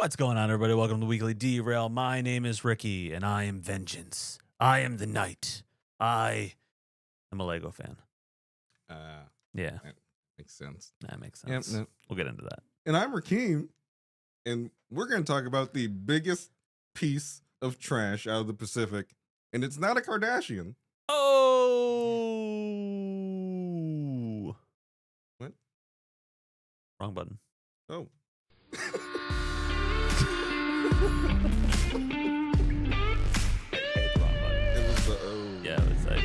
What's going on, everybody? Welcome to the Weekly Derail. My name is Ricky, and I am vengeance. I am the knight. I am a Lego fan. Yeah, That makes sense. that makes sense. Yep, no. We'll get into that. And I'm Rahkeim, and we're going to talk about the biggest piece of trash out of the Pacific, and it's not a Kardashian. Oh! What? Wrong button. Oh. Wrong button. It was the O. Yeah, it was like,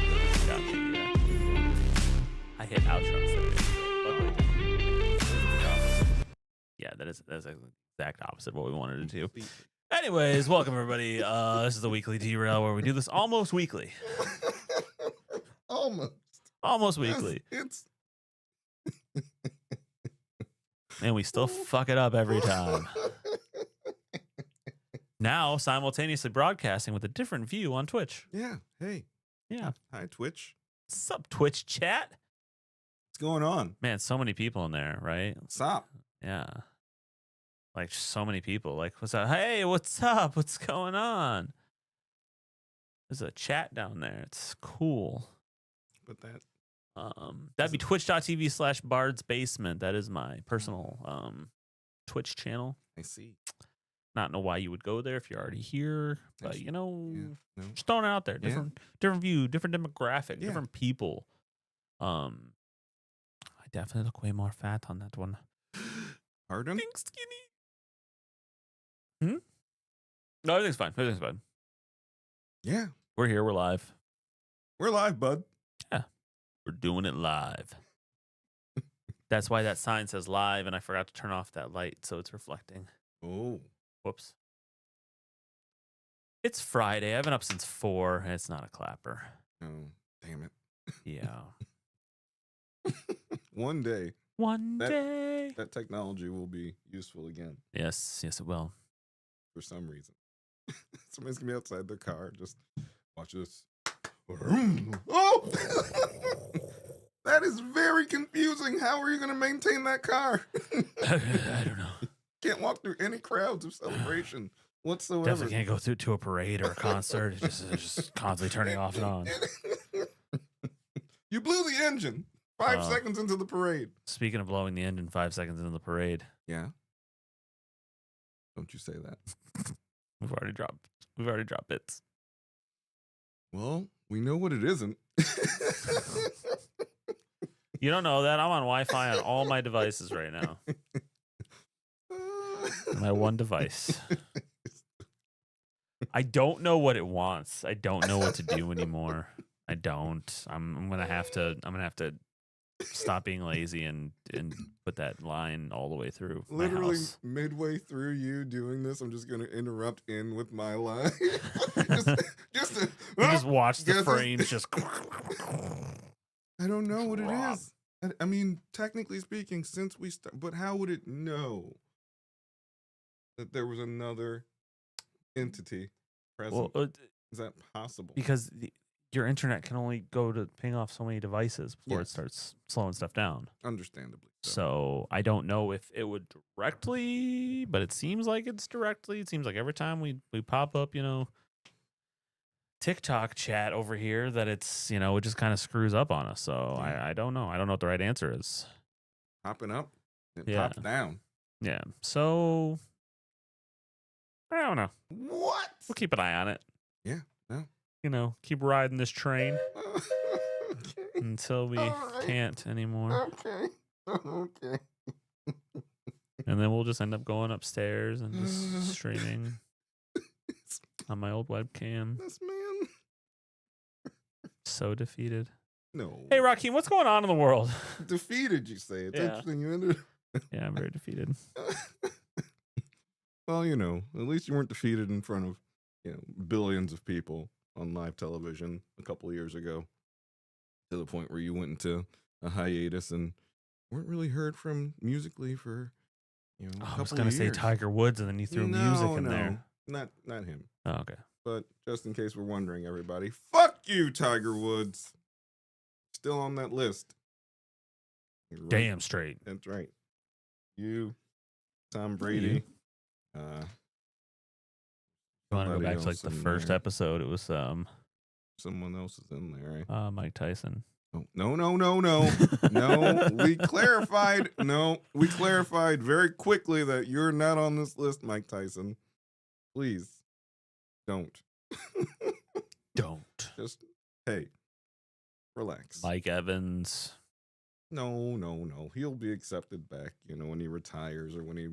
got me, yeah. I hit outro instead of intro. Yeah, that's the exact opposite of what we wanted to do. Anyways, welcome everybody. This is the Weekly Derail where we do this almost weekly. Almost weekly. It's And we still fuck it up every time. Now simultaneously broadcasting with a different view on Twitch. Yeah. Hey. Yeah. Hi, Twitch. What's up, Twitch chat? What's going on? Man, so many people in there, right? What's up? Yeah. Like so many people. Like, what's up? Hey, what's up? What's going on? There's a chat down there. It's cool. But that. That'd be twitch.tv/Bard's Basement. That is my personal Twitch channel. I see. Not know why you would go there if you're already here, but Yeah, no. just throwing it out there. Different view, different demographic, Yeah. different people. I definitely look way more fat on that one. Pardon? Pink skinny. No, everything's fine. Everything's fine. Yeah. We're here. We're live. We're live, bud. We're doing it live. That's why that sign says live, and I forgot to turn off that light, so it's reflecting. Oh. Whoops. It's Friday. I've been up since 4. It's not a clapper. Oh, damn it. Yeah. One day, One day. that technology will be useful again Yes, it will. for some reason. Somebody's going to be outside their car. Just watch this. Oh! That is very confusing. How are you going to maintain that car? I don't know. Can't walk through any crowds of celebration whatsoever. Definitely can't go through to a parade or a concert. just constantly turning off and on. You blew the engine 5 seconds into the parade. Speaking of blowing the engine 5 seconds into the parade. Yeah. Don't you say that. We've already dropped bits. Well, we know what it isn't. You don't know that? I'm on Wi-Fi on all my devices right now. My one device. I don't know what it wants. I don't know what to do anymore. I don't. I'm gonna have to stop being lazy and put that line all the way through. Literally my house. midway through you doing this, I'm just gonna interrupt in with my line. just watch the frames just. I don't know what drop. it is. I mean, technically speaking, since we start, but how would it know that there was another entity present? Well, Is that possible? because your internet can only go to ping off so many devices before it Yes. starts slowing stuff down. Understandably. So I don't know if it would directly, but it seems like it's directly. It seems like every time we pop up, TikTok chat over here, that it's, it just kind of screws up on us. So Yeah. I don't know. I don't know what the right answer is. Popping up and Yeah. pops down. Yeah. So I don't know. What? We'll keep an eye on it. Yeah. No. Keep riding this train Okay. until we Alright. can't anymore. Okay. Okay. And then we'll just end up going upstairs and just streaming on my old webcam. This man. So defeated. No. Hey, Rahkeim, what's going on in the world? Defeated, you say. It's Yeah. interesting you ended. Yeah, I'm very defeated. Well, at least you weren't defeated in front of, billions of people on live television a couple of years ago, to the point where you went into a hiatus and weren't really heard from musically for, a I couple was going to of say years. Tiger Woods, and then you threw music in there. Not him. Oh, okay. But just in case we're wondering, everybody, fuck you, Tiger Woods. Still on that list. You're right. Damn straight. That's right. You, Tom Brady, Uh, You want to go somebody back to like else the in first there. episode? It was Someone else is in there. Right? Mike Tyson. Oh, no. We clarified. No, we clarified very quickly that you're not on this list, Mike Tyson. Please don't. Don't. Just hey, relax. Mike Evans. No. He'll be accepted back. When he retires or when he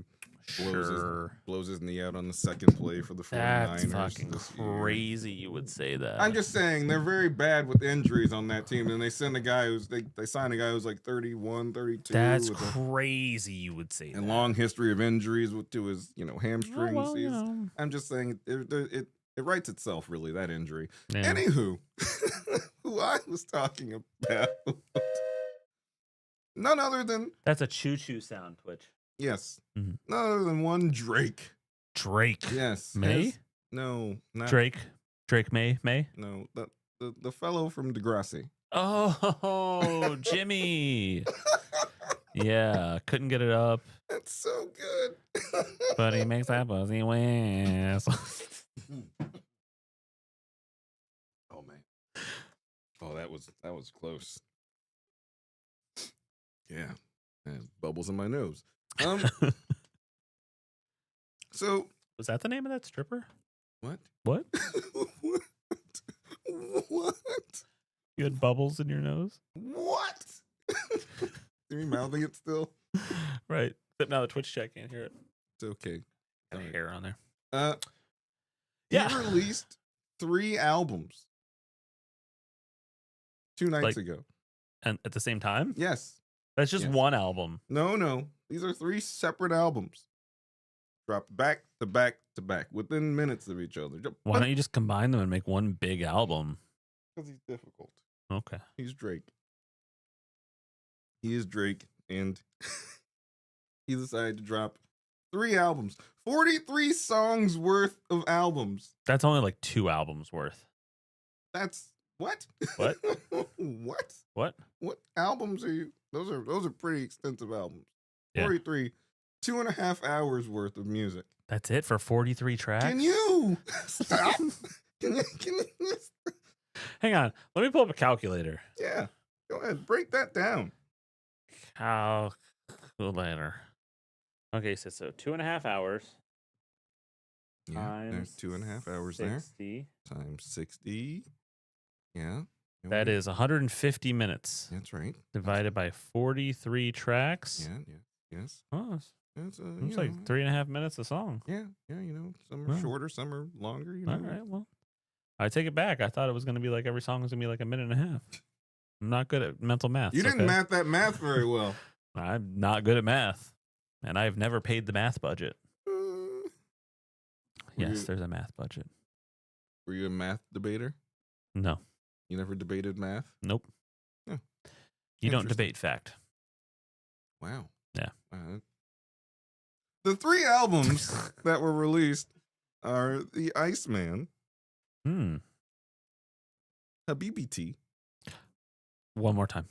Sure. blows his knee out on the second play for the 49ers. That's fucking this year. crazy. You would say that. I'm just saying they're very bad with injuries on that team, and they send a guy they sign a guy who's like 31, 32. That's crazy. You would say and that. long history of injuries to his hamstrings. Oh, well, I'm just saying it writes itself, really, that injury. Yeah. Anywho, who I was talking about, none other than That's a choo-choo sound, Twitch. yes, Mhm. none other than one Drake. Drake. Yes, May? No, not Drake. Drake May? No, the fellow from Degrassi. Oh, Jimmy. Yeah, couldn't get it up, That's so good. but he makes that pussy whistle. Oh man. Oh, that was close. Yeah. Bubbles in my nose. So Was that the name of that stripper? what? What? What? You had bubbles in your nose? What? Are you mouthing it still? Right. Except now the Twitch chat can't hear it. It's okay. Got All right. hair on there. He released 3 albums 2 nights ago. And at the same time? Yes. That's just Yes. one album. No. These are 3 separate albums. Dropped back to back to back within minutes of each other. Why don't you just combine them and make one big album? Because he's difficult. Okay. He's Drake. He is Drake, and he decided to drop 3 albums. 43 songs worth of albums. That's only like 2 albums worth. That's what? What? What? What? What albums are you? Those are pretty extensive albums. Yeah. 43, 2.5 hours worth of music. That's it for 43 tracks? Can you stop? Can you Hang on. Let me pull up a calculator. Yeah. Go ahead. Break that down. Calculator. Okay, so 2.5 hours. Yeah, there's 2.5 hours 60. there. Times 60. Yeah. That is 150 minutes. That's right. Divided by 43 tracks. Yeah. Yes. Oh, It's like 3.5 minutes a song. Yeah. Some are shorter, some are longer. All right, well, I take it back. I thought it was going to be like every song was going to be like a minute and a half. I'm not good at mental math. You didn't math that math very well. I'm not good at math, and I've never paid the math budget. Yes, there's a math budget. Were you a math debater? No. You never debated math? Nope. Yeah. You don't debate fact. Wow. Yeah. The 3 albums that were released are The Iceman, Habibi T. One more time.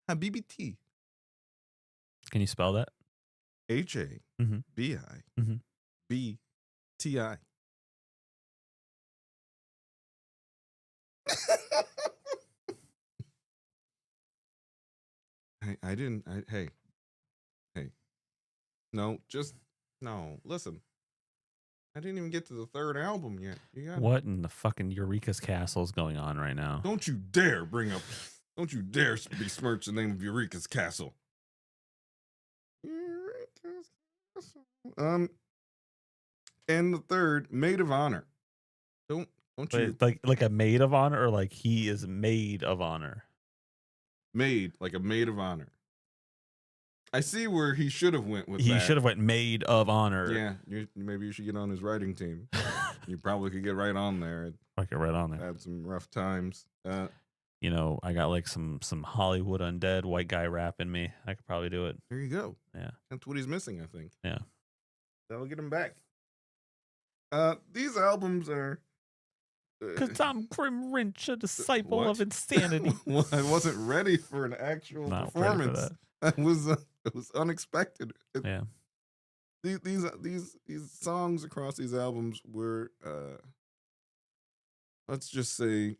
Habibi T. Can you spell that? HABIBTI. Hey. No, listen. I didn't even get to the 3rd album yet. What in the fucking Eureka's Castle is going on right now? Don't you dare besmirch the name of Eureka's Castle. Eureka's Castle. And the 3rd, Maid of Honor. Don't you like a maid of honor, or like he is maid of honor? Maid, like a maid of honor. I see where he should have went with that. He should have went maid of honor. Yeah, maybe you should get on his writing team. You probably could get right on there. I get right on there. Had some rough times. I got like some Hollywood undead white guy rap in me. I could probably do it. There you go. Yeah. That's what he's missing, I think. Yeah. That'll get him back. These albums are... Because I'm Grim Wrench, a disciple of insanity. Well, I wasn't ready for an actual performance. It was unexpected. Yeah. these songs across these albums were let's just say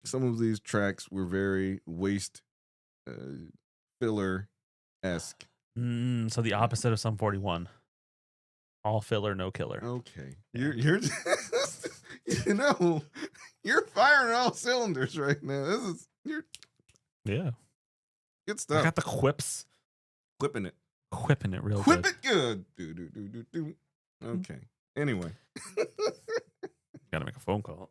some of these tracks were very waste filler esque. So the opposite of Sum 41. All filler, no killer. Okay. You're just, you're firing all cylinders right now. Yeah. Good stuff. I got the quips. Whipping it Real Whip good. it good. Do. Okay. Anyway. Gotta make a phone call.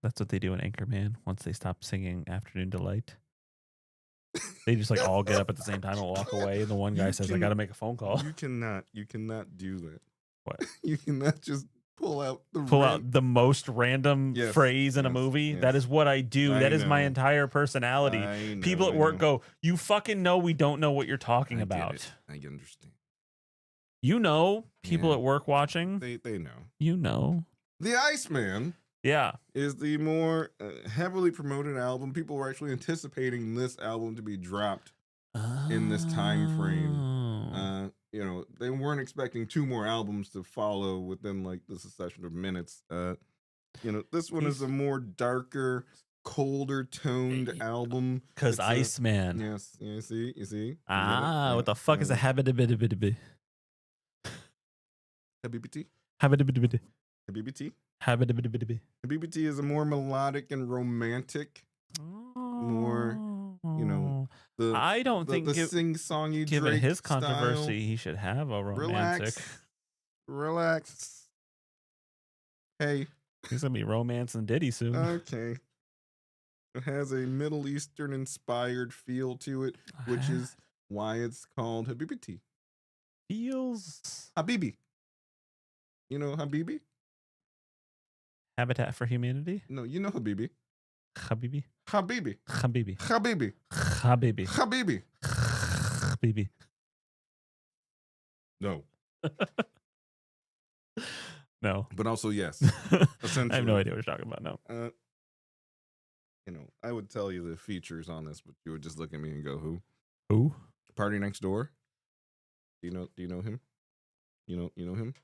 That's what they do in Anchorman once they stop singing Afternoon Delight. They just like all get up at the same time and walk away. And the one guy says, I gotta make a phone call. You cannot do that. What? You cannot just pull out the most random phrase in a movie. Yes. That is what I do. That is my entire personality. People at work go, you fucking know we don't know what you're talking about. I understand. People at work watching. They know. The Iceman. Yeah. Is the more heavily promoted album. People were actually anticipating this album to be dropped in this time frame. They weren't expecting 2 more albums to follow within like the succession of minutes. This one is a more darker, colder toned album. Because Iceman. Yes, you see. What the fuck is a habit-a-bit-a-bit-a-bit? Habibiti? Habit-a-bit-a-bit-a-bit. Habibiti? Habit-a-bit-a-bit-a-bit. Habibiti is a more melodic and romantic, more, I don't think the sing-songy given Drake his controversy, style. he should have a romantic. Relax. Hey. He's gonna be romancing Diddy soon. Okay. It has a Middle Eastern inspired feel to it, which is why it's called Habibiti. Feels Habibi. You know Habibi? Habitat for Humanity? No, you know Habibi. Habibi. Habibi. Habibi. Habibi. Habibi. Habibi. Habibi. No. No. But also yes. Essentially. I have no idea what you're talking about now. I would tell you the features on this, but you would just look at me and go, who? Who? Party Next Door. Do you know him? You know him?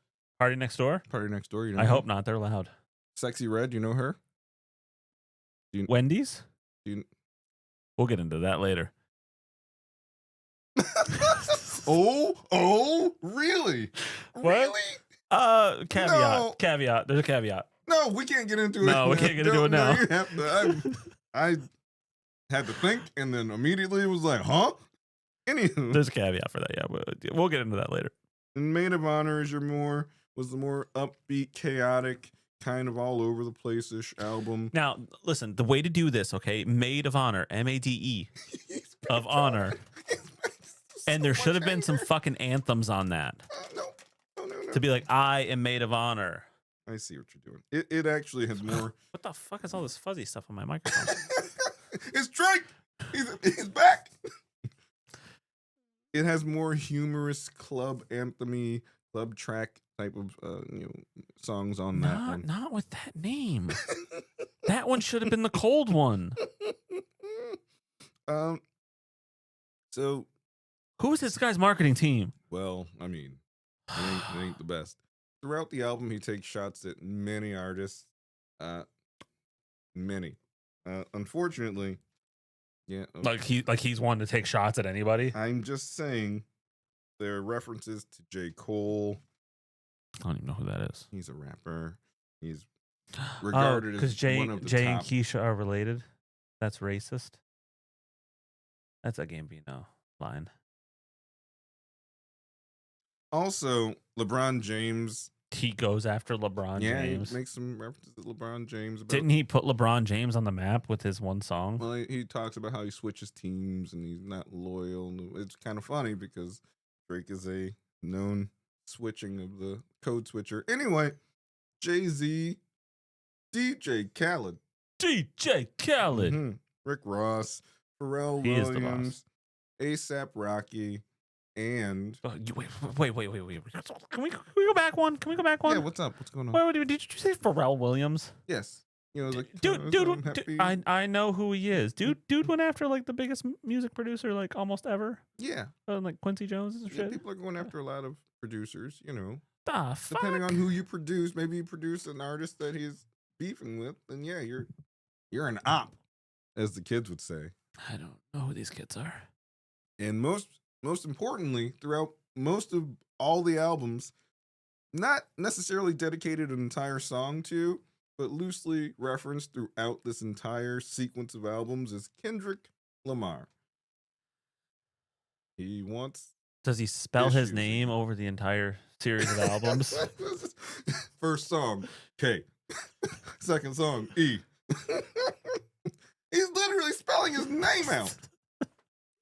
Party Next Door? Party Next Door, I hope not. They're loud. Sexy Red, you know her? Wendy's? We'll get into that later. Oh, really? What? Really? Caveat. No. Caveat. There's a caveat. No, we can't get into it. No, we can't get into it now. I had to think, and then immediately it was like, huh? Anywho. There's a caveat for that, yeah. We'll get into that later. And Maid of Honor was the more upbeat, chaotic, kind of all over the place-ish album. Now, listen, the way to do this, okay? Maid of Honor, M-A-D-E, of Honor. And there should have been some fucking anthems on that. No. To be like, I am Maid of Honor. I see what you're doing. It actually has more. What the fuck is all this fuzzy stuff on my microphone? It's Drake. He's back. It has more humorous club anthem-y, club track type of songs on that one. Not with that name. That one should have been the cold one. So who is this guy's marketing team? Well, I mean, it ain't the best. Throughout the album, he takes shots at many artists. Many. Unfortunately, yeah. Okay. Like he's one to take shots at anybody. I'm just saying there are references to J. Cole. I don't even know who that is. He's a rapper. He's regarded as one of the Jay top. and Keisha are related. That's racist. That's a Gambino line. Also, LeBron James. He goes after LeBron James. He makes some references to LeBron James. Didn't he put LeBron James on the map with his one song? Well, he talks about how he switches teams and he's not loyal. It's kind of funny because Drake is a known switching of the code switcher. Anyway, Jay-Z, DJ Khaled, Rick Ross, Pharrell Williams, A$AP Rocky, and wait. Can we go back one? Yeah, what's up? What's going on? Wait, did you say Pharrell Williams? Yes. You know, like Dude, happy. I know who he is. Dude went after like the biggest music producer like almost ever. Yeah, Like Quincy Jones and yeah. shit. People are going after a lot of producers. You know, The depending fuck? on who you produce. Maybe you produce an artist that he's beefing with, then yeah, you're an op, as the kids would say. I don't know who these kids are. And most importantly, throughout most of all the albums, not necessarily dedicated an entire song to, but loosely referenced throughout this entire sequence of albums, is Kendrick Lamar. He wants Does he spell his issues name again. over the entire series of albums? First song, K. Second song, E. He's literally spelling his name out.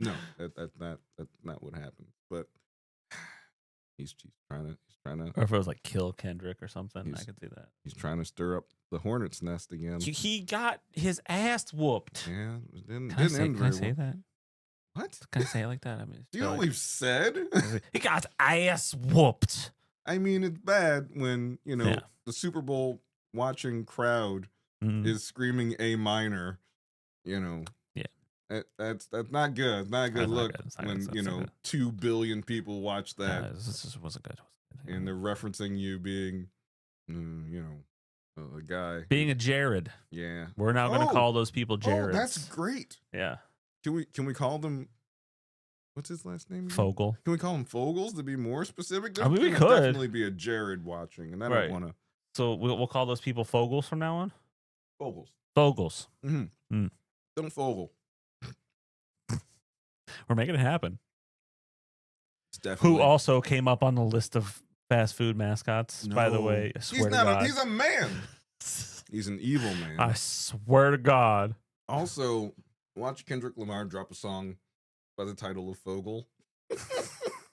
No, that's not what happened. But he's trying to Or if it was like Kill Kendrick or something, I could see that. he's trying to stir up the hornet's nest again. He got his ass whooped. Yeah, it didn't Can end I very say well. that? What? Can I say it like that? I mean, Do you know what we've said? he got his ass whooped. I mean, it's bad when, you know, Yeah. the Super Bowl watching crowd is screaming A minor, you know. Yeah. That's not good. It's not a good look when, It's you not know, good. 2 billion people watch that This just wasn't good. and they're referencing you being, you know, a guy. Being a Jared. Yeah. We're now going to call those people Jareds. Oh, that's great. Yeah. Can we call them, what's his last name again? Fogel. Can we call them Fogels to be more specific? I mean, we There's could. definitely be a Jared watching, and I don't want to. So we'll call those people Fogels from now on? Fogels. Fogels. Don't Fogel. We're making it happen. It's definitely. Who also came up on the list of fast food mascots, by the way. I swear to God. He's a man. He's an evil man. I swear to God. Also, watch Kendrick Lamar drop a song by the title of Fogel.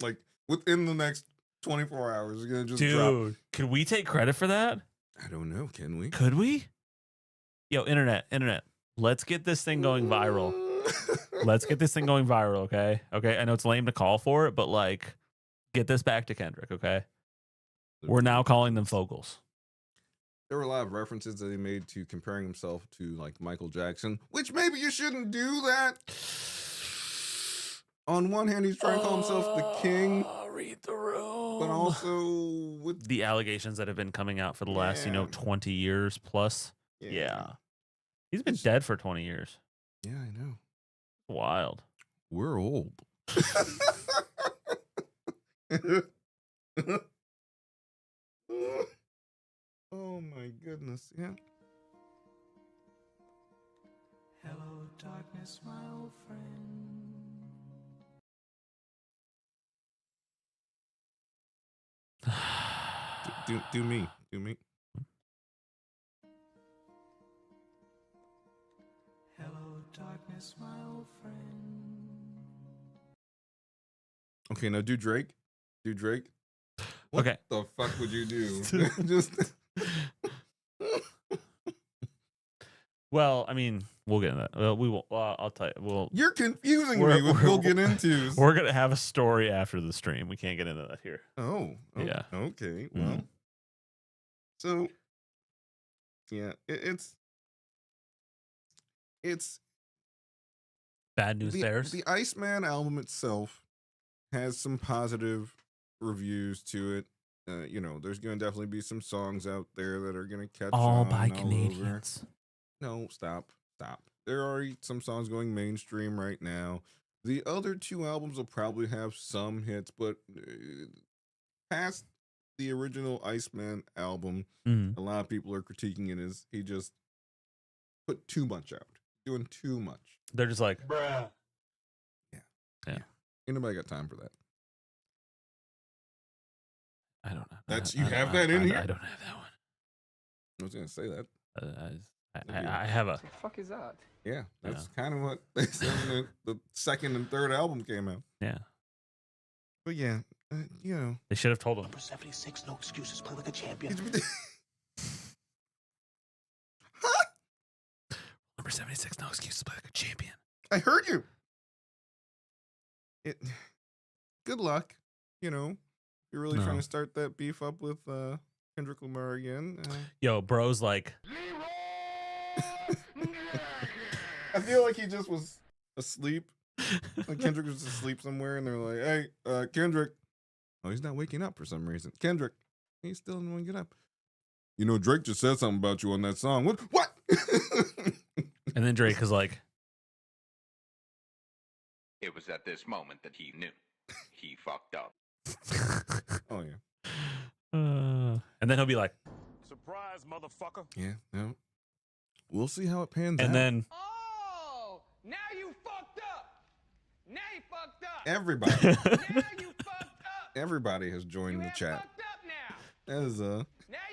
Like, within the next 24 hours, it's going to just drop. Dude, could we take credit for that? I don't know. Can we? Could we? Yo, internet. Let's get this thing going viral. Let's get this thing going viral, okay? Okay, I know it's lame to call for it, but like, get this back to Kendrick, okay? We're now calling them Fogels. There were a lot of references that he made to comparing himself to like Michael Jackson, which maybe you shouldn't do that. On one hand, he's trying to call himself the king. Read the room. But also with the allegations that have been coming out for the last, 20 years plus. Yeah. He's been dead for 20 years. Yeah, I know. Wild. We're old. Oh my goodness. Yeah. Hello, darkness, my old friend. Do me. Hello, darkness, my old friend. Okay, now do Drake. What Okay. the fuck would you do? Just Well, I mean, we'll get into that. Well, we will. I'll tell you. You're confusing me with we'll get into. We're gonna have a story after the stream. We can't get into that here. Oh, yeah. Okay. Well, so yeah, it's bad news bears. The Iceman album itself has some positive reviews to it. There's going to definitely be some songs out there that are going to catch all on by all Canadians. Over. No, stop. There are some songs going mainstream right now. The other 2 albums will probably have some hits, but past the original Iceman album, a lot of people are critiquing it as he just put too much out, doing too much. They're just like, bruh. Yeah. Ain't nobody got time for that. I don't know. You have that in here? I don't have that one. I was going to say that. I have a. What the fuck is that? Yeah, that's kind of what they said when the second and third album came out. Yeah. But yeah, They should have told him. Number 76, no excuses, play like a champion. Number 76, no excuses, play like a champion. I heard you. Good luck. You're really trying to start that beef up with Kendrick Lamar again. Yo, bro's like, I feel like he just was asleep. Like Kendrick was asleep somewhere, and they're like, "Hey, Kendrick." Oh, he's not waking up for some reason. Kendrick, he still didn't want to get up. You know, Drake just said something about you on that song. What? And then Drake is like, It was at this moment that he knew. He fucked up. Oh yeah, and then he'll be like, Surprise, motherfucker. yeah. No, we'll see how it pans out. and then Oh, now you fucked up. Now you fucked up. Everybody, Now you fucked up. everybody has joined You the have chat. fucked up now. That is Now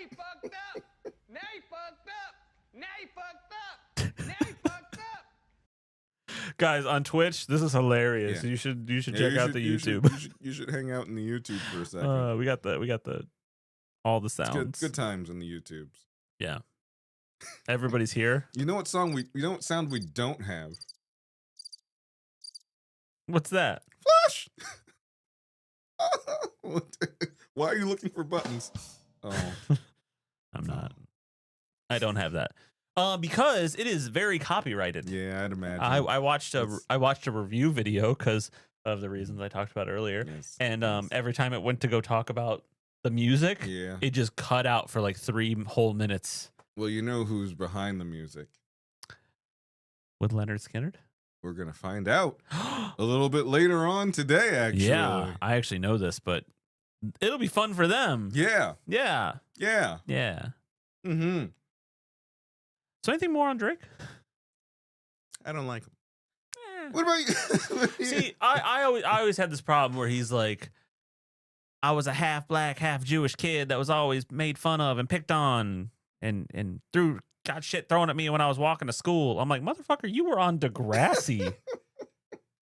you fucked up. Now you fucked up. Now you fucked up. Now you fucked up. guys on Twitch, this is hilarious. Yeah. You should Yeah, check out the you YouTube. You should hang out in the YouTube for a second. We got the all the It's sounds. good times in the YouTubes. Yeah. Everybody's here. You know what sound we don't have? What's that? Flash. Why are you looking for buttons? Oh, I'm not. I don't have that. Because it is very copyrighted. yeah, I'd imagine. I watched a review video because of the reasons I talked about earlier. Yes, And yes. every time it went to go talk about the music, Yeah. it just cut out for like 3 whole minutes. Well, you know who's behind the music. With Leonard Skinner. We're gonna find out a little bit later on today. Actually, Yeah, I actually know this, but it'll be fun for them. yeah, Yeah. yeah. Yeah. Mm-hmm. So anything more on Drake? I don't like him. Eh. What about you? See, I always had this problem where he's like, I was a half black, half Jewish kid that was always made fun of and picked on and got shit thrown at me when I was walking to school. I'm like, motherfucker, you were on Degrassi.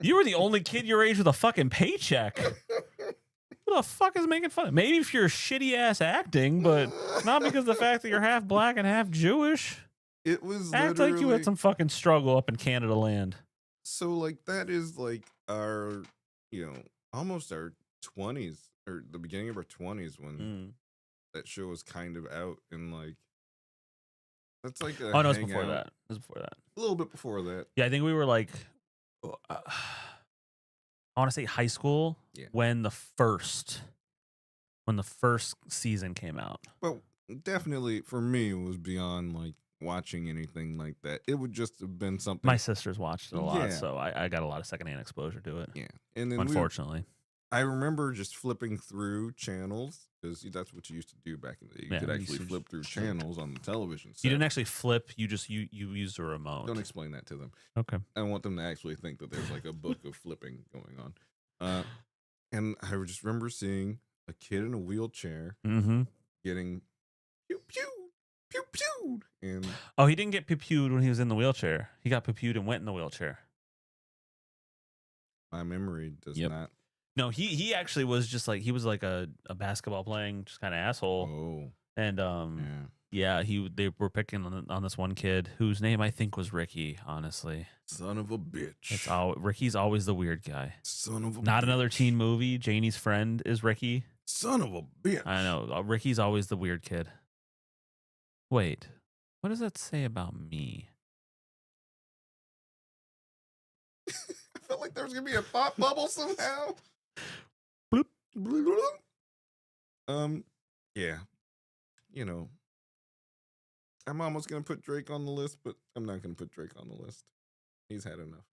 You were the only kid your age with a fucking paycheck. Who the fuck is making fun of? Maybe if you're shitty ass acting, but not because of the fact that you're half black and half Jewish. It was Act like you literally- had some fucking struggle up in Canada land. So like that is like our, almost our 20s or the beginning of our 20s when that show was kind of out, and like that's like a Oh no, it's before hangout. that. It was before that. A little bit before that. Yeah, I think we were like, I want to say high school Yeah. when the first season came out. But definitely for me, it was beyond like watching anything like that. It would just have been something. My sisters watched it a lot, Yeah. so I got a lot of secondhand exposure to it. Yeah, and then Unfortunately, I remember just flipping through channels because that's what you used to do back in the day. You Yeah, could you actually used to flip through channels on the television set. you didn't actually flip. You just you used a remote. Don't explain that to them. Okay. I want them to actually think that there's like a book of flipping going on. And I just remember seeing a kid in a wheelchair Mm-hmm. getting pew pew pew pew, and Oh, he didn't get pew-pewed when he was in the wheelchair. He got pew-pewed and went in the wheelchair. my memory does Yep. not. No, he actually was just like he was like a basketball playing just kind of asshole. Oh, And yeah. yeah, they were picking on this one kid whose name I think was Ricky. Honestly, Son of a bitch. it's all Ricky's always the weird guy. Son of a Not bitch. another teen movie. Janie's friend is Ricky. Son of a bitch. I know Ricky's always the weird kid. Wait, what does that say about me? I felt like there was gonna be a thought bubble somehow. Bloop. Yeah. I'm almost gonna put Drake on the list, but I'm not gonna put Drake on the list. He's had enough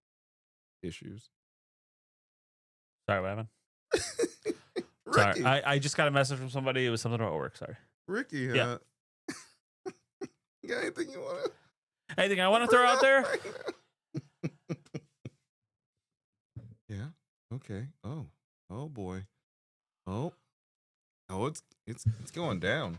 issues. Sorry, what happened? Ricky, Sorry, I just got a message from somebody. It was something about work. Sorry. Ricky, Yeah. you got anything you want to Anything I want to throw out there? Yeah. Okay. Oh boy. Oh, it's going down.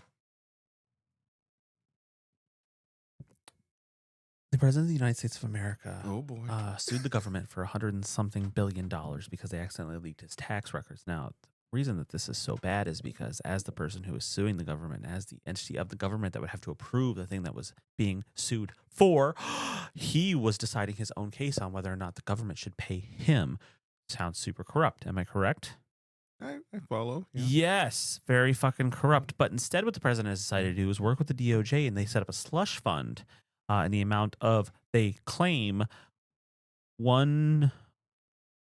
The president of the United States of America Oh boy. sued the government for $100 and something billion because they accidentally leaked his tax records. Now, the reason that this is so bad is because as the person who is suing the government, as the entity of the government that would have to approve the thing that was being sued for, he was deciding his own case on whether or not the government should pay him. Sounds super corrupt. Am I correct? I follow. Yeah. Yes, very fucking corrupt. But instead, what the president has decided to do is work with the DOJ, and they set up a slush fund in the amount of, they claim, what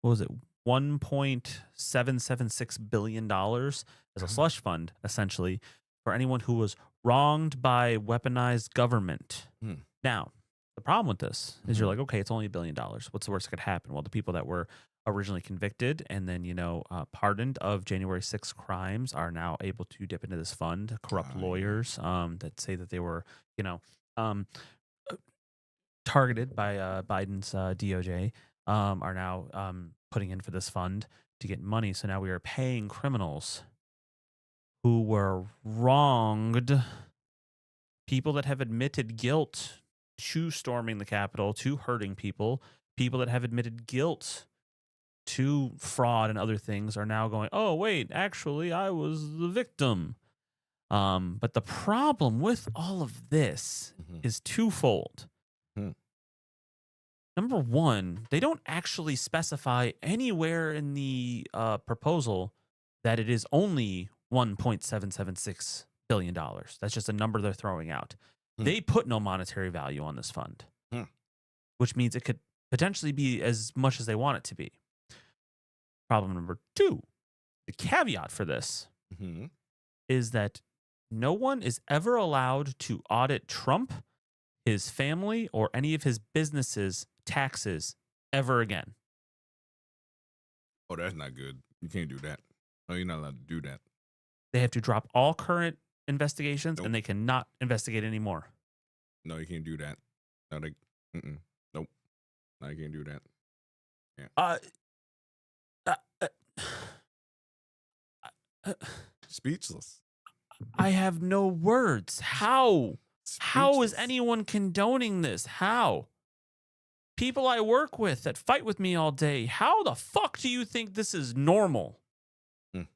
was it? $1.776 billion as a slush fund, essentially, for anyone who was wronged by weaponized government. Hmm. Now, the problem with this is you're like, okay, it's only $1 billion. What's the worst that could happen? Well, the people that were originally convicted and then, pardoned of January 6th crimes are now able to dip into this fund. Corrupt lawyers that say that they were, um, targeted by Biden's DOJ are now putting in for this fund to get money. So now we are paying criminals who were wronged, people that have admitted guilt to storming the Capitol, to hurting people, people that have admitted guilt to fraud and other things are now going, oh, wait, actually, I was the victim. But the problem with all of this is twofold. Number one, they don't actually specify anywhere in the proposal that it is only $1.776 billion. That's just a number they're throwing out. They put no monetary value on this fund, which means it could potentially be as much as they want it to be. Problem number two, the caveat for this is that no one is ever allowed to audit Trump, his family, or any of his businesses' taxes ever again. Oh, that's not good. You can't do that. No, you're not allowed to do that. They have to drop all current investigations and they cannot investigate anymore. No, you can't do that. No, nope. No, you can't do that. Yeah. Speechless. I have no words. How? How is Speechless. anyone condoning this? How? People I work with that fight with me all day, how the fuck do you think this is normal? Damn.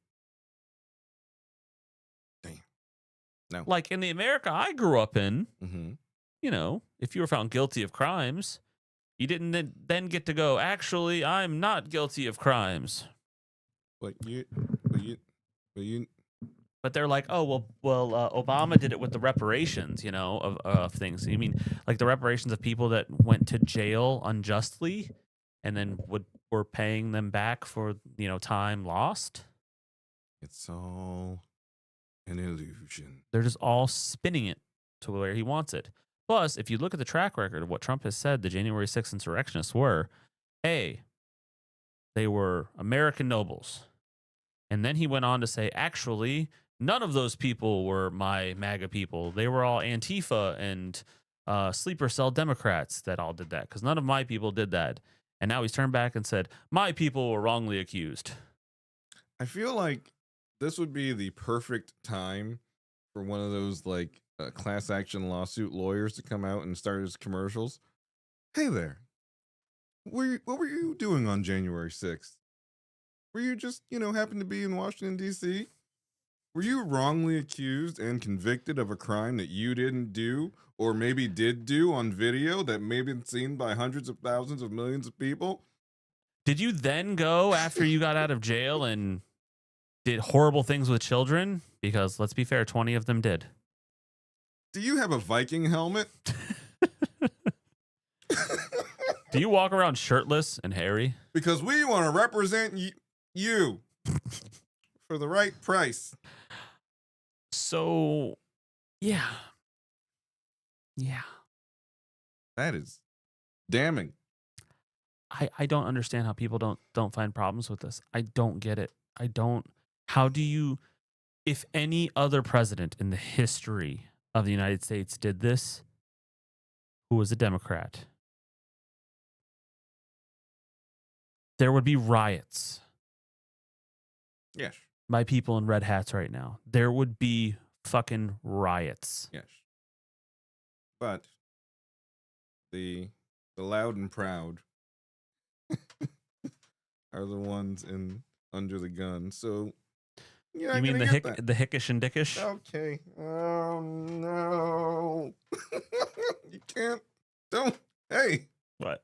No. Like in the America I grew up in, if you were found guilty of crimes, you didn't then get to go, actually, I'm not guilty of crimes. But they're like, oh, well, Obama did it with the reparations, of things. You mean like the reparations of people that went to jail unjustly and then were paying them back for, time lost? it's all an illusion. They're just all spinning it to where he wants it. Plus, if you look at the track record of what Trump has said the January 6th insurrectionists were, A, they were American nobles. And then he went on to say, actually, none of those people were my MAGA people. They were all Antifa and sleeper cell Democrats that all did that because none of my people did that. And now he's turned back and said, my people were wrongly accused. I feel like this would be the perfect time for one of those like class action lawsuit lawyers to come out and start his commercials. Hey there. What were you doing on January 6th? Were you just, happened to be in Washington, D.C.? Were you wrongly accused and convicted of a crime that you didn't do or maybe did do on video that may have been seen by hundreds of thousands of millions of people? Did you then go after you got out of jail and did horrible things with children? Because let's be fair, 20 of them did. Do you have a Viking helmet? Do you walk around shirtless and hairy? Because we want to represent you for the right price. So, yeah. That is damning. I don't understand how people don't find problems with this. I don't get it. How do you, if any other president in the history of the United States did this, who was a Democrat, there would be riots. Yes. By people in red hats right now. There would be fucking riots. Yes. But the loud and proud are the ones under the gun. So you mean the hickish and dickish? Okay. Oh no. You can't. Don't. Hey. What?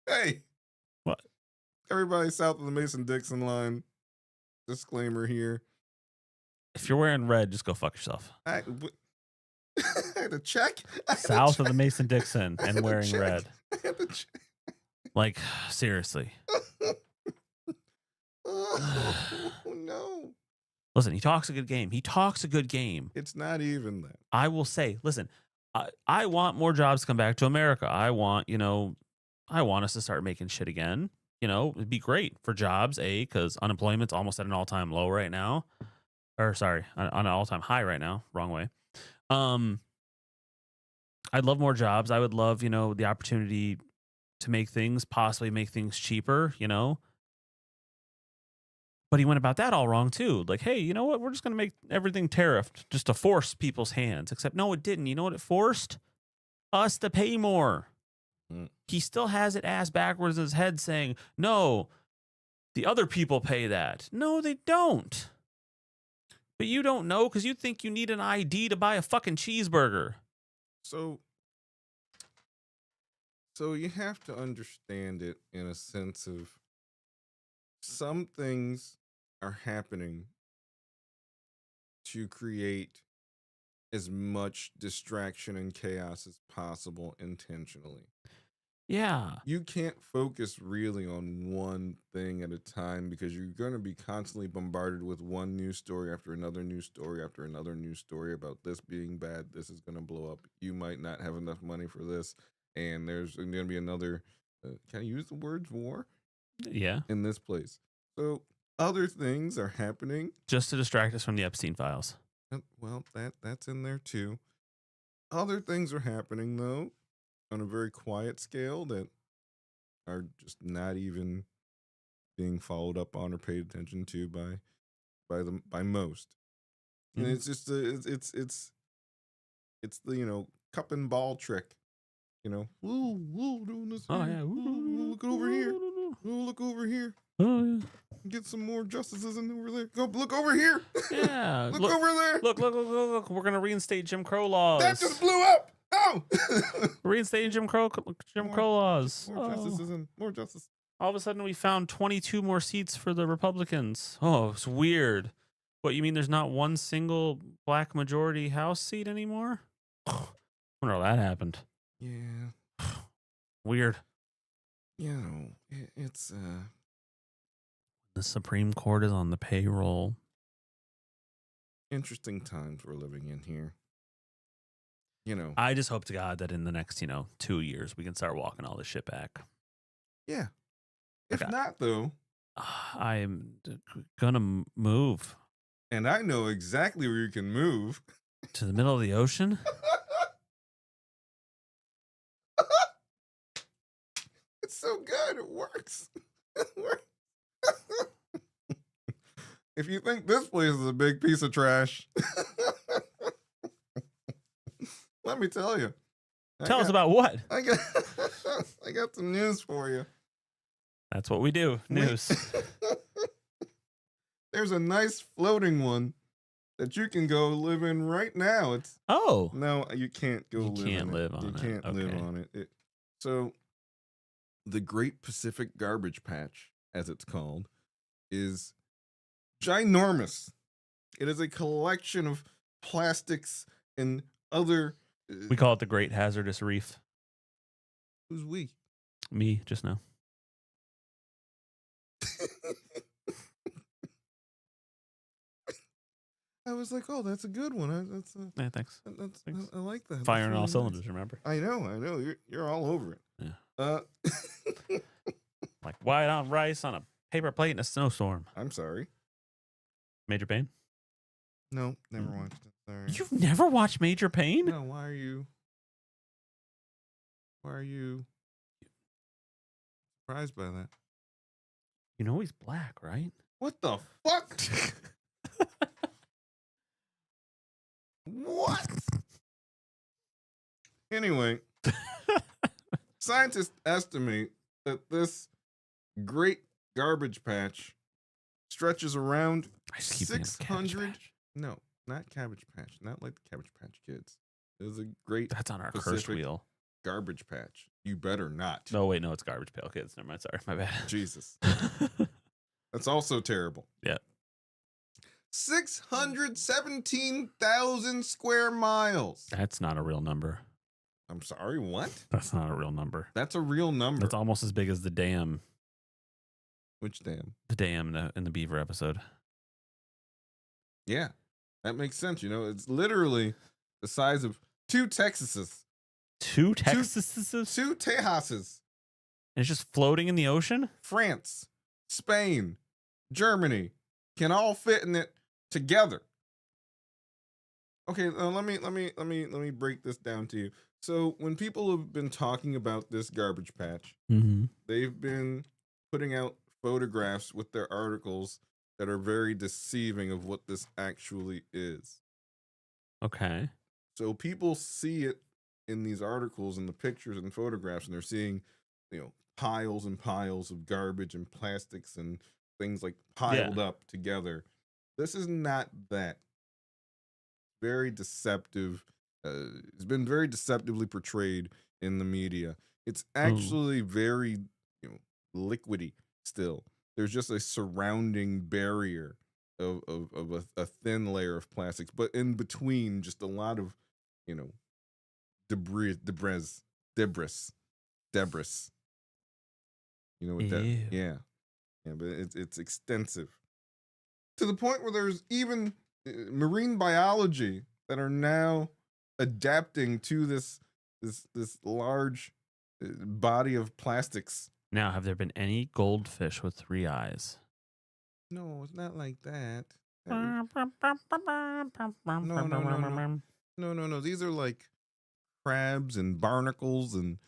Hey. What? Everybody south of the Mason-Dixon line. Disclaimer here. If you're wearing red, just go fuck yourself. I had to check. South of the Mason-Dixon and wearing red. I had to check. Like, seriously. Oh, no. Listen, he talks a good game. He talks a good game. It's not even that. I will say, listen, I want more jobs to come back to America. I want us to start making shit again. It'd be great for jobs, because unemployment's almost at an all-time low right now. Or sorry, on an all-time high right now. Wrong way. I'd love more jobs. I would love, the opportunity to possibly make things cheaper, But he went about that all wrong too. Like, hey, you know what? We're just going to make everything tariffed just to force people's hands. Except, no, it didn't. You know what it forced? Us to pay more. He still has it ass backwards in his head saying, no, the other people pay that. No, they don't. But you don't know because you think you need an ID to buy a fucking cheeseburger. So you have to understand it in a sense of some things are happening to create as much distraction and chaos as possible intentionally. Yeah. You can't focus really on one thing at a time because you're going to be constantly bombarded with one news story after another news story after another news story about this being bad. This is going to blow up. You might not have enough money for this. And there's going to be another, can I use the words war? Yeah. In this place. So other things are happening. Just to distract us from the Epstein files. Well, that's in there too. Other things are happening though, on a very quiet scale that are just not even being followed up on or paid attention to by most. And it's just it's the cup and ball trick. Woo, doing this. Oh here. yeah. Ooh, look over here. Ooh, look over here. Oh yeah. Get some more justices in over there. Go look over here. Yeah. look over there. Look. We're gonna reinstate Jim Crow laws. That just blew up. Oh. Reinstating Jim Crow laws. More justices and more justice. All of a sudden, we found 22 more seats for the Republicans. Oh, it's weird. What, you mean there's not one single black majority House seat anymore? I wonder how that happened. Yeah. Weird. It's The Supreme Court is on the payroll. interesting times we're living in here. I just hope to God that in the next, 2 years, we can start walking all this shit back. Yeah. If Okay. not, though, I'm gonna move and I know exactly where you can move. to the middle of the ocean. It's so good. It works. If you think this place is a big piece of trash, let me tell you. Tell us about what? I got some news for you. That's what we do. News. There's a nice floating one that you can go live in right now. No, you can't go live in it. You can't live on it. You can't live on it. So the Great Pacific Garbage Patch, as it's called, is ginormous. It is a collection of plastics and other... We call it the Great Hazardous Reef. Who's we? Me, just now. I was like, oh, that's a good one. Yeah, thanks. I like that. Fire That's on all really cylinders, nice. remember? I know. You're all over it. Yeah. Like white on rice on a paper plate in a snowstorm. I'm sorry. Major Payne? No, never watched it. Sorry. You've never watched Major Payne? No, why are you surprised by that? You know he's black, right? What the fuck? What? Anyway, scientists estimate that this great garbage patch stretches around I just keep thinking of Cabbage 600. Patch. No, not Cabbage Patch. Not like the Cabbage Patch Kids. It was a great That's on our cursed Pacific wheel. garbage patch. You better not. No, wait, no, it's Garbage Pail Kids. Never mind. Sorry, my bad. Jesus. That's also terrible. Yeah. 617,000 square miles. That's not a real number. I'm sorry, what? That's not a real number. That's a real number. That's almost as big as the dam. Which dam? The dam in the beaver episode. Yeah, that makes sense. You know, it's literally the size of 2 Texases, Two Texases? 2 Tejases, And it's just floating in the ocean? France, Spain, Germany can all fit in it together. Okay, let me break this down to you. So when people have been talking about this garbage patch, Mm-hmm. they've been putting out photographs with their articles that are very deceiving of what this actually is. Okay. So people see it in these articles and the pictures and photographs, and they're seeing, piles and piles of garbage and plastics and things like piled up together. This is not that. Very deceptive. It's been very deceptively portrayed in the media. It's actually very, liquidy still. There's just a surrounding barrier of a thin layer of plastics, but in between, just a lot of, debris. You know what that? Ew. Yeah, but it's extensive to the point where there's even marine biology that are now adapting to this large body of plastics. Now, have there been any goldfish with 3 eyes? No, it's not like that. No. No. These are like crabs and barnacles and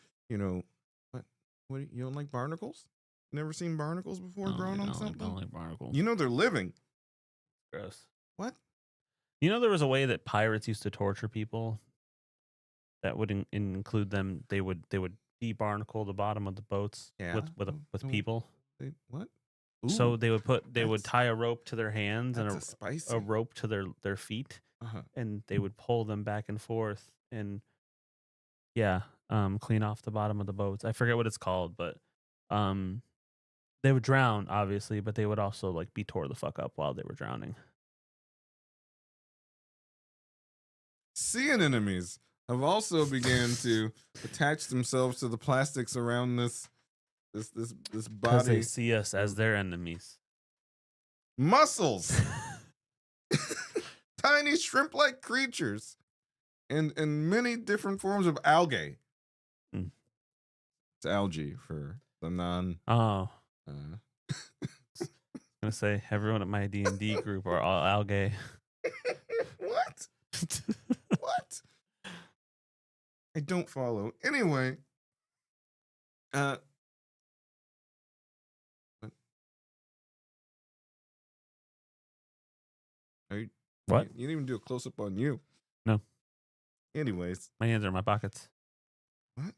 what you don't like barnacles? Never seen barnacles before growing on something? I don't like barnacles. You know they're living. Gross. What? You know there was a way that pirates used to torture people that would include them. They would debarnacle the bottom of the boats with people. What? So Ooh, they would tie a rope to their hands and spicy. a rope to their feet, and they would pull them back and forth and clean off the bottom of the boats. I forget what it's called, but they would drown obviously, but they would also like be tore the fuck up while they were drowning. Sea anemones have also began to attach themselves to the plastics around this Because body. they see us as their enemies. Mussels, tiny shrimp-like creatures, and many different forms of algae. Mm. It's algae for the non. Oh, I'm gonna say everyone at my D&D group are all algae. What? What? I don't follow. Anyway, what? What? You didn't even do a close up on you. No. Anyways, My hands are in my pockets. what?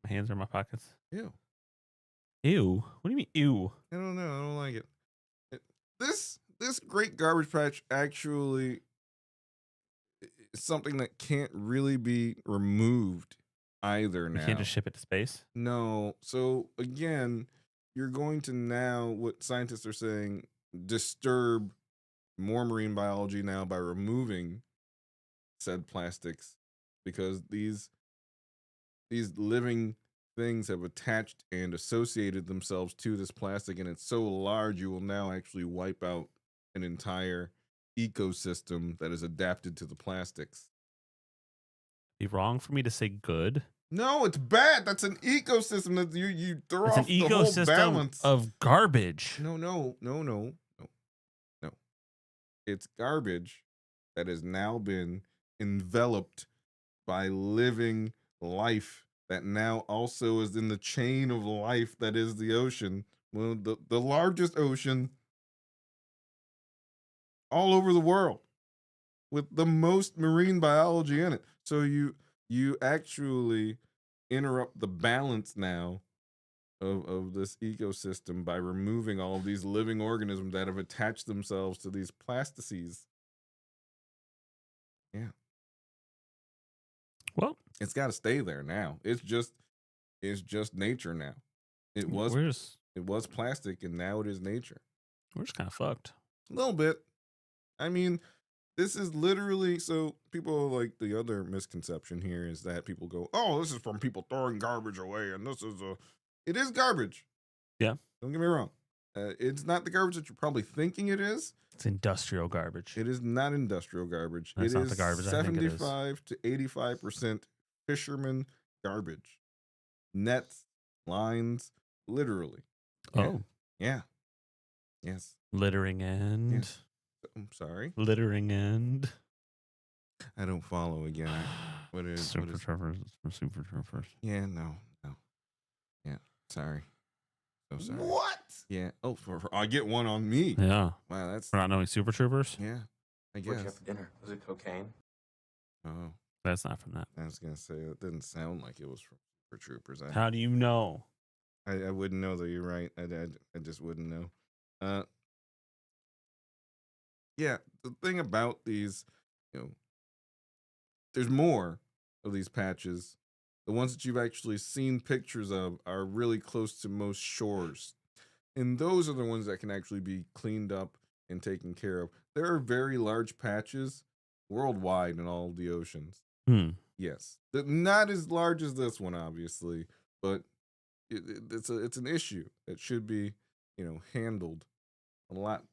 My hands are in my pockets. Ew. Ew. What do you mean, ew? I don't know. I don't like it. This great garbage patch actually is something that can't really be removed either now. You can't just ship it to space? No. So again, you're going to now, what scientists are saying, disturb more marine biology now by removing said plastics, because these living things have attached and associated themselves to this plastic, and it's so large you will now actually wipe out an entire ecosystem that is adapted to the plastics. Be wrong for me to say good. No, it's bad. That's an ecosystem that you throw It's off an the whole ecosystem balance of garbage. No. It's garbage that has now been enveloped by living life that now also is in the chain of life that is the ocean. Well, the largest ocean all over the world with the most marine biology in it. So you actually interrupt the balance now of this ecosystem by removing all of these living organisms that have attached themselves to these plastices. Yeah. Well, It's got to stay there now. It's just nature now. It was plastic and now it is nature. we're just kind of fucked. A little bit. I mean, This is literally so people like the other misconception here is that people go, "Oh, this is from people throwing garbage away," and it is garbage. Yeah. Don't get me wrong. It's not the garbage that you're probably thinking it is. It's industrial garbage. It is not industrial garbage. That's It not is the garbage I think it is. 75 to 85% fisherman garbage. Nets, lines, literally. Yeah. Oh, Yeah. Yes. littering and Yes. I'm sorry. littering and I don't follow again. What is super troopers? Super troopers. Yeah, no. Yeah. Sorry. So sorry. What? Yeah. Oh, I get one on me. Yeah, Wow, that's for not knowing super troopers. yeah. I What'd you have guess. for dinner? Was it cocaine? Oh, That's not from that. I was gonna say it didn't sound like it was for troopers. How do you know? I wouldn't know though. You're right. I just wouldn't know. Yeah. The thing about these, there's more of these patches. The ones that you've actually seen pictures of are really close to most shores, and those are the ones that can actually be cleaned up and taken care of. There are very large patches worldwide in all of the oceans. Hmm. Yes, not as large as this one, obviously, but it's an issue that should be handled a lot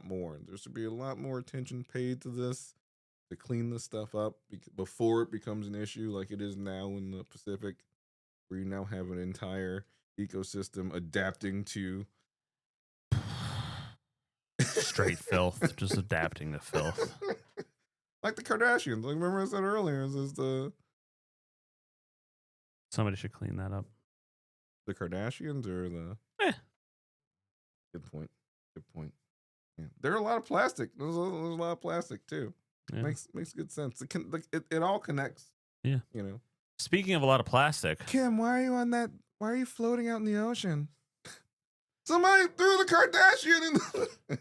more. There should be a lot more attention paid to this to clean this stuff up before it becomes an issue like it is now in the Pacific, where you now have an entire ecosystem adapting to Straight filth, just adapting to filth. like the Kardashians. Like remember I said earlier, is the Somebody should clean that up. Kardashians or the Good point. Yeah. There are a lot of plastic. There's a lot of plastic too. Yeah. Makes good sense. It all connects. Yeah. Speaking of a lot of plastic, Kim, why are you on that? Why are you floating out in the ocean? Somebody threw the Kardashian in.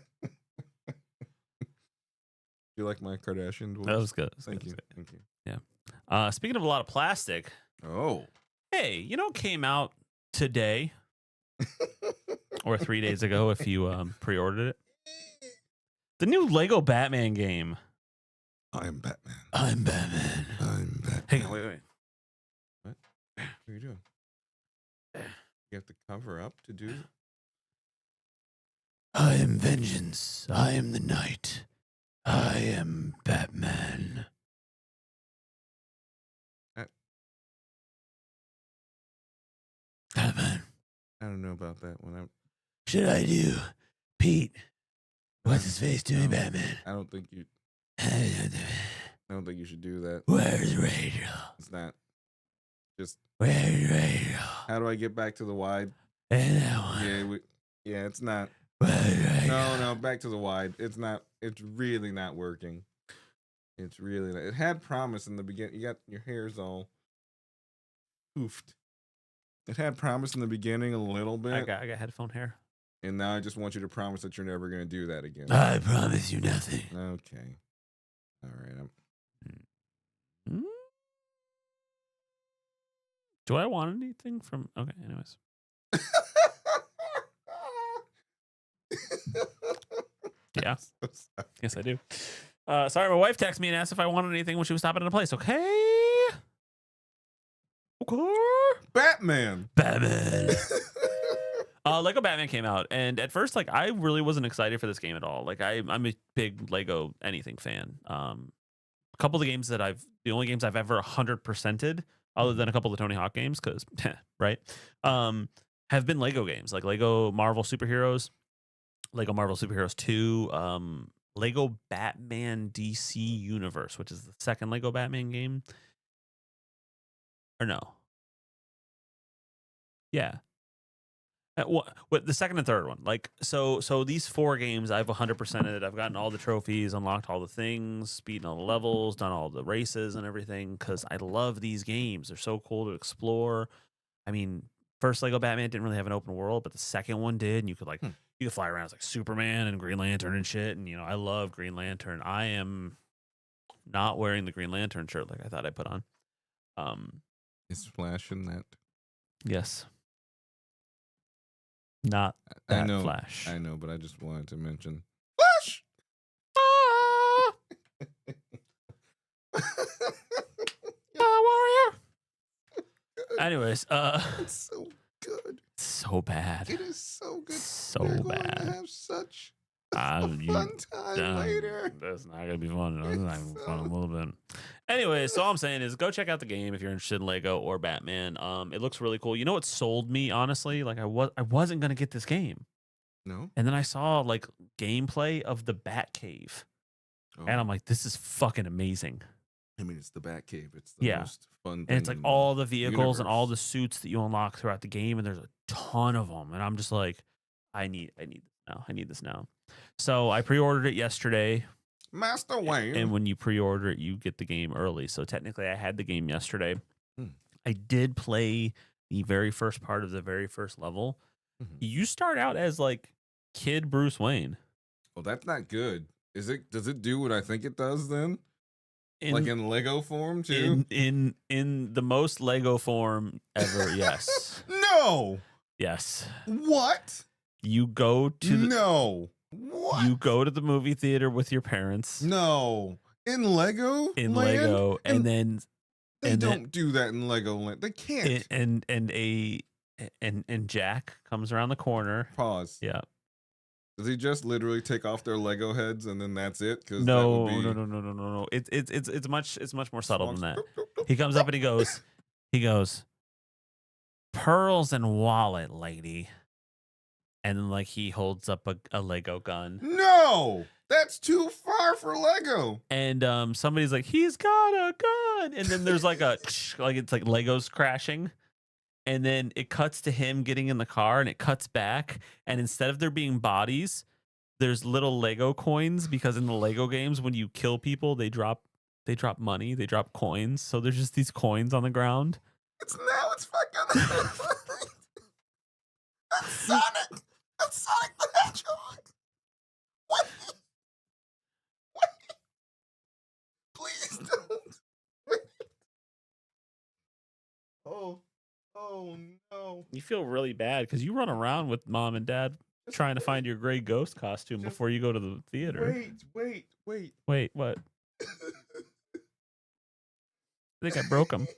You like my Kardashian voice? that was good. Thank you. Thank you. Speaking of a lot of plastic, Oh. hey, what came out today or 3 days ago if you pre-ordered it? The new Lego Batman game. I'm Batman. I'm Batman. I'm Batman. Hang on, wait. What are you doing? You have to cover up to do. I am vengeance. I am the night. I am Batman. Batman. I don't know about that one. Should I do Pete? What's his face doing, No. Batman? I don't think you. Where's I don't think you should do that. Rachel? It's not. Just Where's Rachel? how do I get back to the wide? And that one. Yeah, it's not. Where's Rachel? No, back to the wide. It's not. It's really not working. It's really not. It had promise in the beginning. You got your hair's all poofed. It had promise in the beginning a little bit, I got headphone hair. and now I just want you to promise that you're never going to do that again. I promise you nothing. Okay. All right. Hmm? Do I want anything from? Okay, anyways. Yeah. So sorry. Yes, I do. Sorry, my wife texted me and asked if I wanted anything when she was stopping at a place. Okay. Batman. Batman. Lego Batman came out, and at first, I really wasn't excited for this game at all. I'm a big Lego anything fan. A couple of the games the only games I've ever 100%ed, other than a couple of the Tony Hawk games, because right, have been Lego games, like Lego Marvel Superheroes, Lego Marvel Superheroes 2, Lego Batman DC Universe, which is the second Lego Batman game. Or no? Yeah. What the second and third one? So these 4 games I've 100%ed. I've gotten all the trophies, unlocked all the things, beaten all the levels, done all the races and everything because I love these games. They're so cool to explore. I mean, first Lego Batman didn't really have an open world, but the second one did, and you could you could fly around as Superman and Green Lantern and shit. And I love Green Lantern. I am not wearing the Green Lantern shirt like I thought I put on. Is Flash in that? Yes. Not I that know. Flash. I know, but I just wanted to mention Flash. Warrior. Anyways, It's so good. so bad. It is so good. So We're going bad. to have such You- fun time later. That's not gonna be fun. That's not gonna be fun a So- little bit. Anyway, so all I'm saying is go check out the game if you're interested in Lego or Batman. It looks really cool. You know what sold me honestly? Like I wasn't gonna get this game, No? and then I saw like gameplay of the Batcave, Oh, and I'm like, this is fucking amazing. I mean, it's the Batcave. It's the Yeah. most fun thing. And it's like in all the vehicles and all the universe. suits that you unlock throughout the game, and there's a ton of them. And I'm just like, I need this now. I need this now. So I pre-ordered it yesterday. Master Wayne. And when you pre-order it, you get the game early. So technically, I had the game yesterday. Hmm. I did play the very first part of the very first level. Mhm. You start out as like kid Bruce Wayne. Well, that's not good. Is it? Does it do what I think it does then? In, Like in Lego form too? in the most Lego form ever. Yes, No. yes. What? You go to the, No. What? you go to the movie theater with your parents No. In Lego? in Land? Lego, and then They and then- don't do that in Legoland. They can't. and Jack comes around the corner. Pause. Yeah. Does he just literally take off their Lego heads and then that's it? Because No. It's much more subtle than that. He comes up and he goes, pearls and wallet, lady. And then like he holds up a Lego gun. No, that's too far for Lego. And somebody's like, he's got a gun. And then there's like a like it's like Legos crashing. And then it cuts to him getting in the car and it cuts back. And instead of there being bodies, there's little Lego coins, because in the Lego games, when you kill people, they drop money, they drop coins. So there's just these coins on the ground. It's fucking. That's Sonic. That's Sonic the Hedgehog. What? Please don't. Wait. Oh no. You feel really bad because you run around with mom and dad trying to find your gray ghost costume before you go to the theater. Wait. Wait, what? I think I broke them.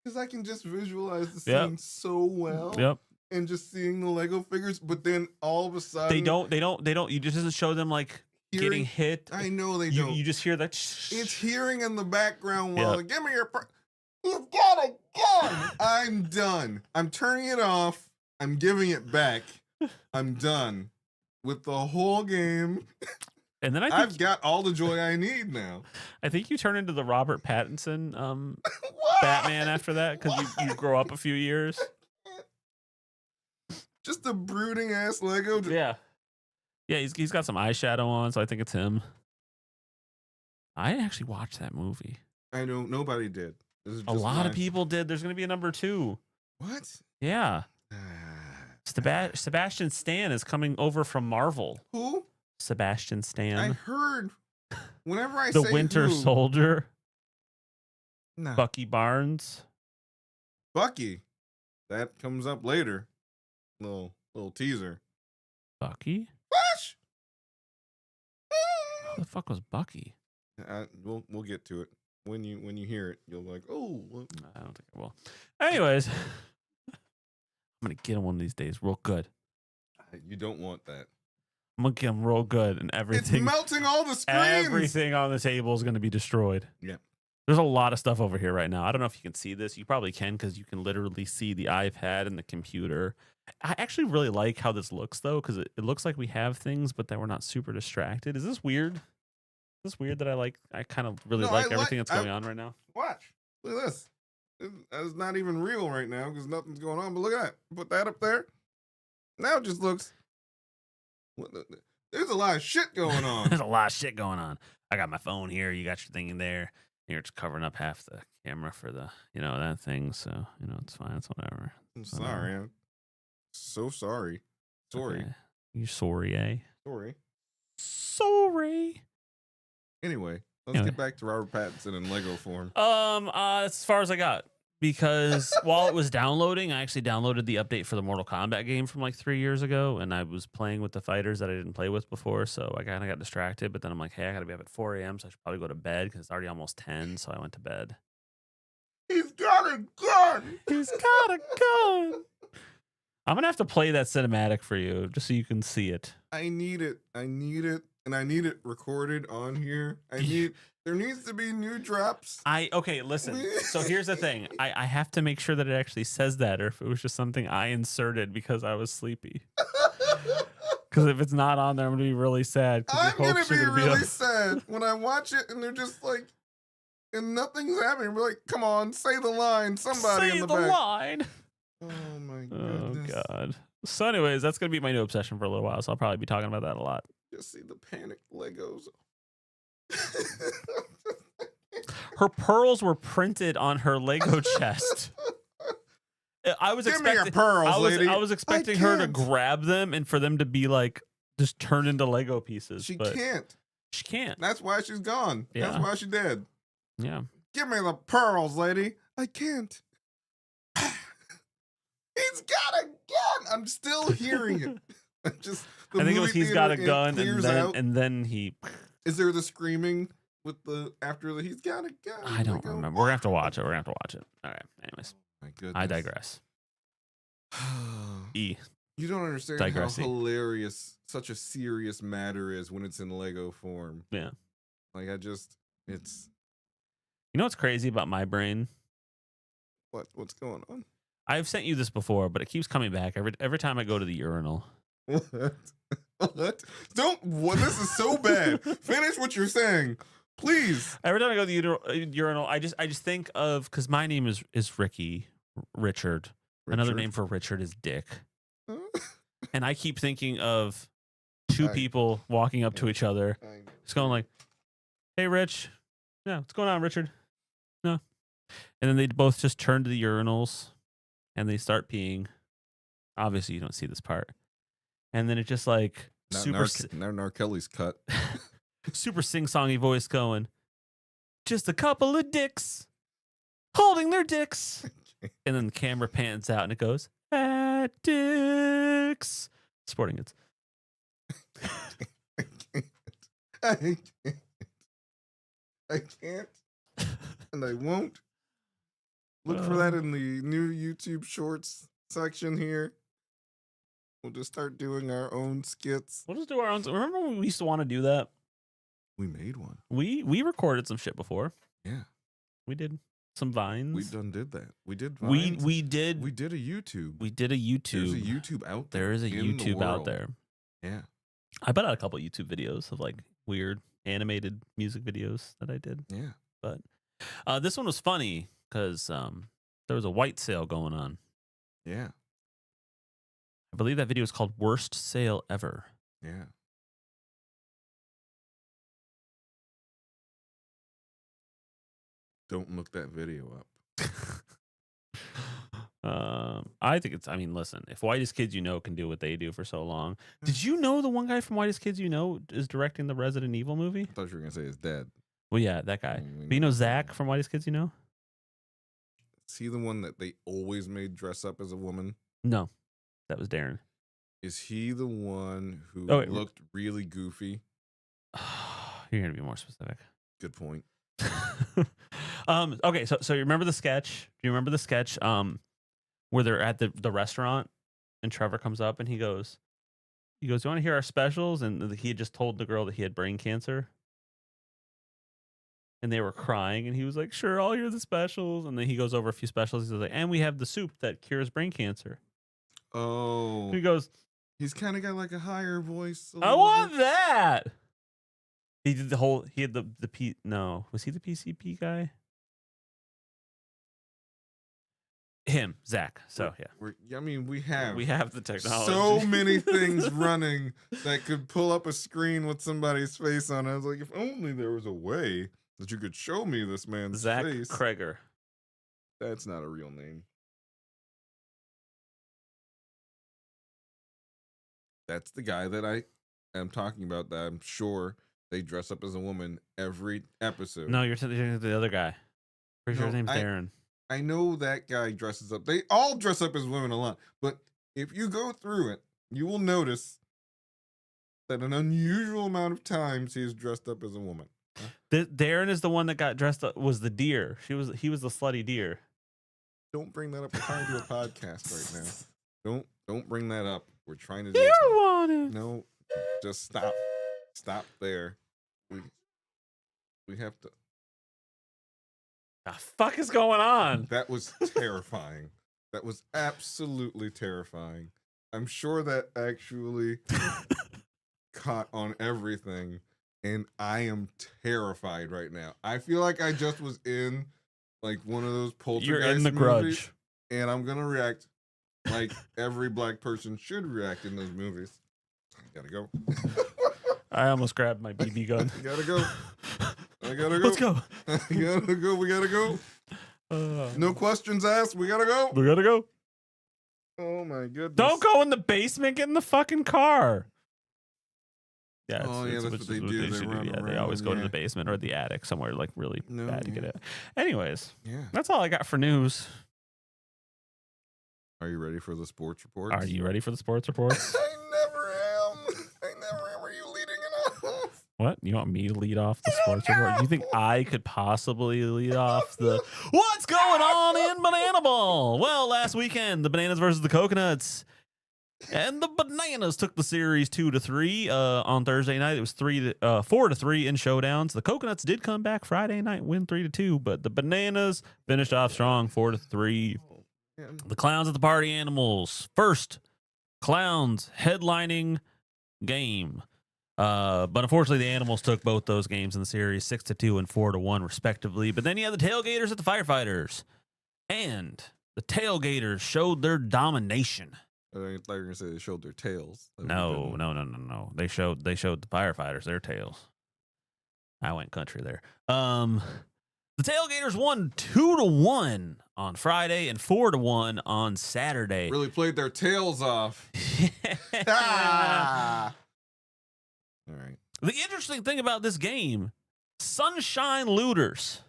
Because I can just visualize the scene Yep. so well. Yep. And just seeing the Lego figures, but then all of a sudden They don't. You just doesn't show them like getting Hearing- hit. I know they you, don't. you just hear that. It's hearing in the background while Yep. give me your. You've got a gun. I'm done. I'm turning it off. I'm giving it back. I'm done with the whole game. And then I've got all the joy I need now. I think you turn into the Robert Pattinson What? Batman after that, because you grow up a few years. Just a brooding ass Lego. Yeah, he's got some eyeshadow on, so I think it's him. I actually watched that movie. I know nobody did. This is A just lot of my- people did. There's going to be a number 2. What? Yeah. Ah. Sebastian Stan is coming over from Marvel. Who? Sebastian I Stan. heard. Whenever I The say Winter who, Soldier. nah. Bucky Barnes. Bucky. That comes up later. Little teaser. Bucky? What? Who the fuck was Bucky? We'll get to it when you hear it. You'll be like, oh, what? I don't think I will. Anyways, I'm gonna get him one of these days, real good. You don't want that. I'm gonna get him real good, and It's everything, melting all the screens. everything on the table is gonna be destroyed. Yeah. There's a lot of stuff over here right now. I don't know if you can see this. You probably can, because you can literally see the iPad and the computer. I actually really like how this looks, though, because it looks like we have things, but that we're not super distracted. Is this weird? Is this weird that I kind of really No, like I everything like- that's going on right now? Watch. Look at this. It's not even real right now because nothing's going on. But look at that. Put that up there. Now it just looks. There's a lot of shit going on. There's a lot of shit going on. I got my phone here. You got your thing in there. You're just covering up half the camera for the, that thing. So, it's fine. It's whatever. I'm sorry. I'm so sorry. Sorry. Okay. You sorry, eh? Sorry. Sorry. Anyway, let's get back to Robert Pattinson in Lego form. That's as far as I got. because while it was downloading, I actually downloaded the update for the Mortal Kombat game from like 3 years ago, and I was playing with the fighters that I didn't play with before, so I kind of got distracted. But then I'm like, hey, I got to be up at 4 a.m., so I should probably go to bed because it's already almost 10. So I went to bed. He's got a gun. He's got a gun. I'm gonna have to play that cinematic for you just so you can see it. I need it. I need it. And I need it recorded on here. There needs to be new drops. Okay, listen. So here's the thing. I have to make sure that it actually says that, or if it was just something I inserted because I was sleepy. Because if it's not on there, I'm gonna be really sad. I'm gonna be really sad when I watch it and they're just like, and nothing's happening. We're like, come on, say the line. Somebody in the back. line. Oh my goodness. Oh god. So anyways, that's gonna be my new obsession for a little while, so I'll probably be talking about that a lot. Just see the panicked Legos. Her pearls were printed on her Lego chest. I was Give me your expecting pearls, lady. I was expecting her to can't. grab them and for them to be like just turned into Lego pieces. She but can't. She can't. That's why she's gone. Yeah. That's why she's dead. Yeah. Give me the pearls, lady. I can't. He's got a gun. I'm still hearing it. I think it was he's got a gun and and then he. Is there the screaming with the after the he's got a gun? I don't remember. We're gonna have to watch it. All right. Anyways, My goodness. I digress. E. You don't understand Digressing. how hilarious such a serious matter is when it's in Lego form. Yeah. Like it's You know what's crazy about my brain? what's going on? I've sent you this before, but it keeps coming back every time I go to the urinal. What? What? This is so bad. Finish what you're saying, please. Every time I go to the urinal, I just think of because my name is Richard. Another name for Richard is Dick, and I keep thinking of two people walking up to each other, just going like, "Hey, Rich, yeah, what's going on, Richard?" No, and then they both just turn to the urinals, and they start peeing. Obviously, you don't see this part. And then it just like now Kelly's cut. Super sing-songy voice going, just a couple of dicks holding their dicks. And then the camera pans out and it goes, fat dicks. Sporting goods. I can't. And I won't. Look for that in the new YouTube Shorts section here. We'll just start doing our own skits. We'll just do our own. Remember when we used to want to do that? We made one. We recorded some shit before. Yeah. We did some vines. We did that. We did vines. We did a YouTube. We did a YouTube. There's a YouTube out there. There is a YouTube out there. Yeah. I put out a couple YouTube videos of like weird animated music videos that I did. Yeah. But this one was funny because there was a white sale going on. Yeah. I believe that video is called Worst Sale Ever. Yeah. Don't look that video up. I think it's, I mean, listen, if Whitest Kids You Know can do what they do for so long. Did you know the one guy from Whitest Kids You Know is directing the Resident Evil movie? I thought you were going to say his dad. Well, yeah, that guy. But you know Zach from Whitest Kids You Know? Is he the one that they always made dress up as a woman? No, that was Darren. Is he the one who looked really goofy? You're going to be more specific. Good point. Okay, so you remember the sketch? Do you remember the sketch where they're at the restaurant and Trevor comes up and he goes, "You want to hear our specials?" And he had just told the girl that he had brain cancer. And they were crying and he was like, "Sure, I'll hear the specials." And then he goes over a few specials. He's like, "And we have the soup that cures brain cancer." Oh. He goes, he's kind of got like a higher voice. "I want that." He did the whole, he had the no, was he the PCP guy? Him, Zach. So yeah. I mean, we have the technology. so many things running that could pull up a screen with somebody's face on it. I was like, if only there was a way that you could show me this man's Zach face. Kreger. That's not a real name. That's the guy that I am talking about, that I'm sure they dress up as a woman every episode. No, you're thinking of the other guy. Pretty sure his name's Darren. I know that guy dresses up. They all dress up as women a lot, but if you go through it, you will notice that an unusual amount of times he is dressed up as a woman. Darren is the one that got dressed up. Was the deer? He was the slutty deer. Don't bring that up. We're trying to do a podcast right now. Don't bring that up. We're trying to do You want it? No, just stop. Stop there. We have to. The fuck is going on? That was terrifying. That was absolutely terrifying. I'm sure that actually caught on everything, and I am terrified right now. I feel like I just was in like one of those poltergeist You're in the movies, Grudge. and I'm gonna react like every black person should react in those movies. Gotta go. I almost grabbed my BB gun. I gotta go. I gotta go. Let's go. I gotta go. We gotta go. No questions asked. We gotta go. We gotta go. Oh my goodness. Don't go in the basement. Get in the fucking car. Yeah. Oh, yeah, that's what they do. They should run Yeah, they around, always go to yeah. the basement or the attic somewhere like really No, bad to get yeah. it. Anyways, Yeah. that's all I got for news. Are you ready for the sports reports? Are you ready for the sports reports? I never am. I never am. Are you leading it off? What? You want me to lead off the sports report? You think I could possibly lead off the what's going on in Banana Ball? Well, last weekend, the Bananas versus the Coconuts. And the Bananas took the series 2-3 on Thursday night. It was 4-3 in showdowns. The Coconuts did come back Friday night, win 3-2, but the Bananas finished off strong 4-3. The Clowns at the Party Animals. First Clowns headlining game. But unfortunately, the Animals took both those games in the series 6-2 and 4-1 respectively. But then you had the Tailgaters at the Firefighters. And the Tailgaters showed their domination. I thought you were gonna say they showed their tails. That No. would've been- They showed the Firefighters their tails. I went country there. The Tailgaters won 2-1 on Friday and 4-1 on Saturday. Really played their tails off. Ah! All right. The interesting thing about this game, Sunshine Looters,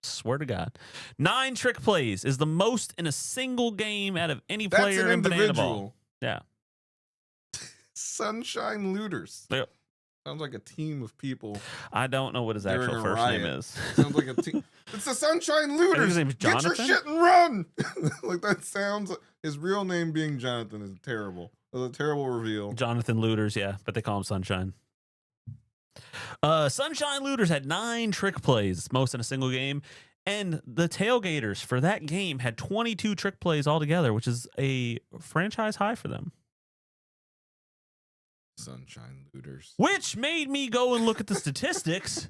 swear to God, 9 trick plays is the most in a single game out of any That's player an in Banana Ball. individual. Yeah. Sunshine Looters. Yep. Sounds like a team of people. I don't know what his During actual a first name riot. is. Sounds like a team. It's the Sunshine Looters. his name's Get your Jonathan? shit and run. Like that sounds. His real name being Jonathan is terrible. It was a terrible reveal. Jonathan Looters, yeah, but they call him Sunshine. Sunshine Looters had 9 trick plays, most in a single game. And the Tailgaters for that game had 22 trick plays altogether, which is a franchise high for them. Sunshine Looters. Which made me go and look at the statistics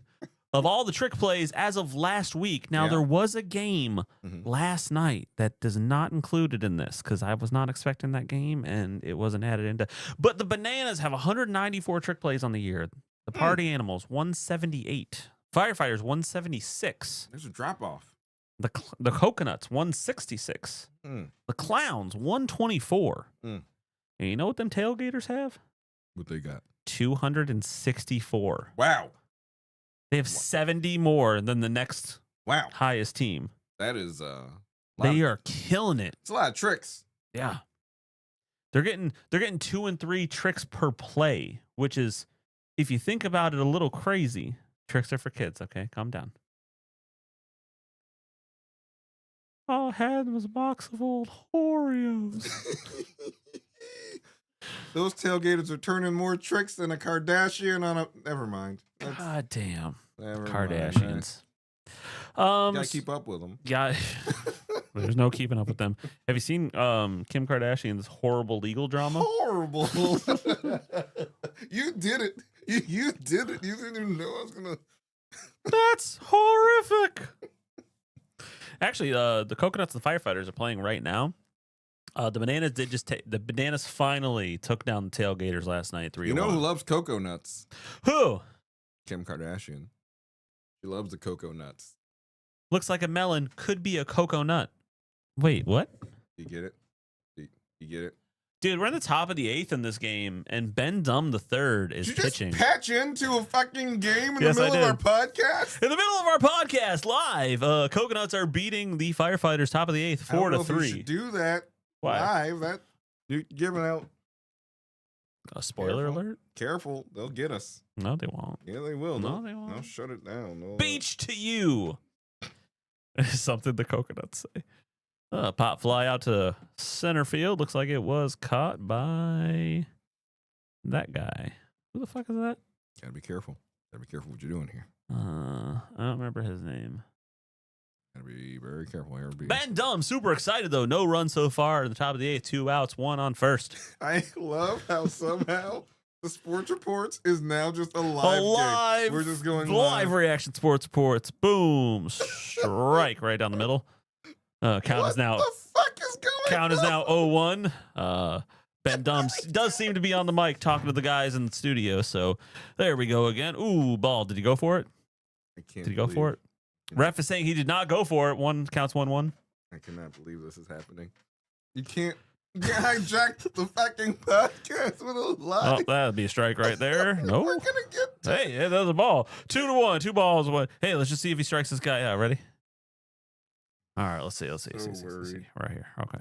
of all the trick plays as of last week. Now, Yeah. there was a game Mhm. last night that is not included in this because I was not expecting that game and it wasn't added into. But the Bananas have 194 trick plays on the year. The Party Animals, 178. Firefighters, 176. There's a drop off. The Coconuts, 166. Mm. The Clowns, 124. Mm. And you know what them Tailgaters have? What they got? 264. Wow. They have 70 more than the next Wow. highest team. That is They are killing it. It's a lot of tricks. Yeah. They're getting 2 and 3 tricks per play, which is, if you think about it, a little crazy. Tricks are for kids, okay? Calm down. All I had was a box of old Oreos. Those tailgaters are turning more tricks than a Kardashian on a. Never mind. God damn. Never mind. Kardashians. You gotta keep up with them. Yeah. There's no keeping up with them. Have you seen Kim Kardashian's horrible legal drama? Horrible. You did it. You did it. You didn't even know I was gonna. That's horrific. Actually, the Coconuts and the Firefighters are playing right now. The Bananas did just the Bananas finally took down the Tailgaters last night 3-1. You know who loves cocoa nuts? Who? Kim Kardashian. She loves the cocoa nuts. Looks like a melon, could be a cocoa nut. Wait, what? You get it? You get it? Dude, we're in the top of the 8th in this game, and Ben Dumb the third is Did you pitching. just patch into a fucking game in Yes, the I middle of our did. podcast? In the middle of our podcast, live, Coconuts are beating the Firefighters, top of the 8th, I don't 4 know to if you 3. should do that Why? live. That you're giving out. A spoiler Careful. alert? Careful, they'll get us. No, they won't. Yeah, they will. No, They'll- they won't. They'll shut it down. They'll, Beach to you. Something the Coconuts say. Pop fly out to center field. Looks like it was caught by that guy. Who the fuck is that? Gotta be careful. Gotta be careful what you're doing here. I don't remember his name. Gotta be very careful here. Ben Dumb, super excited though. No run so far in the top of the 8th. 2 outs, 1 on first. I love how somehow the sports reports is now just a live game. We're just going live reaction sports reports. Boom. Strike right down the middle. Count is now What the fuck is going count is on? now 0-1. Ben Dumb does seem to be on the mic talking to the guys in the studio. So there we go again. Ooh, ball. Did he go for it? I can't Did he go for it? Ref is saying he did not go for it. One counts 1-1. I cannot believe this is happening. You can't hijack the fucking podcast with a Oh, live. that'd be a strike right there. No. We're gonna get to Hey, yeah, there's a ball. 2-1. 2 balls. 1. Hey, let's just see if he strikes this guy out. Ready? All right, let's see. So Let's see. worried. Right here. Okay.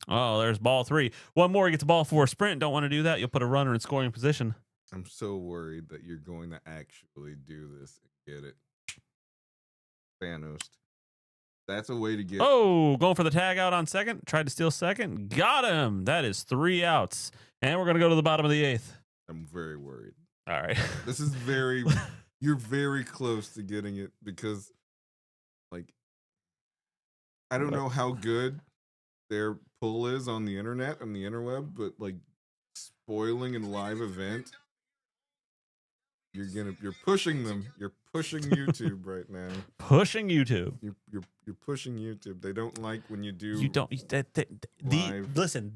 Oh, there's ball 3. One more. He gets a ball 4 sprint. Don't want to do that. You'll put a runner in scoring position. I'm so worried that you're going to actually do this and get it. Thanos. That's a way to get. Oh, going for the tag out on second. Tried to steal second. Got him. That is 3 outs. And we're going to go to the bottom of the 8th. I'm very worried. All right. This is very. You're very close to getting it because, like, I don't know how good their pull is on the internet and the interweb, but like spoiling a live event, you're pushing them. You're pushing YouTube right now. Pushing YouTube. You're pushing YouTube. They don't like when you do. You don't. Live. Listen.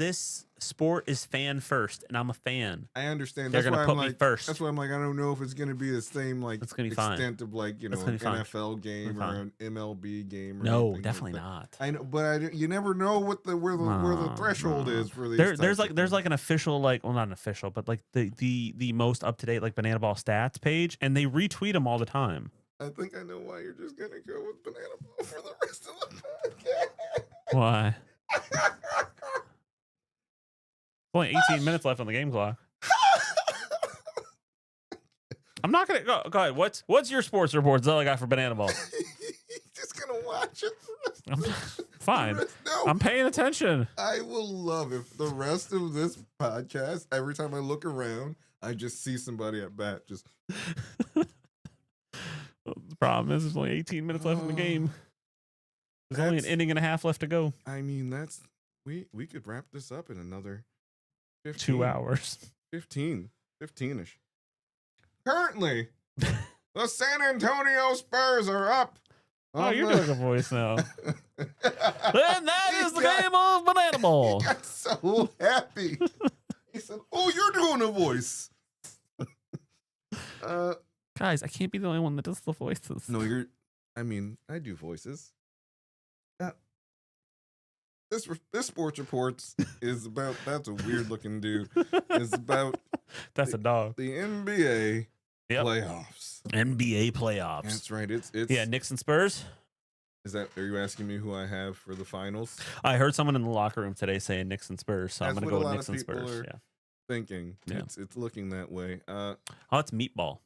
This sport is fan first, and I'm a fan. I understand. They're That's gonna why put I'm me like, first. That's why I'm like, I don't know if it's gonna be the same like It's gonna be fine. extent of like It's an gonna be fine. NFL game It's or fine. an MLB game. Or No, anything definitely like that. not. I know, but you never know what where the threshold No. is for these. There's types like of there's things. like an official not an official, but like the most up to date like Banana Ball stats page, and they retweet them all the time. I think I know why you're just gonna go with Banana Ball for the rest of the podcast. Why? Only 18 minutes left on the game clock. I'm not gonna go ahead. What's your sports reports that I got for Banana Ball? Just gonna watch it. I'm fine. No, I'm paying attention. I will love if the rest of this podcast, every time I look around, I just see somebody at bat. Just The problem is there's only 18 minutes left in the game. There's only an That's- inning and a half left to go. I mean, that's we could wrap this up in another 15, 2 hours. 15-ish. Currently, the San Antonio Spurs are up. Oh, on you're the- doing a voice now. And that He is the got- game of Banana He Ball. got so happy. He said, "Oh, you're doing a voice." Guys, I can't be the only one that does the voices. No, you're. I mean, I do voices. This sports reports is about. That's a weird looking dude. Is about That's a dog. the NBA Yep. playoffs. NBA playoffs. That's right. It's Yeah, Knicks and Spurs. Is that? Are you asking me who I have for the finals? I heard someone in the locker room today saying Knicks and Spurs, so I'm That's going to what go a with lot Knicks of and people Spurs. are- Yeah. Thinking Yeah. it's looking that way. Oh, it's Meatball.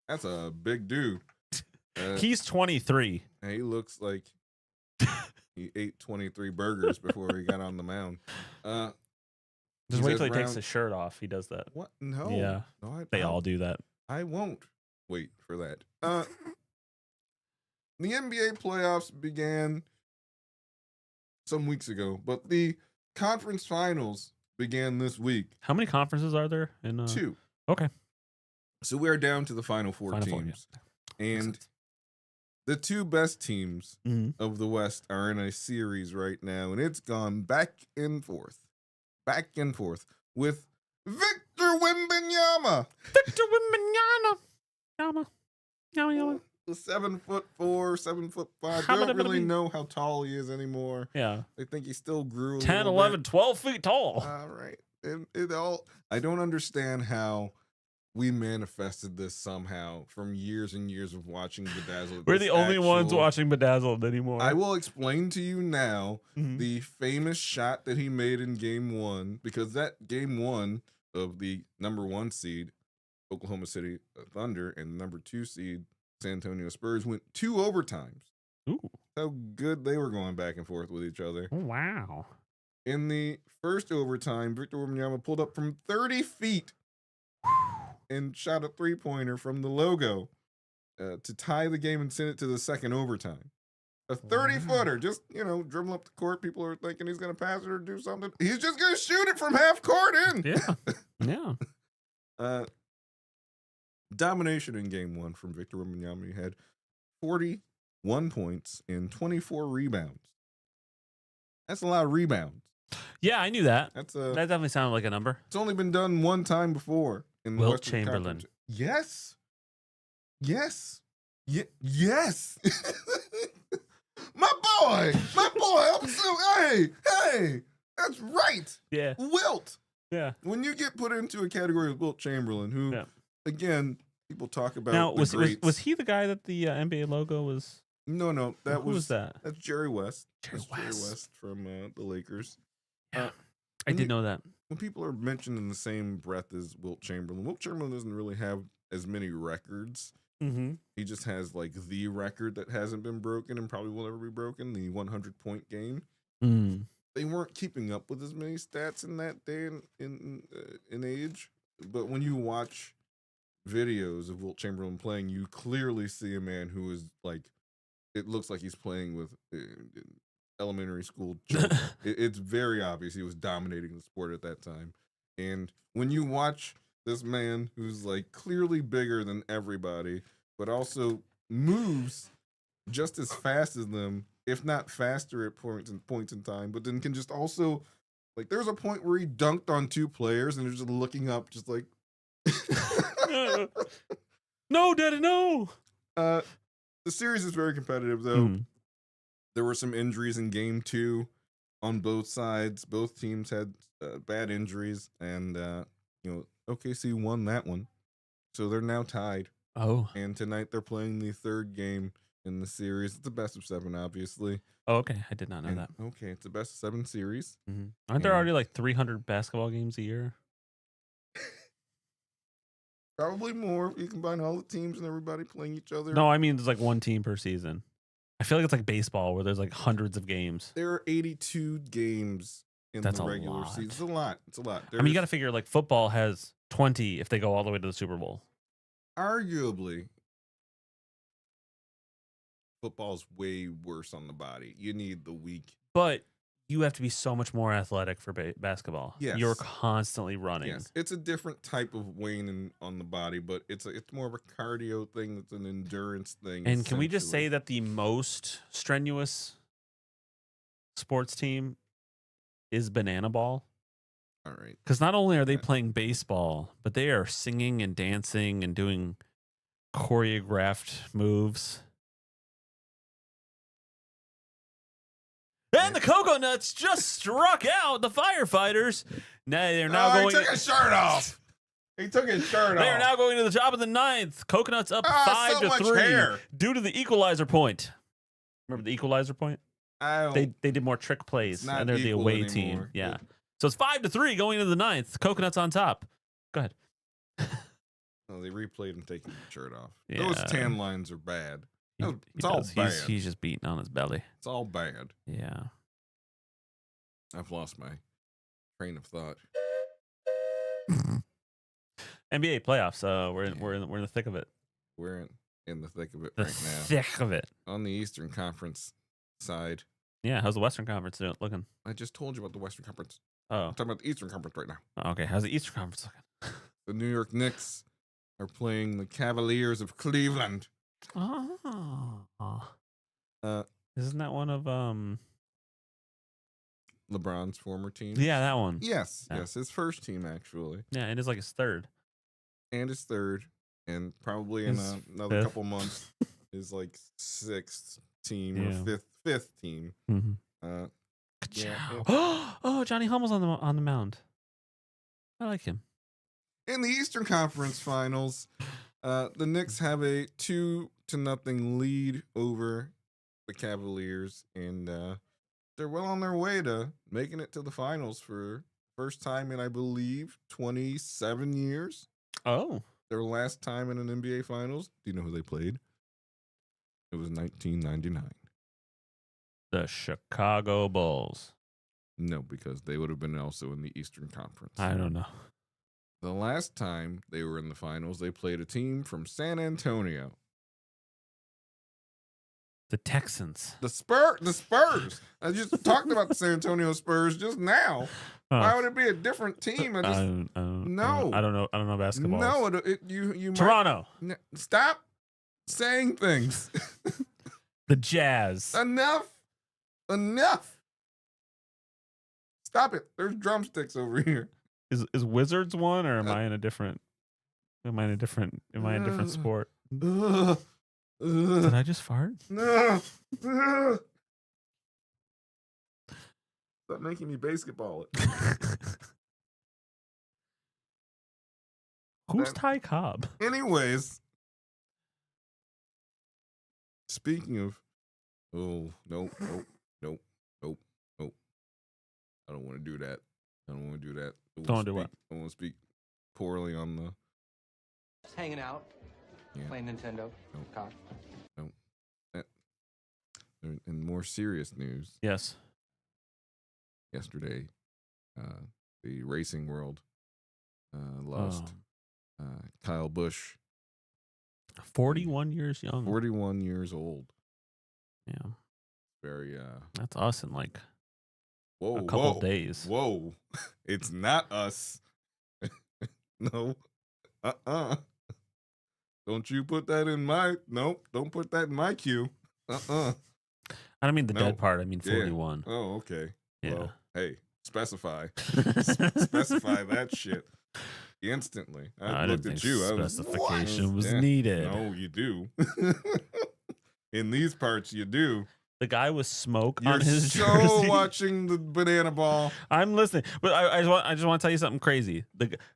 That's a big dude. He's 23. He looks like he ate 23 burgers before he got on the mound. Just He wait says till he takes round- his shirt off. He does that. What? No. Yeah. No, They all do that. I won't wait for that. The NBA playoffs began some weeks ago, but the conference finals began this week. How many conferences are there in 2. Okay. So we're down to the final 4 Final four, teams. yeah. And the 2 best teams Mhm. of the West are in a series right now, and it's gone back and forth with Victor Wembanyama. Victor Wembanyama. Yama. Yama, yama. 7'4", 7'5". They don't really know how tall he is anymore. Yeah. They think he still grew 10, 11, 12 feet tall. All right. I don't understand how we manifested this somehow from years and years of watching Bedazzled. We're the only ones watching Bedazzled anymore. I will explain to you now Mhm. the famous shot that he made in game 1, because that game 1 of the number 1 seed, Oklahoma City Thunder, and number 2 seed, San Antonio Spurs, went 2 overtimes. Ooh. How good they were going back and forth with each other. Oh, wow. In the first overtime, Victor Wembanyama pulled up from 30 feet and shot a 3-pointer from the logo to tie the game and send it to the second overtime. A 30-footer, just, dribble up the court. People are thinking he's going to pass it or do something. He's just going to shoot it from half court in. Yeah. Yeah. Domination in game 1 from Victor Wembanyama. He had 41 points and 24 rebounds. That's a lot of rebounds. Yeah, I knew that. That definitely sounded like a number. It's only been done one time before in the Wilt Western Chamberlain. Conference. Yes. Yes. My boy. I'm so, hey, that's right. Yeah. Wilt. Yeah. When you get put into a category of Wilt Chamberlain, who, again, people talk about now, the greats. was he the guy that the NBA logo was? No, Who was that? That's Jerry West. Jerry West from the Lakers. Yeah. I did know that. When people are mentioned in the same breath as Wilt Chamberlain doesn't really have as many records. Mm-hmm. He just has like the record that hasn't been broken and probably will ever be broken, the 100-point game. Mm. They weren't keeping up with as many stats in that day in age. But when you watch videos of Wilt Chamberlain playing, you clearly see a man who is like, it looks like he's playing with elementary school children. It's very obvious he was dominating the sport at that time. And when you watch this man who's like clearly bigger than everybody, but also moves just as fast as them, if not faster at points in time, but then can just also, like, there's a point where he dunked on 2 players and they're just looking up just like no, Daddy, no. The series is very competitive, though. There were some injuries in game 2 on both sides. Both teams had bad injuries, and OKC won that one, so they're now tied. Oh, and tonight they're playing the 3rd game in the series. It's a best of 7, obviously. Oh, okay. I did not know that. Okay, it's a best of 7 series. Mm-hmm. Aren't there already like 300 basketball games a year? Probably more. You combine all the teams and everybody playing each other. No, I mean there's like one team per season. I feel like it's like baseball where there's like hundreds of games. There are 82 games in the regular season. It's a lot. It's a lot. I mean, you got to figure like football has 20 if they go all the way to the Super Bowl. Arguably, football's way worse on the body. You need the weak. But you have to be so much more athletic for basketball. Yes. You're constantly running. Yes. It's a different type of weighing on the body, but it's more of a cardio thing. It's an endurance thing. And can we just say that the most strenuous sports team is Banana Ball? All right. Because not only are they playing baseball, but they are singing and dancing and doing choreographed moves. And the Cocoa Nuts just struck out the firefighters. Now they're now going. He took his shirt off. He took his shirt off. They are now going to the top of the 9th. Coconuts up 5-3 due to the equalizer point. Remember the equalizer point? They did more trick plays, and they're the away team. Yeah. So it's 5-3 going into the 9th. Coconuts on top. Go ahead. Oh, they replayed him taking the shirt off. Yeah. Those tan lines are bad. It's all does. bad. He's just beating on his belly. It's all bad. Yeah. I've lost my train of thought. NBA playoffs. We're in the thick of it. We're in the thick of it The right now. thick of it. On the Eastern Conference side. Yeah. How's the Western Conference looking? I just told you about the Western Conference. Oh. I'm talking about the Eastern Conference right now. Okay. How's the Eastern Conference looking? The New York Knicks are playing the Cavaliers of Cleveland. Oh. Isn't that one of LeBron's former team? Yeah, that one. Yes, Yeah. yes, his first team actually, Yeah, it is like his third. and his third, and probably in His another fifth. couple months, his like sixth team or Yeah. fifth team. Mm-hmm. Yeah, Oh, Johnny Hummel's on the mound. I like him. in the Eastern Conference Finals, the Knicks have a 2-0 lead over the Cavaliers, and they're well on their way to making it to the finals for first time in, I believe, 27 years. Oh, Their last time in an NBA Finals. Do you know who they played? It was 1999. the Chicago Bulls. No, because they would have been also in the Eastern Conference. I don't know. The last time they were in the finals, they played a team from San Antonio. The Texans. The Spurs. I just talked about the San Antonio Spurs just now. Why would it be a different team? No. I don't know basketball. No, you Toronto. Stop saying things. The Jazz. Enough. Stop it. There's drumsticks over here. Is Wizards one, or am I in a different? Am I in a different sport? Did I just fart? No. Stop making me basketball it. Who's Ty Cobb? Anyways, speaking of, nope. I don't want to do that. I don't want to do that. Don't do what? I want to speak poorly on the. Just hanging out, playing Nintendo. Nope. God. Nope. In more serious news, Yes. yesterday, the racing world lost Kyle Busch, 41 years young. 41 years old. Yeah. Very That's us in like whoa, a couple days. Whoa. It's not us. No. Don't you put that in my don't put that in my queue. I don't mean the No. dead part. I mean Yeah. 41. Oh, okay. Yeah. Well, hey, specify. Specify that shit instantly. I didn't looked at think you. I was specification was Yeah. needed. No, you do. In these parts, you do. The guy with smoke You're on his so jersey. watching the banana ball. I'm listening, but I just want to tell you something crazy.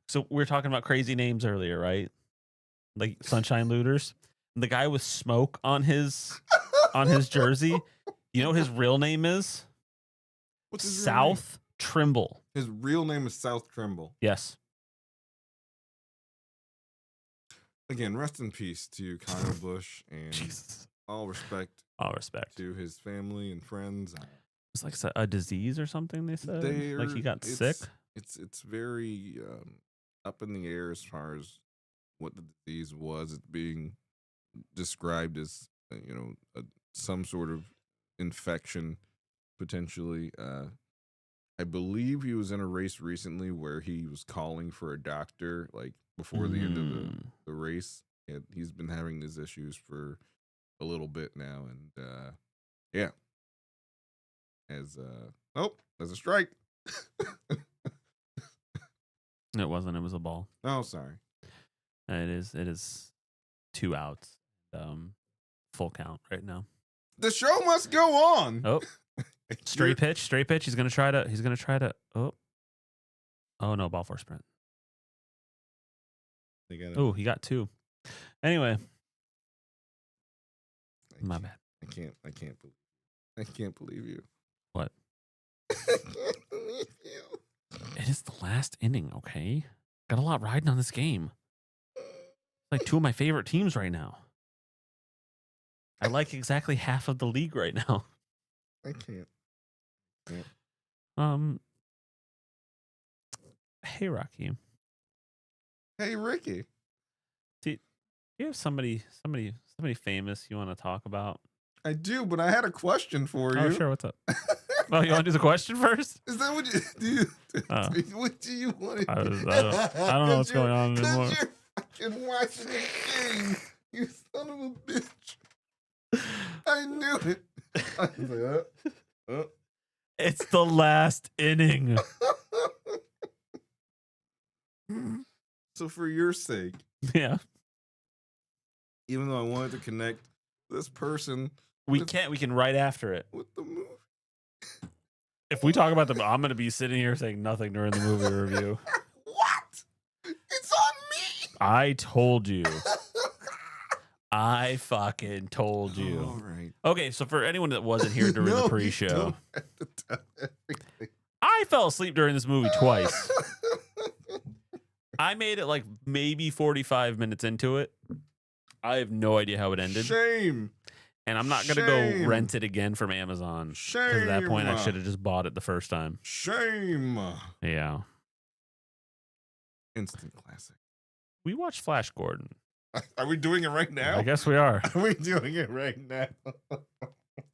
So we were talking about crazy names earlier, right? Like Sunshine Looters. The guy with smoke on his jersey. You know what his real name is? What's his real name? South Trimble. His real name is South Trimble. Yes. Again, rest in peace to Kyle Busch, and Jesus. all respect All respect. to his family and friends. It's like a disease or something. They said like he got sick. It's very up in the air as far as what the disease was. It's being described as some sort of infection potentially. I believe he was in a race recently where he was calling for a doctor like before the end of the race. And he's been having these issues for a little bit now, and yeah. As there's a strike. It wasn't. It was a ball. Oh, sorry. It is 2 outs. Full count right now. The show must go on. Oh, straight pitch. He's gonna try to. Oh no, ball 4 sprint. Oh, he got 2. Anyway, my bad. I can't believe you. What? I can't believe you. It is the last inning. Okay, got a lot riding on this game. Like 2 of my favorite teams right now. I like exactly half of the league right now. I can't. Hey, Rahkeim. Hey, Ricky. Do you have somebody famous you want to talk about? I do, but I had a question for you. Oh, sure. What's up? Oh, you want to do the question first? Is that what you do? What do you want to do? I don't know what's going on anymore. Because you're fucking watching the game. You son of a bitch. I knew it. I was like, It's the last inning. So for your sake, Yeah. even though I wanted to connect this person We with- can't. We can right after it. with the movie. If we talk about the, I'm going to be sitting here saying nothing during the movie review. What? It's on me. I told you. I fucking told All you. right. Okay, so for anyone that wasn't here during No, the you pre-show, don't have to tell everything. I fell asleep during this movie twice. I made it like maybe 45 minutes into it. I have no idea how it ended. Shame. And I'm not going to go Shame. rent it again from Amazon. Shame. Because at that point, I should have just bought it the first time. Shame. Yeah. Instant classic. We watched Flash Gordon. Are we doing it right now? I guess we are. Are we doing it right now?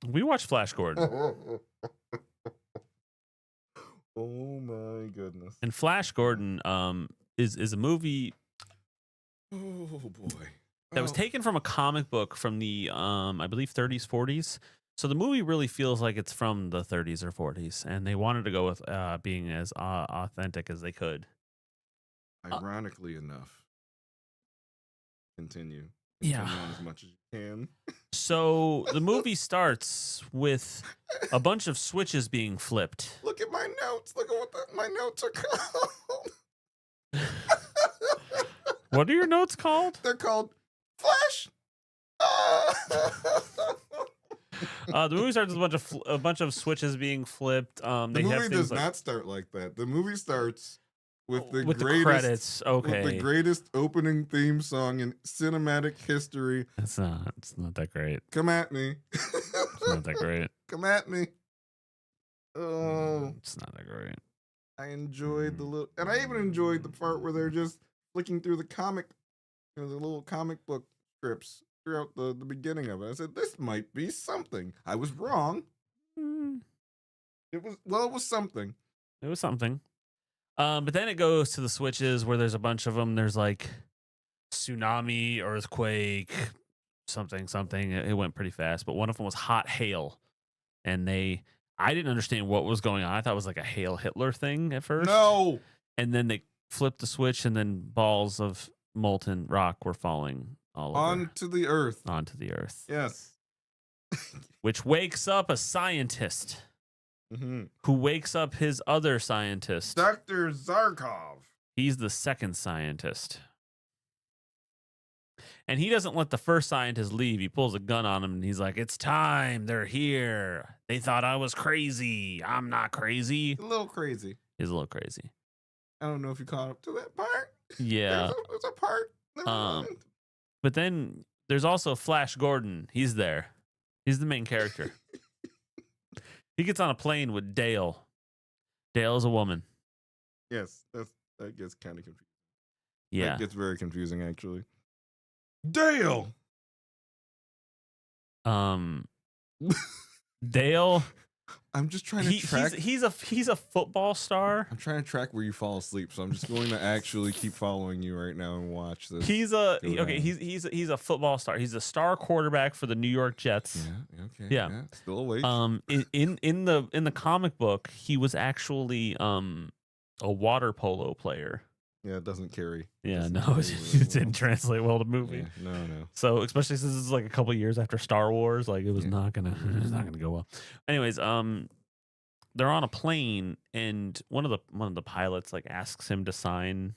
We watched Flash Gordon. Oh my goodness. And Flash Gordon is a movie Oh boy. that was taken from a comic book from the I believe 30s, 40s. So the movie really feels like it's from the 30s or 40s, and they wanted to go with being as authentic as they could. Ironically enough. Continue. Yeah. Continue on as much as you can. So the movie starts with a bunch of switches being flipped. Look at my notes. Look at what my notes are called. What are your notes called? They're called Flash. The movie starts with a bunch of switches being flipped. They The have movie things does like, not start like that. The movie starts with the with greatest the credits. Okay, with the greatest opening theme song in cinematic history. It's not that great. Come at me. It's not that great. Come at me. Oh, It's not that great. I enjoyed the little, and I even enjoyed the part where they're just flicking through the comic, the little comic book strips throughout the beginning of it. I said, this might be something. I was wrong. It was something. It was something. But then it goes to the switches where there's a bunch of them. There's like tsunami, earthquake, something. It went pretty fast. But one of them was hot hail. And I didn't understand what was going on. I thought it was like a Hail Hitler thing at first. No. And then they flipped the switch and then balls of molten rock were falling all over Onto the earth. onto the earth. Yes. Which wakes up a scientist Mm-hmm. who wakes up his other scientist. Dr. Zarkov. He's the second scientist. And he doesn't let the first scientist leave. He pulls a gun on him and he's like, it's time. They're here. They thought I was crazy. I'm not crazy. A little crazy. He's a little crazy. I don't know if you caught up to that part. Yeah. There's a part. Never Um, mind. But then there's also Flash Gordon. He's there. He's the main character. He gets on a plane with Dale. Dale is a woman. Yes, that gets kind of confusing. Yeah. That gets very confusing, actually. Dale. Dale. I'm just trying to track. He's a football star. I'm trying to track where you fall asleep, so I'm just going to actually keep following you right now and watch this. He's go down. he's a football star. He's a star quarterback for the New York Jets. Yeah. Okay. Yeah. Still awake. In the comic book, he was actually a water polo player. Yeah. It doesn't carry. Yeah, Doesn't no, carry it very didn't well. translate well to movie. Yeah, no. So especially since this is like a couple years after Star Wars, like it was not gonna go well. Anyways, they're on a plane and one of the pilots like asks him to sign,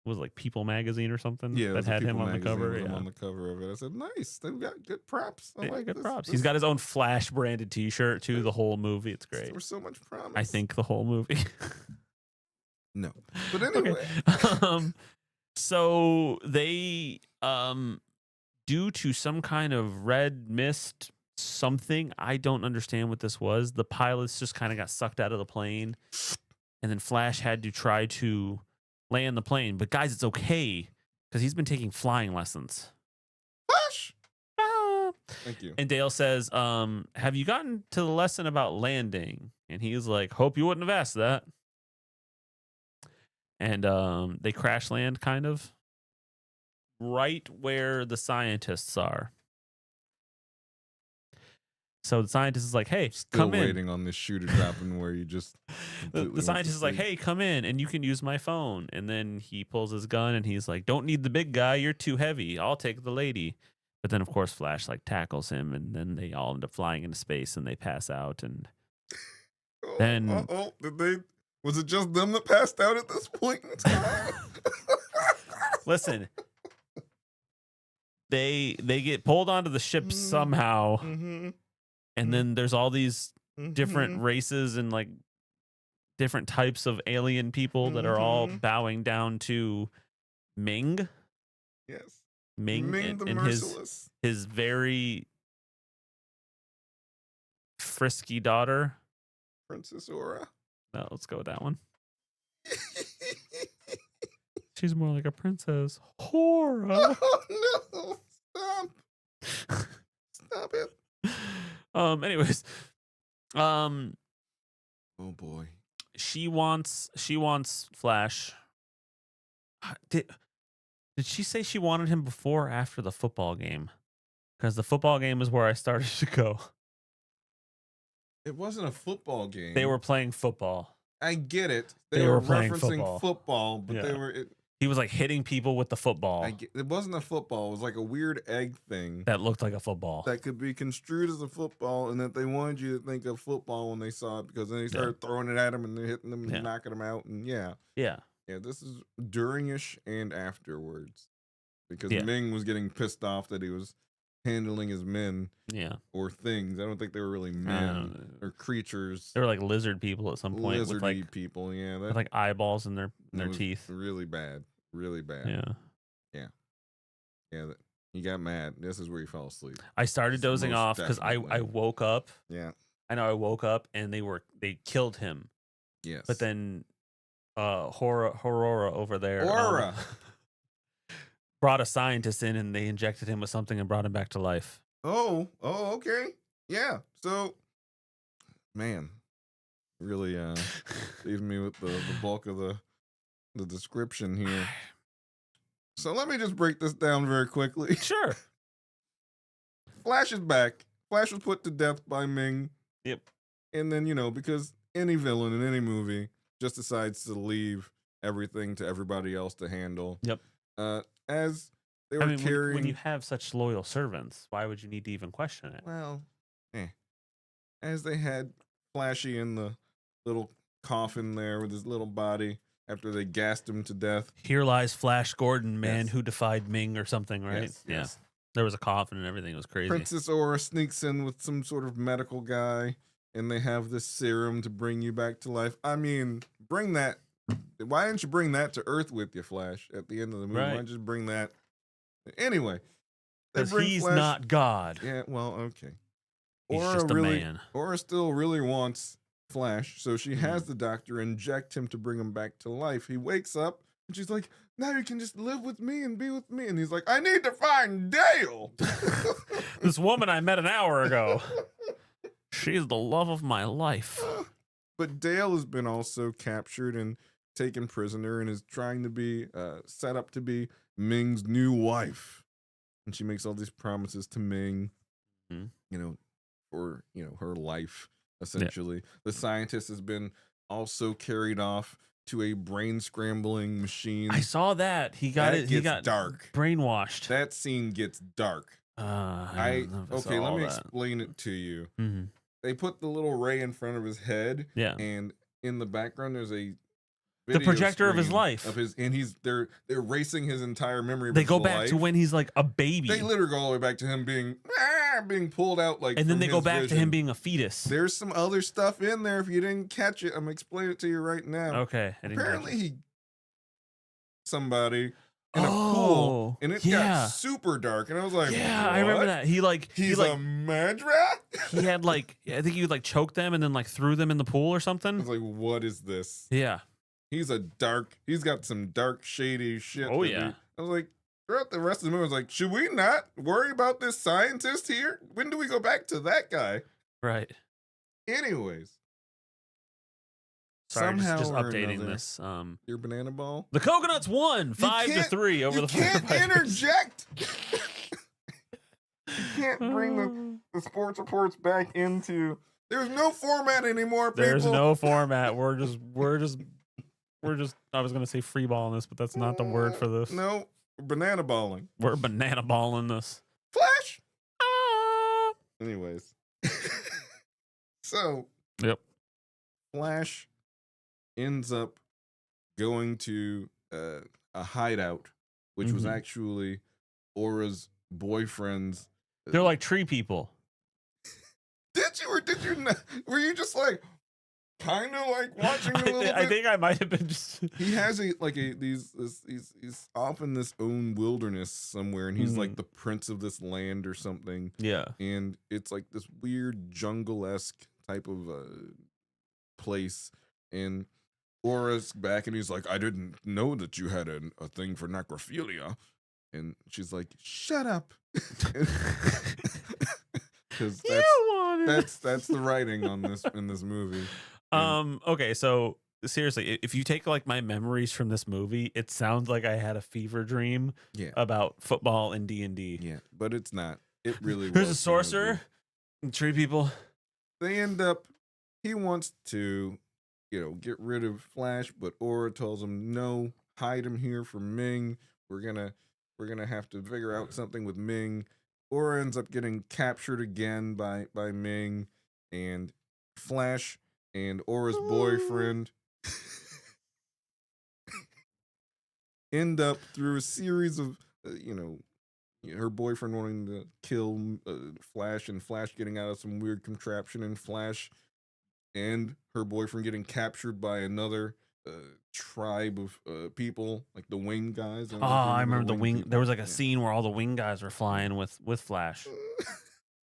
was it like People magazine or something? Yeah, it that was a had him People on the magazine cover. with him Yeah. on the cover of it. I said, nice. They've got good props. I Yeah, like good this. props. This- He's got his own Flash branded T-shirt too. The whole movie, it's great. There's so much promise. I think the whole movie. no. But anyway, So they due to some kind of red mist something, I don't understand what this was. The pilots just kind of got sucked out of the plane, and then Flash had to try to land the plane. But guys, it's okay because he's been taking flying lessons. Flash. Ah. Thank you. And Dale says, have you gotten to the lesson about landing? And he's like, hope you wouldn't have asked that. And they crash land kind of right where the scientists are. So the scientist is like, hey, Still come in. waiting on this shoe to drop in where you just. The completely went to scientist is like, sleep. hey, come in and you can use my phone. And then he pulls his gun and he's like, don't need the big guy. You're too heavy. I'll take the lady. But then, of course, Flash like tackles him, and then they all end up flying into space, and they pass out. And then, did they? Was it just them that passed out at this point in time? listen, they get pulled onto the ship somehow, and then there's all these different races and like different types of alien people that are all bowing down to Ming. Yes. Ming Ming the and Merciless. his very frisky daughter. Princess Aura. No, let's go with that one. She's more like a princess. Hora. Oh no! Stop! Stop it! Anyways, Oh boy. she wants Flash. Did she say she wanted him before or after the football game? Because the football game is where I started to go. It wasn't a football game. They were playing football. I get it. They were were playing referencing football. but Yeah. they were. He was like hitting people with the football It wasn't a football. It was like a weird egg thing that looked like a football. that could be construed as a football, and that they wanted you to think of football when they saw it, because then they started throwing it at him and they're hitting them and knocking them out. And yeah, this is during-ish and afterwards, because Ming was getting pissed off that he was handling his men or things. I don't think they were really men or creatures. They were like lizard people at some point. Lizardy with like people, yeah. with like eyeballs in their teeth. Really bad. Really bad. Yeah. He got mad. This is where he fell asleep. I started dozing Most off because I definitely. woke up. Yeah. I know I woke up and they killed him. Yes. But then Aurora over there Aura. brought a scientist in, and they injected him with something and brought him back to life. Oh, okay. Yeah. So, man, really leaving me with the bulk of the description here. So let me just break this down very quickly. Sure. Flash is back. Flash was put to death by Ming. Yep. And then, because any villain in any movie just decides to leave everything to everybody else to handle. Yep. As they were carrying... when you have such loyal servants, why would you need to even question it? Well, as they had Flashy in the little coffin there with his little body after they gassed him to death. Here lies Flash Gordon, man who defied Ming or something, right? Yes, yeah. yes. There was a coffin and everything. It was crazy. Princess Aura sneaks in with some sort of medical guy, and they have this serum to bring you back to life. I mean, bring that. Why didn't you bring that to Earth with you, Flash, at the end of the movie? Right. Why don't you just bring that? Anyway. Because he's not God. Yeah, well, okay. He's just a man. Aura still really wants Flash, so she has the doctor inject him to bring him back to life. He wakes up, and she's like, now you can just live with me and be with me. And he's like, I need to find Dale. This woman I met an hour ago. She's the love of my life. But Dale has been also captured and taken prisoner and is trying to be set up to be Ming's new wife. And she makes all these promises to Ming, for, her life, essentially. The scientist has been also carried off to a brain scrambling machine. I saw that. He got That He gets got dark. brainwashed. That scene gets dark. I Okay, let me explain it to you. Mm-hmm. They put the little ray in front of his head. Yeah. And in the background there's a The projector of his screen life. and they're erasing his entire memory of They his go back life. to when he's like a baby. They literally go all the way back to him being pulled out like. And then from they go his back to vision. him being a fetus. There's some other stuff in there. If you didn't catch it, I'm gonna explain it to you right now. Okay. I didn't catch Apparently, it. he somebody in a pool, and it got super dark, and I was like, yeah, I remember "What? that. He's a mad rat." He had like, I think he would like choke them and then like threw them in the pool or I something. was like, "What is this?" Yeah. He's got some dark, shady shit. Oh, that yeah. I was like, throughout the rest of the movie, I was like, should we not worry about this scientist here? When do we go back to that guy? Right. Anyways. Sorry, somehow just or updating another, this. Your banana ball? The Coconuts won 5-3 over the can't Firefighters. interject. You can't bring the sports reports back into. There's no format anymore, people. There's no format. We're just I was gonna say free balling this, but that's not the word for this. No, banana balling. We're banana balling this. Flash Anyways. So. Yep. Flash ends up going to a hideout, which was actually Aura's boyfriend's. They're like tree people. Did you or did you not? Were you just like kind of like watching a little bit? I think I might have been just. He has he's off in this own wilderness somewhere, and he's like the prince of this land or something. Yeah. And it's like this weird jungle-esque type of place, and Aura's back, and he's like, I didn't know that you had a thing for necrophilia. And she's like, shut up. Because that's the writing on this in this movie. Okay, so seriously, if you take like my memories from this movie, it sounds like I had a fever dream about football and D&D. Yeah, but it's not. It really Here's was a sorcerer and tree people. They end up, he wants to, get rid of Flash, but Aura tells him, no, hide him here for Ming. We're gonna have to figure out something with Ming. Aura ends up getting captured again by Ming, and Flash and Aura's boyfriend end up through a series of, her boyfriend wanting to kill Flash, and Flash getting out of some weird contraption, and Flash and her boyfriend getting captured by another tribe of people, like the wing guys. I remember the wing. people. There was like a scene where all the wing guys were flying with Flash.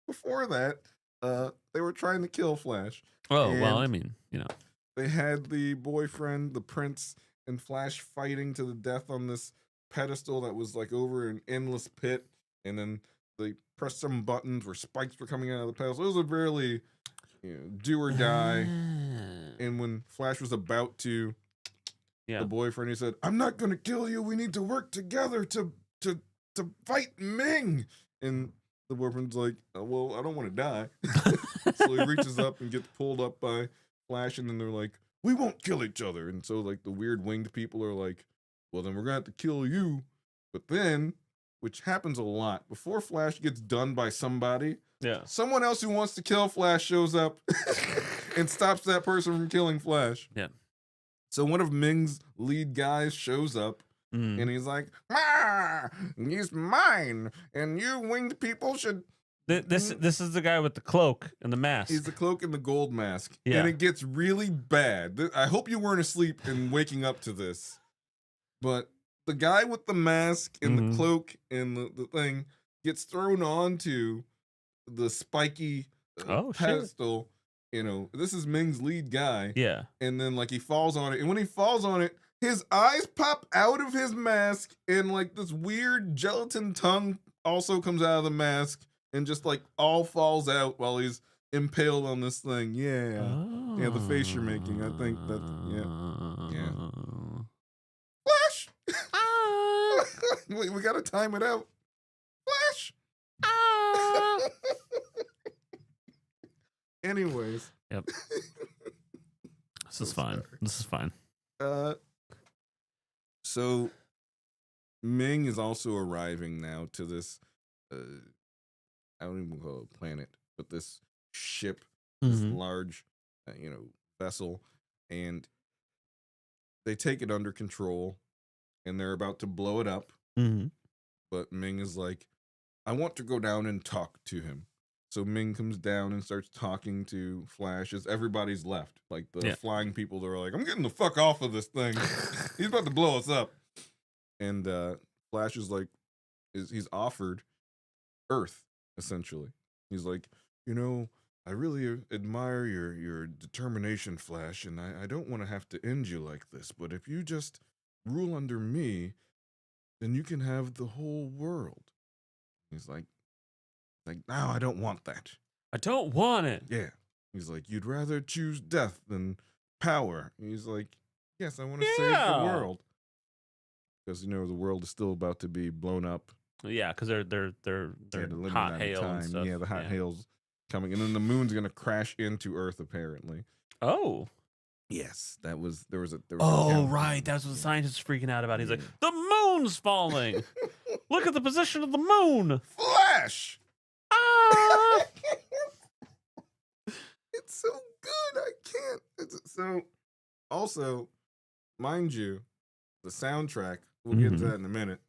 Before that, they were trying to kill Flash. Oh, And well, I mean, they had the boyfriend, the prince, and Flash fighting to the death on this pedestal that was like over an endless pit, and then they pressed some buttons where spikes were coming out of the pedestal. It was a really do or die. And when Flash was about to, the boyfriend, he said, I'm not gonna kill you, we need to work together to fight Ming. And the boyfriend's like, well, I don't want to die. So he reaches up and gets pulled up by Flash, and then they're like, we won't kill each other. And so like the weird winged people are like, well, then we're gonna have to kill you. But then, which happens a lot, before Flash gets done by somebody, someone else who wants to kill Flash shows up and stops that person from killing Flash. Yeah. So one of Ming's lead guys shows up, and he's like, he's mine, and you winged people should... This is the guy with the cloak and the mask. He's the cloak and the gold mask. Yeah. And it gets really bad. I hope you weren't asleep and waking up to this. But the guy with the mask and the cloak and the thing gets thrown onto the spiky pedestal. This is Ming's lead guy. Yeah. And then like he falls on it. And when he falls on it, his eyes pop out of his mask, and like this weird gelatin tongue also comes out of the mask and just like all falls out while he's impaled on this thing. Yeah. Oh. Yeah, the face you're making. I think that's yeah. Flash! we gotta time it out. Flash! Anyways. Yep. This is fine. This is fine. So Ming is also arriving now to this I don't even call it a planet, but this ship, this large vessel, and they take it under control, and they're about to blow it up. But Ming is like, I want to go down and talk to him. So Ming comes down and starts talking to Flash as everybody's left. Like the flying people, they're like, I'm getting the fuck off of this thing. He's about to blow us up. And Flash is like, he's offered Earth, essentially. He's like, I really admire your determination, Flash, and I don't want to have to end you like this, but if you just rule under me, then you can have the whole world. He's like, no, I don't want that. I don't want it. Yeah. He's like, you'd rather choose death than power. He's like, yes, I want to save the world. Because the world is still about to be blown up. Yeah, because they're the hot hail and stuff. Yeah, the hot hail's coming, and then the moon's gonna crash into Earth apparently. Oh. Yes, there was a right. That's what the scientist is freaking out about. He's like, the moon's falling. Look at the position of the moon. Flash. can't. So, also, mind you, the soundtrack, we'll get into that in a minute,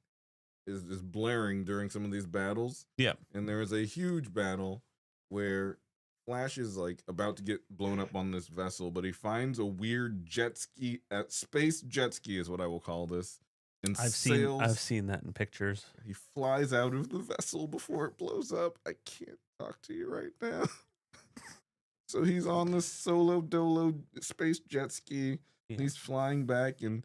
is blaring during some of these battles. Yeah. And there is a huge battle where Flash is like about to get blown up on this vessel, but he finds a weird jet ski, space jet ski is what I will call this. And I've seen that in pictures. He flies out of the vessel before it blows up. I can't talk to you right now. So he's on this solo dolo space jet ski. Yeah. He's flying back, and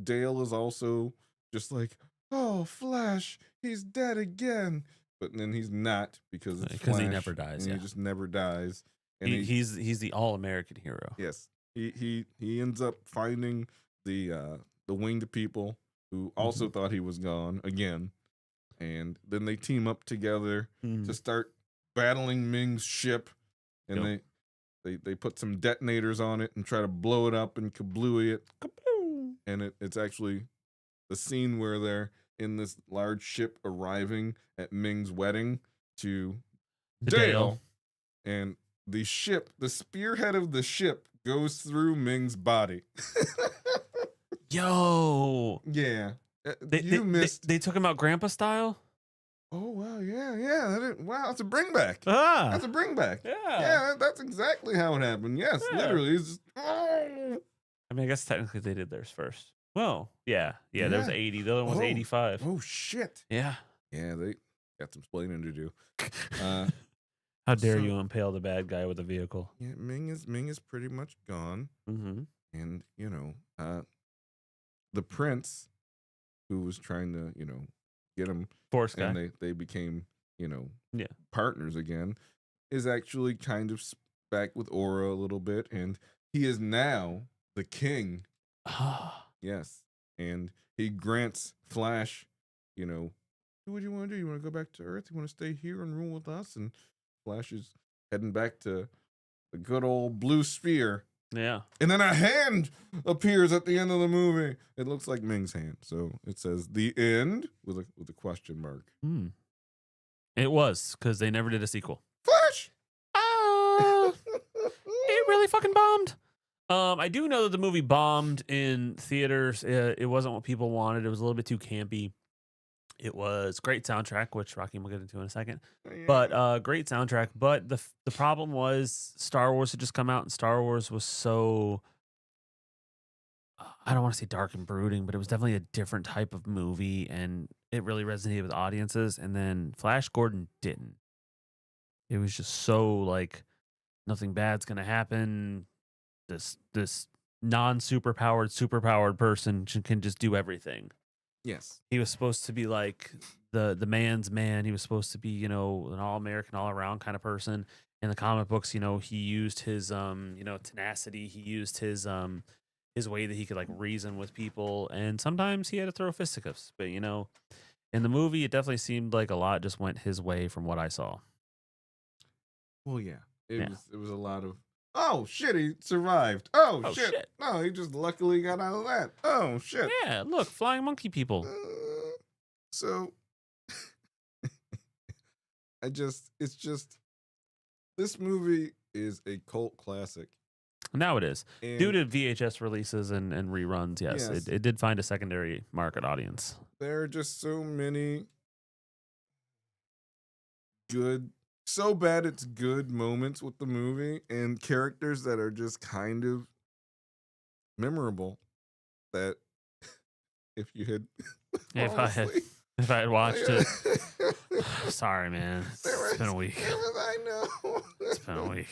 Dale is also just like, "Oh, Flash, he's dead again." But then he's not because it's Because he Flash, never dies. and Yeah. he just never dies. And He's the all-American hero. yes, he ends up finding the winged people who also thought he was gone again, and then they team up together to start battling Ming's ship, and they put some detonators on it and try to blow it up and kablooey it. Kabloo! And it's actually the scene where they're in this large ship arriving at Ming's wedding to Dale. And the spearhead of the ship goes through Ming's body. Yo. Yeah. They took him out grandpa style? Oh, wow. Yeah. Wow. That's a bring back. Ah. That's a bring back. Yeah. Yeah. That's exactly how it happened. Yes. Yeah. Literally. It's just, oh. I mean, I guess technically they did theirs first. Well, yeah. There was 80. The other one was 85. Oh, shit. Yeah. Yeah. They got some explaining to do. How dare you impale the bad guy with a vehicle? Yeah. Ming is pretty much gone. Mm-hmm. And, the prince who was trying to, get him, Force guy. and they became, Yeah. partners again, is actually kind of back with Aura a little bit, and he is now the king. Yes. And he grants Flash, do what you want to do. You want to go back to Earth? You want to stay here and rule with us? And Flash is heading back to the good old blue sphere. Yeah. And then a hand appears at the end of the movie. It looks like Ming's hand. So it says the end with a question mark. It was, because they never did a sequel. Flash! It really fucking bombed. I do know that the movie bombed in theaters. It wasn't what people wanted. It was a little bit too campy. It was great soundtrack, which Rahkeim will get into in a second. Yeah. But great soundtrack. But the problem was Star Wars had just come out, and Star Wars was so, I don't want to say dark and brooding, but it was definitely a different type of movie, and it really resonated with audiences. And then Flash Gordon didn't. It was just so like nothing bad's gonna happen. This superpowered person can just do everything. Yes. He was supposed to be like the man's man. He was supposed to be, an all-American, all-around kind of person. In the comic books, he used his tenacity. He used his way that he could like reason with people, and sometimes he had to throw fisticuffs. But in the movie, it definitely seemed like a lot just went his way from what I saw. Well, yeah. Yeah. It was a lot of, oh shit, he survived. Oh, Oh, shit. shit. No, he just luckily got out of that. Oh shit. Yeah, look, flying monkey people. So it's just this movie is a cult classic. Now it is. And Due to VHS releases and reruns, yes. Yes. It did find a secondary market audience. there are just so many so bad it's good moments with the movie, and characters that are just kind of memorable that if you had If I had watched it. Sorry, man. It's been a week. I know. It's been a week.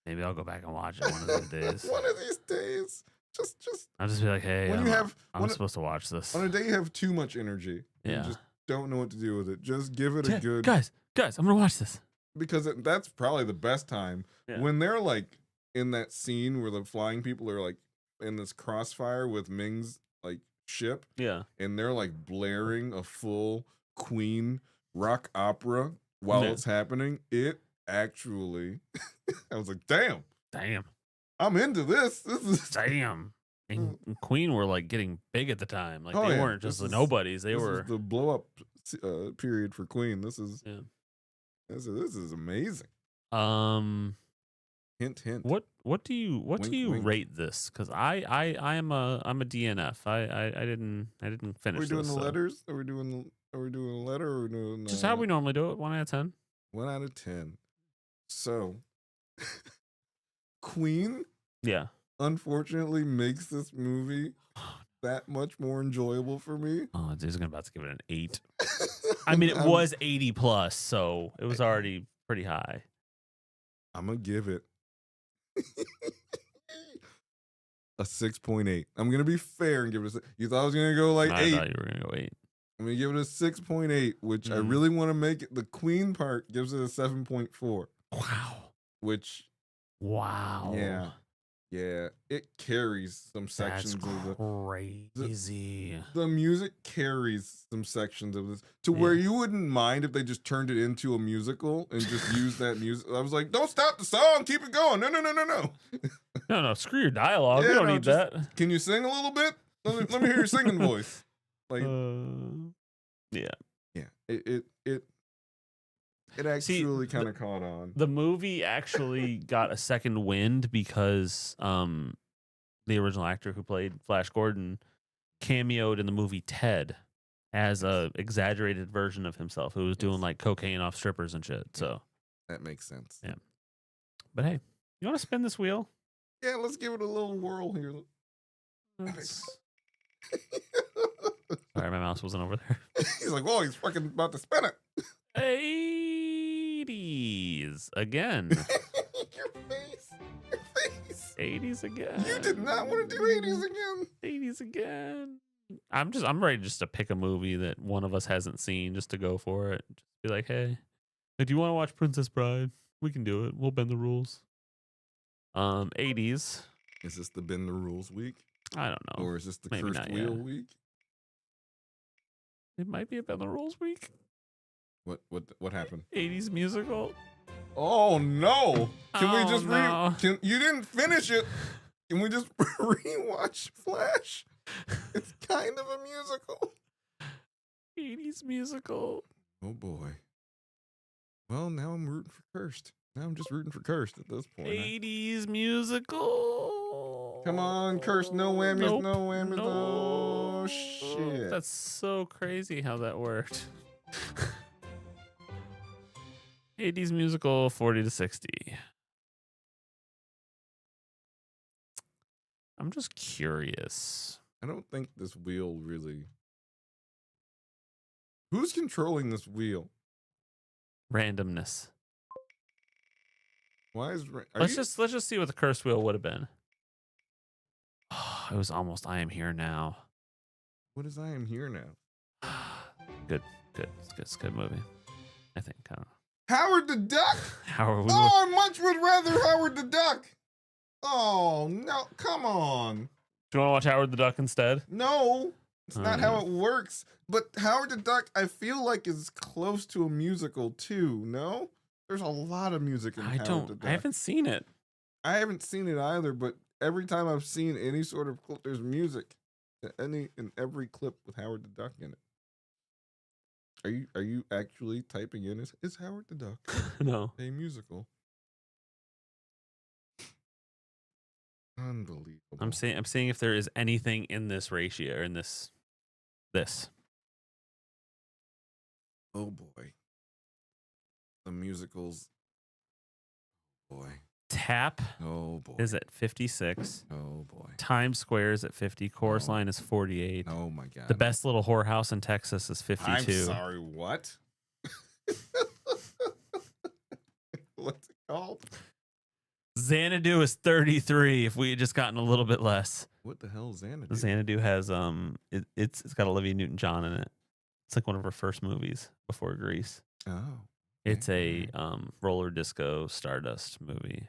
Maybe I'll go back and watch it one of these days. One of these days. Just I'll just be like, hey, when I'm supposed to watch this. on a day you have too much energy. Yeah. You just don't know what to do with it. Just give it a Yeah, good guys, I'm gonna watch this. because that's probably the best time Yeah. when they're like in that scene where the flying people are like in this crossfire with Ming's like ship, Yeah. and they're like blaring a full Queen rock opera while Yeah. it's happening. It actually, I was like, damn, I'm into this. This is Damn. And Queen were like getting big at the time. Like Oh, they yeah. weren't just This the is- nobodies. They this were. is the blow up period for Queen. This is Yeah. this is amazing. Hint, hint. What do you Wink, wink. rate this? Because I'm a DNF. I didn't Are finish we doing this. the So. letters? Are we doing a letter? Or are we doing Just how we normally do it. 1 out of 10. 1 out of 10? So, Queen, Yeah. unfortunately, makes this movie that much more enjoyable for me. Oh, dude, I'm about to give it an 8. I mean, it was 80 plus, so it was already pretty high. I'm gonna give it a 6.8. I'm gonna be fair and give it a. You thought I was gonna go like I 8? thought you were gonna go 8. I'm gonna give it a 6.8, which I Mhm. really want to make it. The Queen part gives it a 7.4, Wow. which Wow. yeah, it carries some sections That's of the. crazy. The music carries some sections of this to where you wouldn't mind if they just turned it into a musical and just used that music. I was like, don't stop the song, keep it going. No. No, screw your dialogue. Yeah, we don't no, need just- that. Can you sing a little bit? Let me hear your singing voice. Like, Yeah. It actually kind of caught on. The movie actually got a second wind because the original actor who played Flash Gordon cameoed in the movie Ted as a exaggerated version of himself who was doing like cocaine off strippers and shit. So That makes sense. Yeah. But hey, you want to spin this wheel? Yeah, let's give it a little whirl here. Let's- Sorry, my mouse wasn't over there. He's like, whoa, he's fucking about to spin it. 80s again. Your face. 80s again. You did not want to do 80s again. 80s again. I'm ready just to pick a movie that one of us hasn't seen just to go for it. Just be like, hey, do you want to watch Princess Bride? We can do it. We'll bend the rules. 80s. Is this the Bend the Rules week? I don't know. Or is this the maybe Cursed not Wheel yet. week? It might be a bend the rules week. What happened? 80s musical. Oh no! Can we Oh, just no. you didn't finish it? Can we just rewatch Flash? It's kind of a musical. 80s musical. Oh boy. Well, now I'm rooting for Cursed. Now I'm just rooting for Cursed at this point. 80s musical. Come on, Cursed. No whammies, Nope. no whammies. No. Oh shit. That's so crazy how that worked. 80s musical 40 to 60. I'm just curious. I don't think this wheel really. Who's controlling this wheel? Randomness. Why is Let's just see what the cursed wheel would have been. It was almost I Am Here Now. What is I Am Here Now? Good. It's a good movie. I think. I don't know. Howard the Duck? How are we? Oh, I much would rather Howard the Duck. Oh no! Come on. Do you want to watch Howard the Duck instead? No, it's not how Alright. it works. But Howard the Duck, I feel like is close to a musical too. No, there's a lot of music in Howard the Duck. I haven't seen it. I haven't seen it either. But every time I've seen any sort of clip, there's music. In every clip with Howard the Duck in it. Are you actually typing in is Howard the Duck No. a musical? Unbelievable. I'm seeing if there is anything in this ratio or in this. Oh boy. The musicals. Boy. Tap Oh boy. is at 56. Oh boy. Times Square is at 50. Chorus Oh. Line is 48. Oh my god. The Best Little Whorehouse in Texas is 52. I'm sorry, what? What's it called? Xanadu is 33. If we had just gotten a little bit less. What the hell is Xanadu? Xanadu has it's got Olivia Newton-John in it. It's like one of her first movies before Grease. Oh. It's a alright. roller disco Stardust movie.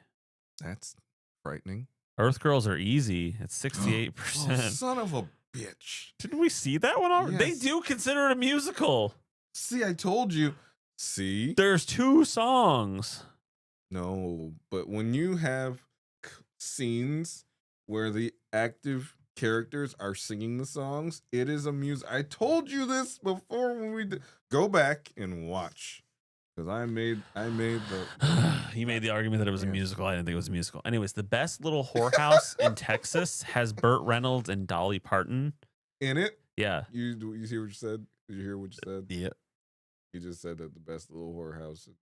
That's frightening. Earth Girls Are Easy. It's Oh, 68%. son of a bitch. Didn't we see that one already? Yes. They do consider it a musical. See, I told you. See? There's 2 songs. No, but when you have scenes where the active characters are singing the songs, it is a music. I told you this before when we go back and watch Because I made the He made the argument that it was a musical. I didn't think it was a musical. Anyways, the best little whorehouse in Texas has Burt Reynolds and Dolly Parton. in it. Yeah. You hear what you said? Did you hear what you said? Yeah. You just said that the best little whorehouse in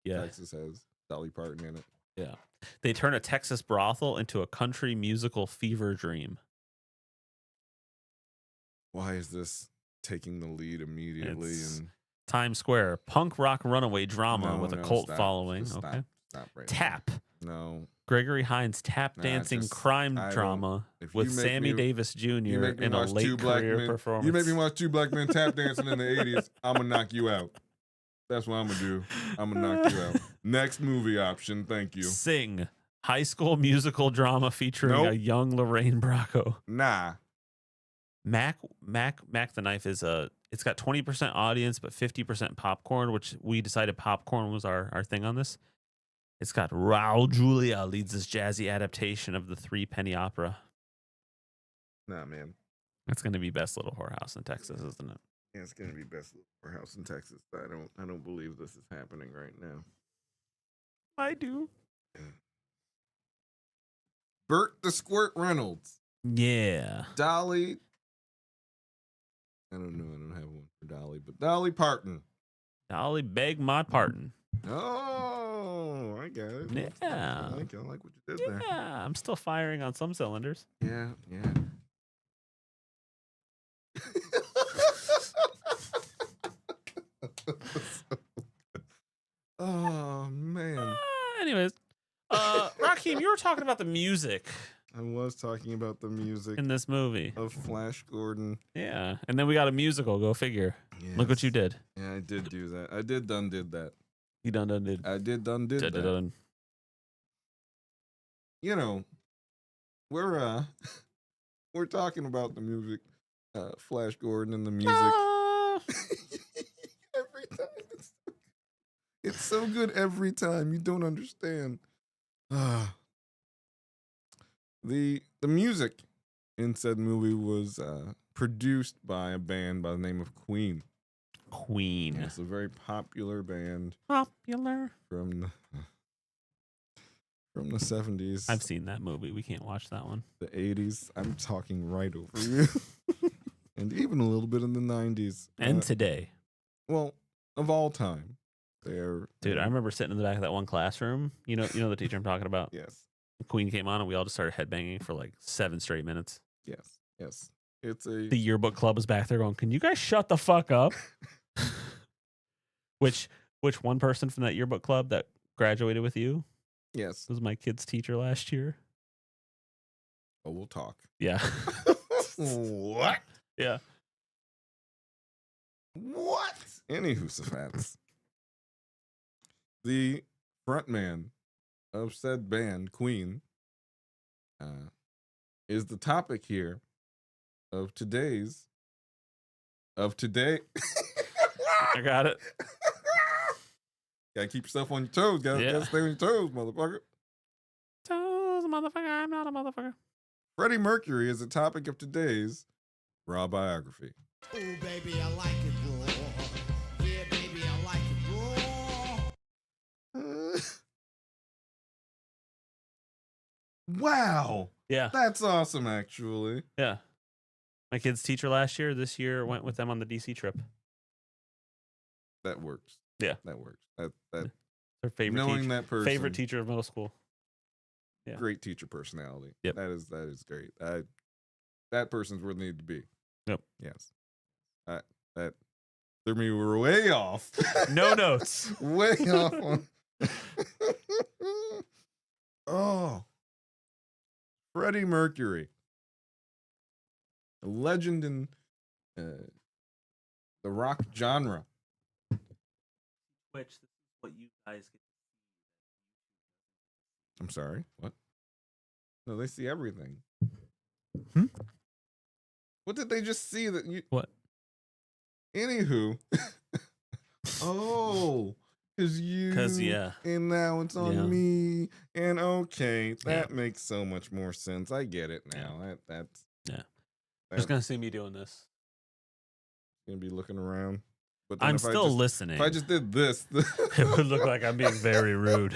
Yeah. Texas has Dolly Parton in it. Yeah. They turn a Texas brothel into a country musical fever dream. Why is this taking the lead immediately? It's And Times Square, punk rock runaway drama with a cult stop. following. Just Okay. Stop right Tap. now. No. Gregory Hines tap Nah, dancing just- crime I don't- drama if you with make Sammy me- Davis Jr. You make me in a watch late two black career men. performance. You make me watch two black men tap dancing in the 80s. I'm gonna knock you out. That's what I'm gonna do. I'm gonna knock you out. Next movie option. Thank you. Sing. High School Musical drama featuring Nope. a young Lorraine Bracco. Nah. Mac the Knife is it's got 20% audience but 50% popcorn, which we decided popcorn was our thing on this. It's got Raul Julia leads this jazzy adaptation of the 3 Penny Opera. Nah, man. That's going to be best little whorehouse in Texas, isn't it? Yeah, it's gonna be best whorehouse in Texas. I don't believe this is happening right now. I do. Burt the Squirt Reynolds. Yeah. Dolly. I don't know. I don't have one for Dolly, but Dolly Parton. Dolly Beg Maud Parton. Oh, I got it. Yeah. I like what you did there. Yeah, I'm still firing on some cylinders. Yeah. Oh man. Anyways, Rahkeim, you were talking about the music I was talking about the music in this movie. of Flash Gordon. Yeah, and then we got a musical. Go figure. Look what you Yes. did. Yeah, I did do that. I did that. You did. I did that. Done. You know, we're we're talking about the music, Flash Gordon and the music. Ah. Every time. It's so good every time. You don't understand. The music in said movie was produced by a band by the name of Queen. Queen. It's a very popular band Popular. from the 70s, I've seen that movie. We can't watch that one. the 80s. I'm talking right over you. And even a little bit in the 90s. And today. Well, of all time. Dude, I remember sitting in the back of that one classroom. You know the teacher I'm talking about? Yes. Queen came on and we all just started headbanging for like 7 straight minutes. Yes. It's a The yearbook club was back there going, "Can you guys shut the fuck up?" Which one person from that yearbook club that graduated with you yes. was my kid's teacher last year? Oh, we'll talk. Yeah. What? Yeah. What? Anywho, Safats. The frontman of said band, Queen, is the topic here of today. I got it. Gotta keep yourself on your toes. Gotta stay on your toes, motherfucker. Toes, motherfucker. I'm not a motherfucker. Freddie Mercury is the topic of today's Raw biography. Ooh, baby, I like it raw. Yeah, baby, I like it raw. Wow. Yeah. That's awesome, actually. Yeah. My kid's teacher last year, this year went with them on the DC trip. That works. Yeah. That works. That Their favorite knowing teacher. that person, Favorite teacher of middle school. Yeah. great teacher personality. Yep. That is great. That person's where they need to be. Yep. Yes. That threw me way off. No notes. Way off on. Oh. Freddie Mercury. A legend in the rock genre. Which is what you guys get. I'm sorry. What? No, they see everything. What did they just see that you? What? Anywho. Oh, because yeah. And now it's on Yeah. me. And okay, that makes so much more sense. I get it now. That's Just gonna see me doing this. gonna be looking around. But then I'm if I still just, listening. If I just did this, It would look like I'm being very rude.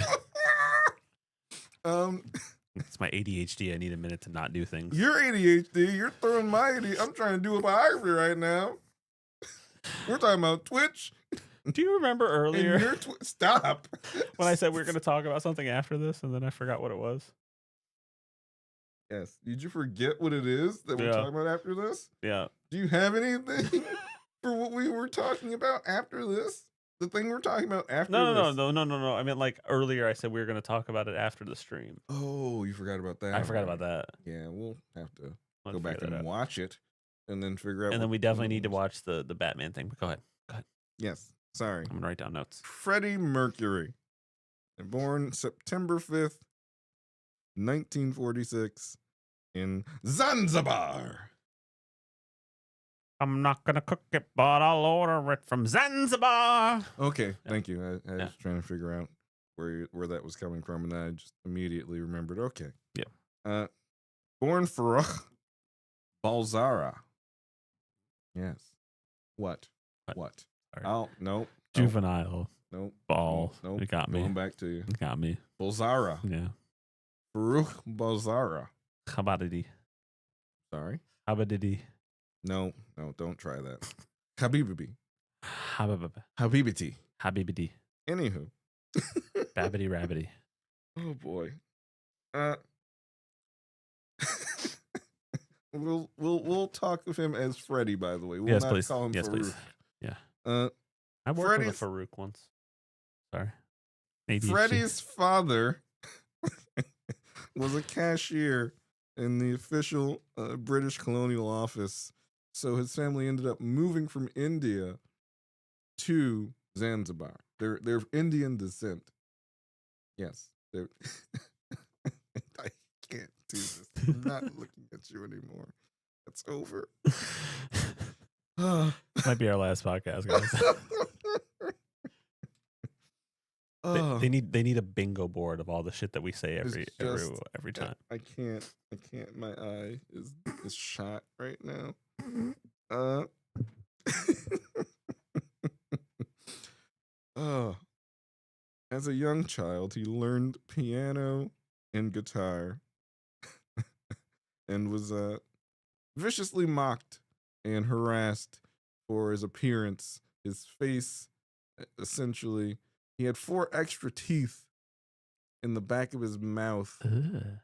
It's my ADHD. I need a minute to not do things. You're ADHD. You're throwing my ADHD. I'm trying to do a biography right now. We're talking about Twitch. Do you remember And earlier your stop. when I said we were going to talk about something after this, and then I forgot what it was? Yes. Did you forget what it is that we're Yeah. talking about after this? Yeah. Do you have anything for what we were talking about after this? The thing we're talking about after this? No. I mean, like earlier, I said we were going to talk about it after the stream. Oh, you forgot about that. I forgot about that. Yeah, we'll have to I'll go back figure that and out. watch it and then figure out. And then what we definitely need to was. watch the Batman thing. But go ahead. Yes. Sorry. I'm going to write down notes. Freddie Mercury. Born September 5th, 1946 in Zanzibar. I'm not going to cook it, but I'll order it from Zanzibar. Okay, thank you. I Yeah. was trying to figure out where that was coming from, and I just immediately remembered. Okay. Yeah. Born Farrukh Balzara. Yes. What? What? Sorry. Oh, no. Juvenile. Nope. Ball. Nope. You got me. Going back to you. You got me. Balzara. Yeah. Farrukh Balzara. Habadidi. Sorry. Habadidi. No, don't try that. Habibi. Habababa. Habibiti. Habibidi. Anywho. Babbity rabbity. Oh boy. We'll talk of him as Freddie, by the way. We'll Yes, not please. call him Yes, Farouk. please. Yeah. Uh I worked with Freddie's- a Farouk once. Sorry. ADHD. Freddie's father was a cashier in the official British colonial office. So his family ended up moving from India to Zanzibar. They're of Indian descent. Yes. I can't do this. I'm not looking at you anymore. It's over. Might be our last podcast, guys. They need a bingo board of all the shit that we say every time. I can't. My eye is shot right now. As a young child, he learned piano and guitar and was viciously mocked and harassed for his appearance, his face, essentially. He had 4 extra teeth in the back of his mouth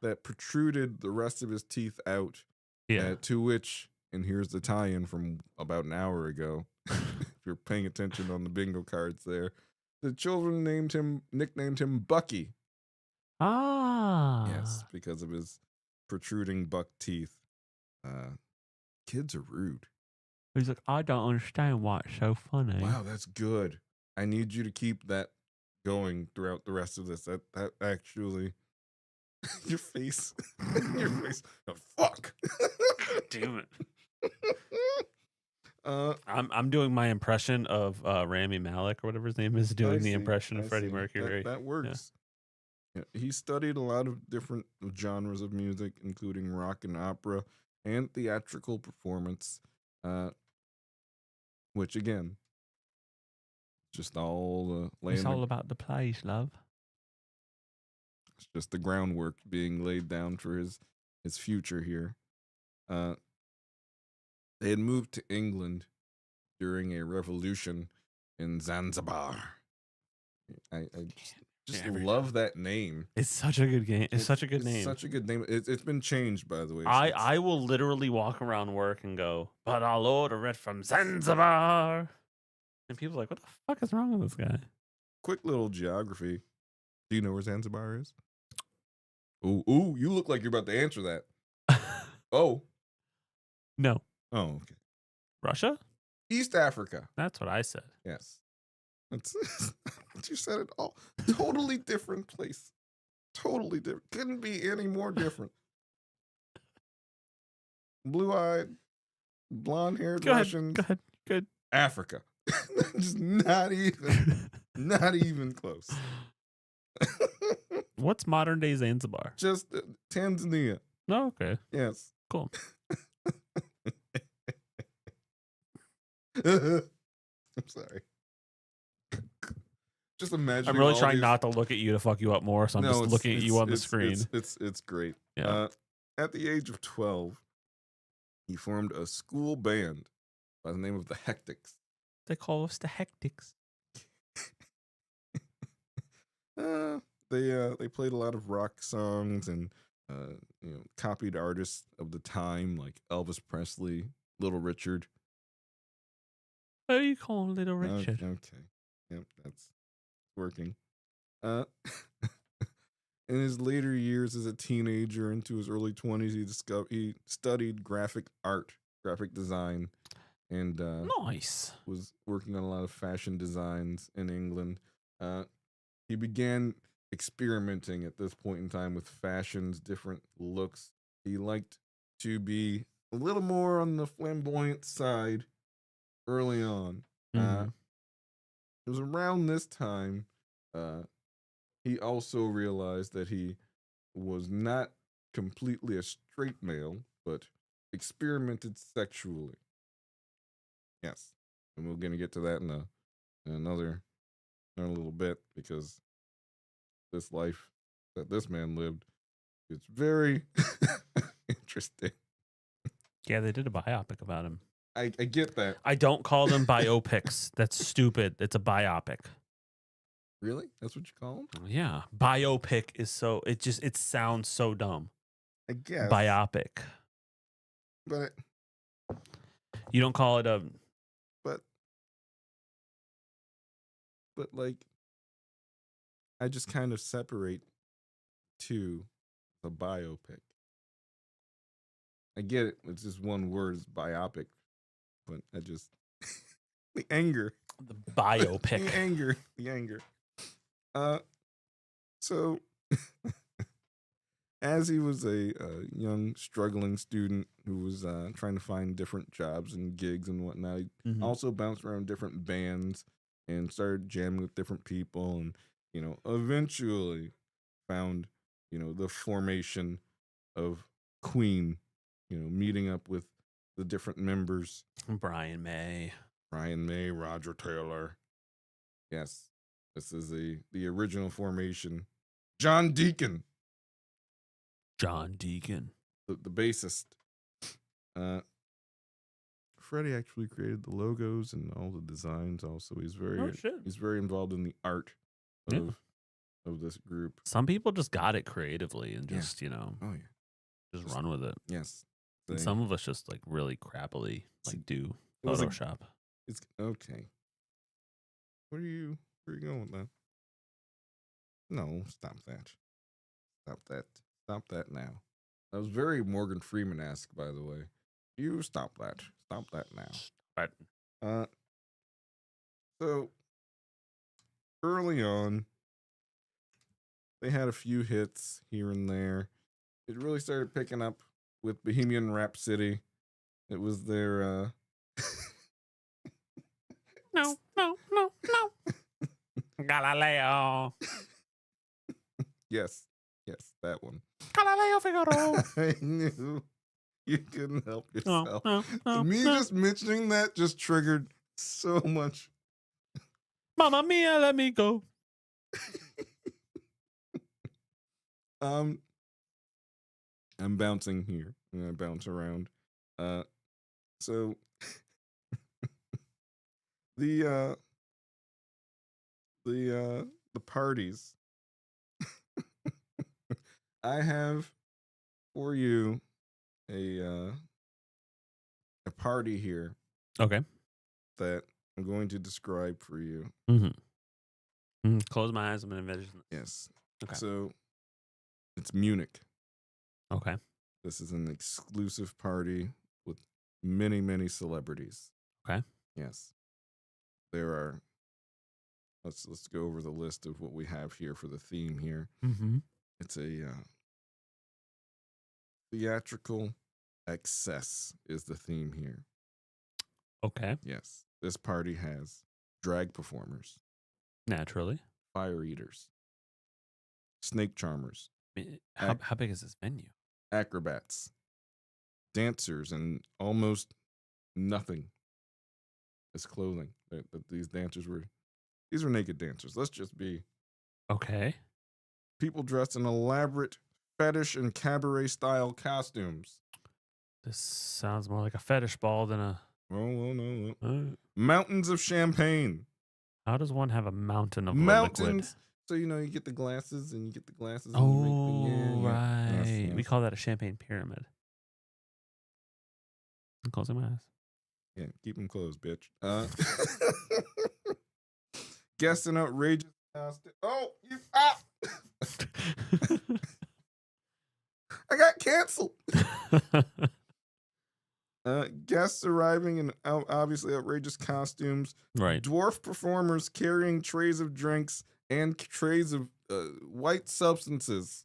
that protruded the rest of his teeth out. Yeah. To which, and here's the tie-in from about an hour ago, if you're paying attention on the bingo cards there, the children nicknamed him Bucky. Ah. Yes, because of his protruding buck teeth. Kids are rude. He's like, I don't understand why it's so funny. Wow, that's good. I need you to keep that going throughout the rest of this. That actually, your face. Oh, fuck. Damn it. I'm doing my impression of Rami Malek or whatever his name is, doing the impression of Freddie Mercury. That works. Yeah. He studied a lot of different genres of music, including rock and opera and theatrical performance, which again, just all It's all about the plays, love. It's just the groundwork being laid down for his future here. They had moved to England during a revolution in Zanzibar. I just love that name. It's such a good game. It's such a good name. Such a good name. It's been changed, by the way. I will literally walk around work and go, but I'll order it from Zanzibar. And people are like, what the fuck is wrong with this guy? Quick little geography. Do you know where Zanzibar is? Ooh, you look like you're about to answer that. Oh. No. Oh, okay. Russia? East Africa. That's what I said. Yes. That's you said it all. Totally different place. Totally different. Couldn't be any more different. Blue-eyed, blonde-haired Russians. Go ahead. Good. Africa. Just not even close. What's modern day Zanzibar? Just Tanzania. Oh, okay. Yes. Cool. I'm sorry. Just imagine. I'm really trying not to look at you to fuck you up more, so I'm just looking at you on the screen. It's great. Yeah. At the age of 12, he formed a school band by the name of the Hectics. They call us the Hectics. They played a lot of rock songs and copied artists of the time like Elvis Presley, Little Richard. What are you calling Little Richard? Okay. Yep, that's working. In his later years as a teenager into his early 20s, he studied graphic design, and Nice. was working on a lot of fashion designs in England. He began experimenting at this point in time with fashions, different looks. He liked to be a little more on the flamboyant side early on. Mhm. It was around this time he also realized that he was not completely a straight male, but experimented sexually. Yes. And we're going to get to that in another little bit, because this life that this man lived, it's very interesting. Yeah, they did a biopic about him. I get that. I don't call them biopics. That's stupid. It's a biopic. Really? That's what you call them? Yeah. Biopic is so, it sounds so dumb. I guess. Biopic. But You don't call it a, but like, I just kind of separate to the biopic. I get it. It's just one word, it's biopic. But I just the anger. the biopic. The anger. So as he was a young struggling student who was trying to find different jobs and gigs and whatnot, he Mhm. also bounced around different bands and started jamming with different people, and eventually found the formation of Queen, meeting up with the different members. Brian May. Roger Taylor. Yes, this is the original formation. John Deacon, the bassist. Freddie actually created the logos and all the designs. Also, he's very involved in the art of this group. Some people just got it creatively and Yeah. just, Oh yeah, just run with it. yes. And some of us just like really crappily do It was Photoshop. It's okay. Where are you going with that? No, stop that. Stop that now. That was very Morgan Freeman-esque, by the way. You stop that. Stop that now. Right. So early on, they had a few hits here and there. It really started picking up with Bohemian Rhapsody. It was their No. Galileo. yes, that one. Galileo Figaro. I knew you couldn't help yourself. No. Just mentioning that just triggered so much. Mamma mia, let me go. I'm bouncing here and I bounce around. So the parties. I have for you a party here Okay. that I'm going to describe for you. Close my eyes. I'm going to envision. Yes. Okay. So it's Munich. Okay. This is an exclusive party with many, many celebrities. Okay. Yes. There are. Let's go over the list of what we have here for the theme here. Mm-hmm. It's a theatrical excess is the theme here. Okay. Yes. This party has drag performers, Naturally. fire eaters, snake charmers, How big is this venue? acrobats, dancers, and almost nothing as clothing. That these dancers were naked dancers. Let's just be Okay. people dressed in elaborate fetish and cabaret style costumes. This sounds more like a fetish ball than a. Oh, no. Uh, Mountains of champagne. how does one have a mountain of liquid? Mountains. So you get the glasses and you get the glasses. And Oh, you right. Yes, We yes. call that a champagne pyramid. I'm closing my eyes. Yeah, keep them closed, bitch. Guess an outrageous costume. Oh, you I got canceled. Guests arriving in obviously outrageous costumes. Right. Dwarf performers carrying trays of drinks and trays of white substances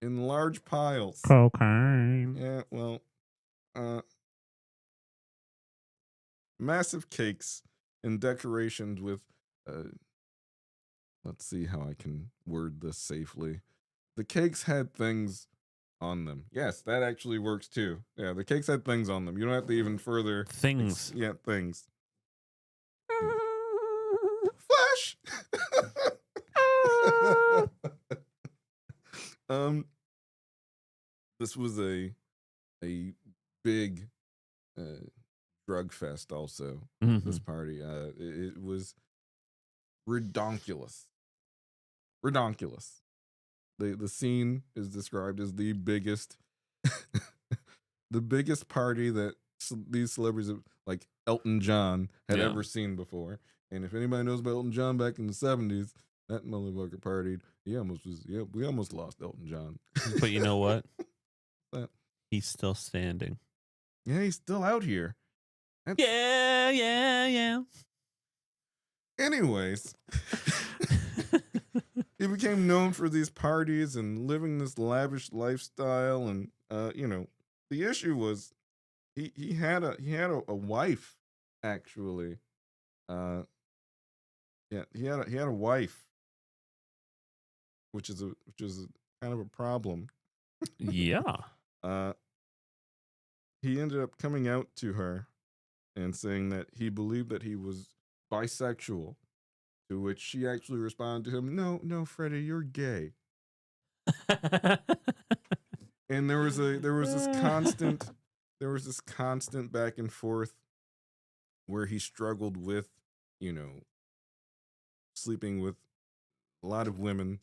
in large piles. Cocaine. Yeah, well, massive cakes and decorations with, let's see how I can word this safely. The cakes had things on them. Yes, that actually works too. Yeah, the cakes had things on them. You don't have to even further Things. yeah, things. Flash. This was a big drug fest also. This party. It was redonkulous. The scene is described as the biggest the biggest party that these celebrities like Elton John had ever seen before. And if anybody knows about Elton John back in the 70s, that motherfucker partied. We almost lost Elton John. But you know what? What? He's still standing. Yeah, he's still out here. Yeah. Anyways, he became known for these parties and living this lavish lifestyle. And the issue was he had a wife actually. He had a wife, which is kind of a problem. Yeah. He ended up coming out to her and saying that he believed that he was bisexual, to which she actually responded to him, no, Freddie, you're gay. And there was this constant back and forth where he struggled with, sleeping with a lot of women,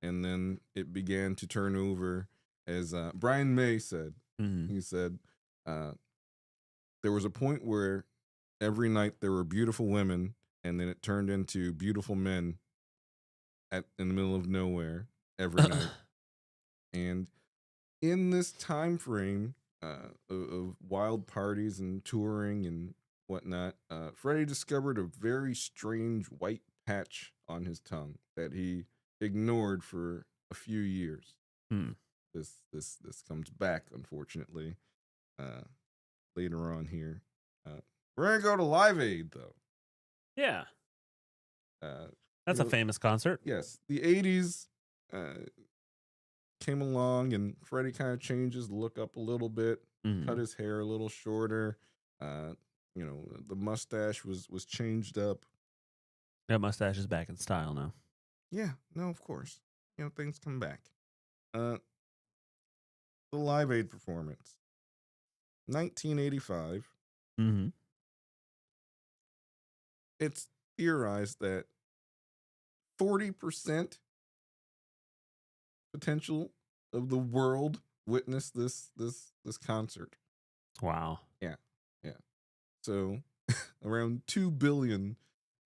and then it began to turn over, as Brian May said. Mm-hmm. He said, there was a point where every night there were beautiful women, and then it turned into beautiful men in the middle of nowhere every night. And in this time frame of wild parties and touring and whatnot, Freddie discovered a very strange white patch on his tongue that he ignored for a few years. This comes back, unfortunately, later on here. We're gonna go to Live Aid, though. Yeah. That's a famous concert. Yes, the 80s came along, and Freddie kind of changed his look up a little bit, cut his hair a little shorter. The mustache was changed up. That mustache is back in style now. Yeah, no, of course. Things come back. The Live Aid performance, 1985. Mm-hmm. It's theorized that 40% potential of the world witnessed this concert. Wow. Yeah. So around 2 billion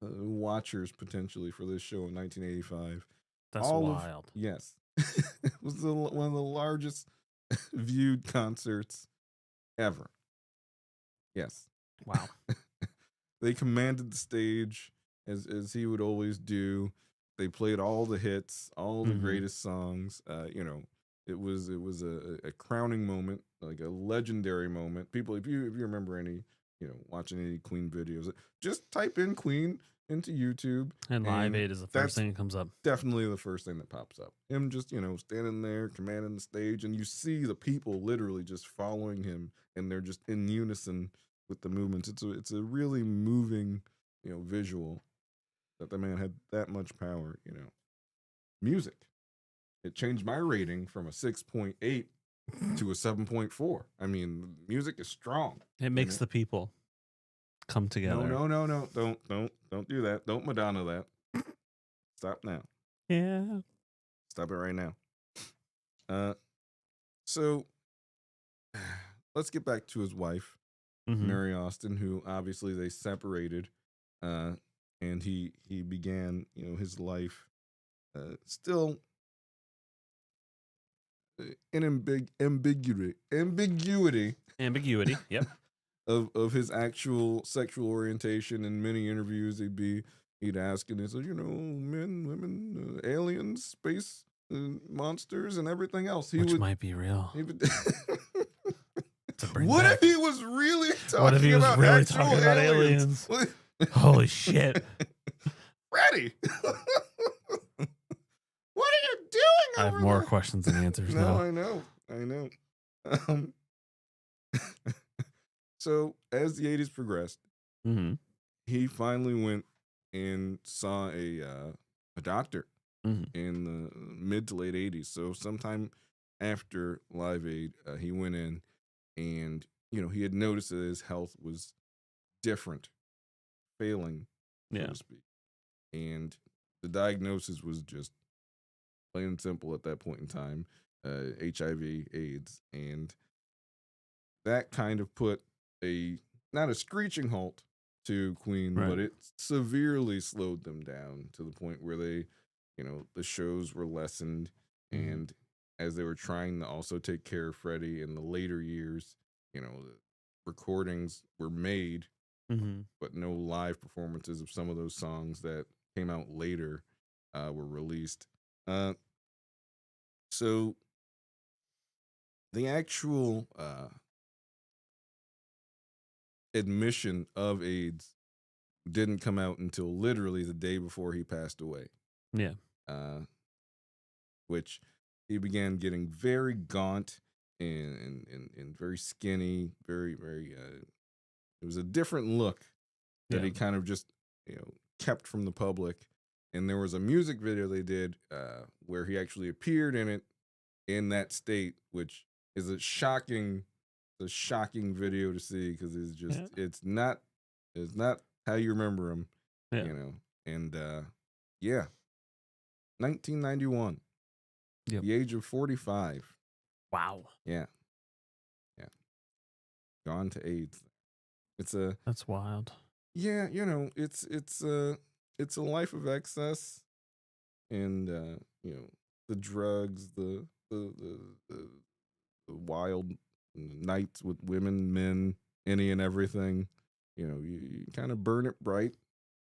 watchers potentially for this show in 1985. That's wild. Yes. It was one of the largest viewed concerts ever. Yes. Wow. They commanded the stage as he would always do. They played all the hits, all the greatest songs. It was a crowning moment, like a legendary moment. People, if you remember any, watching any Queen videos, just type in Queen into YouTube. And Live Aid is the first thing that comes up. Definitely the first thing that pops up. Him just, standing there, commanding the stage, and you see the people literally just following him, and they're just in unison with the movements. It's a really moving, visual that the man had that much power. Music. It changed my rating from a 6.8 to a 7.4. I mean, music is strong. It makes the people come together. No. Don't do that. Don't Madonna that. Stop now. Yeah. Stop it right now. So let's get back to his wife, Mhm. Mary Austin, who obviously they separated, and he began, his life still in ambiguity Ambiguity. Yep. of his actual sexual orientation. In many interviews, he'd ask, and he said, men, women, aliens, space monsters, and everything else. Which might be real. He would To bring what back- if he was really talking What if he was about really actual talking about aliens? Holy shit. Freddie! What are you doing I have over more there? questions than answers No, now. I know. So as the 80s progressed, Mm-hmm. he finally went and saw a doctor Mhm. in the mid to late 80s. So sometime after Live Aid, he went in and, he had noticed that his health was different, failing, so Yeah. to speak. And the diagnosis was just plain and simple at that point in time, HIV, AIDS. And that kind of put not a screeching halt to Queen, Right. but it severely slowed them down to the point where they, the shows were lessened. Mhm. And as they were trying to also take care of Freddie in the later years, the recordings were made, Mm-hmm. but no live performances of some of those songs that came out later were released. So the actual admission of AIDS didn't come out until literally the day before he passed away. Yeah. Which he began getting very gaunt and very skinny, very, very, it was a different look that Yeah. he kind of just, kept from the public. And there was a music video they did where he actually appeared in it in that state, which is a shocking video to see, because it's just, Yeah. it's not how you remember him, Yeah. and yeah, 1991, Yep. the age of 45. Wow. Yeah. Gone to AIDS. It's That's wild. yeah, it's a life of excess, and the drugs, the wild nights with women, men, any and everything. You kind of burn it bright,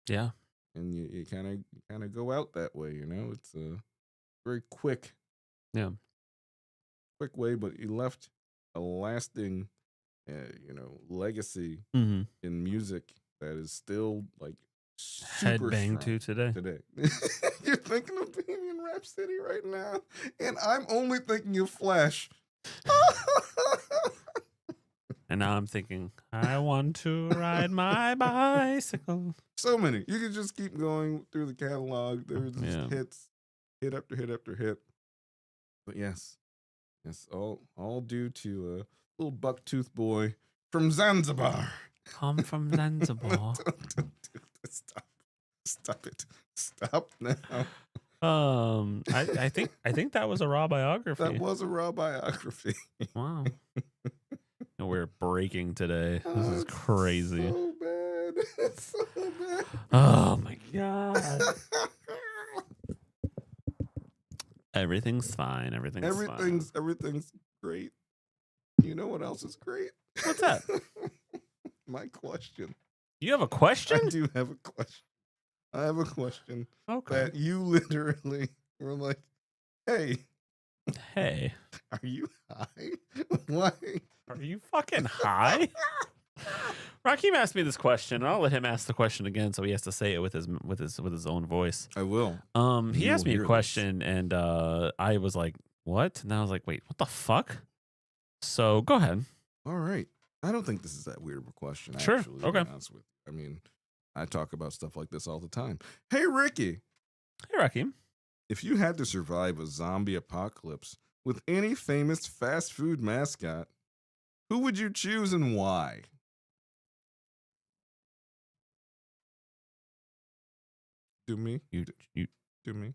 Yeah. and you kind of go out that way. It's a very quick way, but he left a lasting legacy Mm-hmm. in music that is still like super Headbang strong to today. You're thinking of Bohemian Rhapsody right now, and I'm only thinking of Flash. And now I'm thinking, I want to ride my bicycle. So many. You could just keep going through the catalog. There's just Yeah. hits, hit after hit after hit. But yes, all due to a little bucktooth boy from Zanzibar. Come from Zanzibar. Don't do this. Stop it. Stop now. I think that was a raw biography. That was a raw biography. Wow. We're breaking today. This is It's crazy. So bad. It's so bad. Oh my god. Everything's fine. Everything's great. You know what else is great? What's that? My question. You have a I question? do have a question. I have a question Okay. that you literally were like, "Hey, Hey, are you high? Why?" are you fucking high? Rahkeim asked me this question, and I'll let him ask the question again, so he has to say it with his own voice. I will. He You asked will me hear a this. question, and I was like, "What?" And I was like, "Wait, what the fuck?" So go ahead. All right. I don't think this is that weird of a question. Sure. Actually, Okay. To be honest with you. I mean, I talk about stuff like this all the time. Hey, Ricky, Hey, Rahkeim. if you had to survive a zombie apocalypse with any famous fast food mascot, who would you choose and why? Do me? You Do me?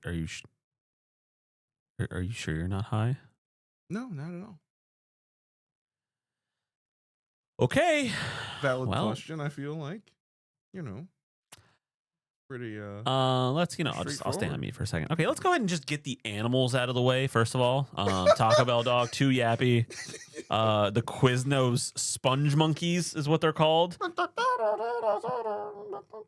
are you are you sure you're not high? No, not at all. Okay. Valid Well, question, I feel like. You know, pretty, let's I'll stay on straightforward. mute for a second. Okay, let's go ahead and just get the animals out of the way first of all. Taco Bell dog, too yappy. The Quiznos sponge monkeys is what they're called.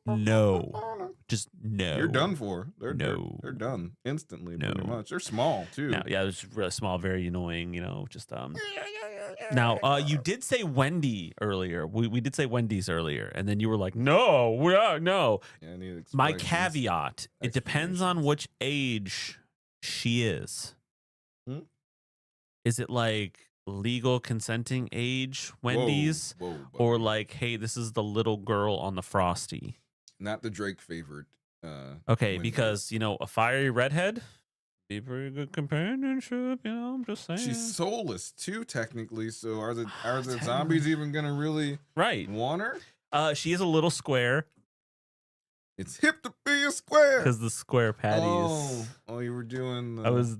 No, just no. You're done for. They're No. they're done instantly, pretty No. much. They're small too. No, yeah, it was really small, very annoying. Just Now, you did say Wendy earlier. We did say Wendy's earlier, and then you were like, no, no. Yeah, I need My explanations. caveat: it depends on which age she is. Hmm? Is it like legal consenting age Wendy's, Whoa, or buddy. like, hey, this is the little girl on the Frosty? Not the Drake favorite. Okay, Wendy's. because a fiery redhead be pretty good companionship. I'm just saying. She's soulless too, technically. So are the Technically. zombies even gonna really right. want her? She is a little square It's hip to be a square. because the square patties. Oh, you were doing. I was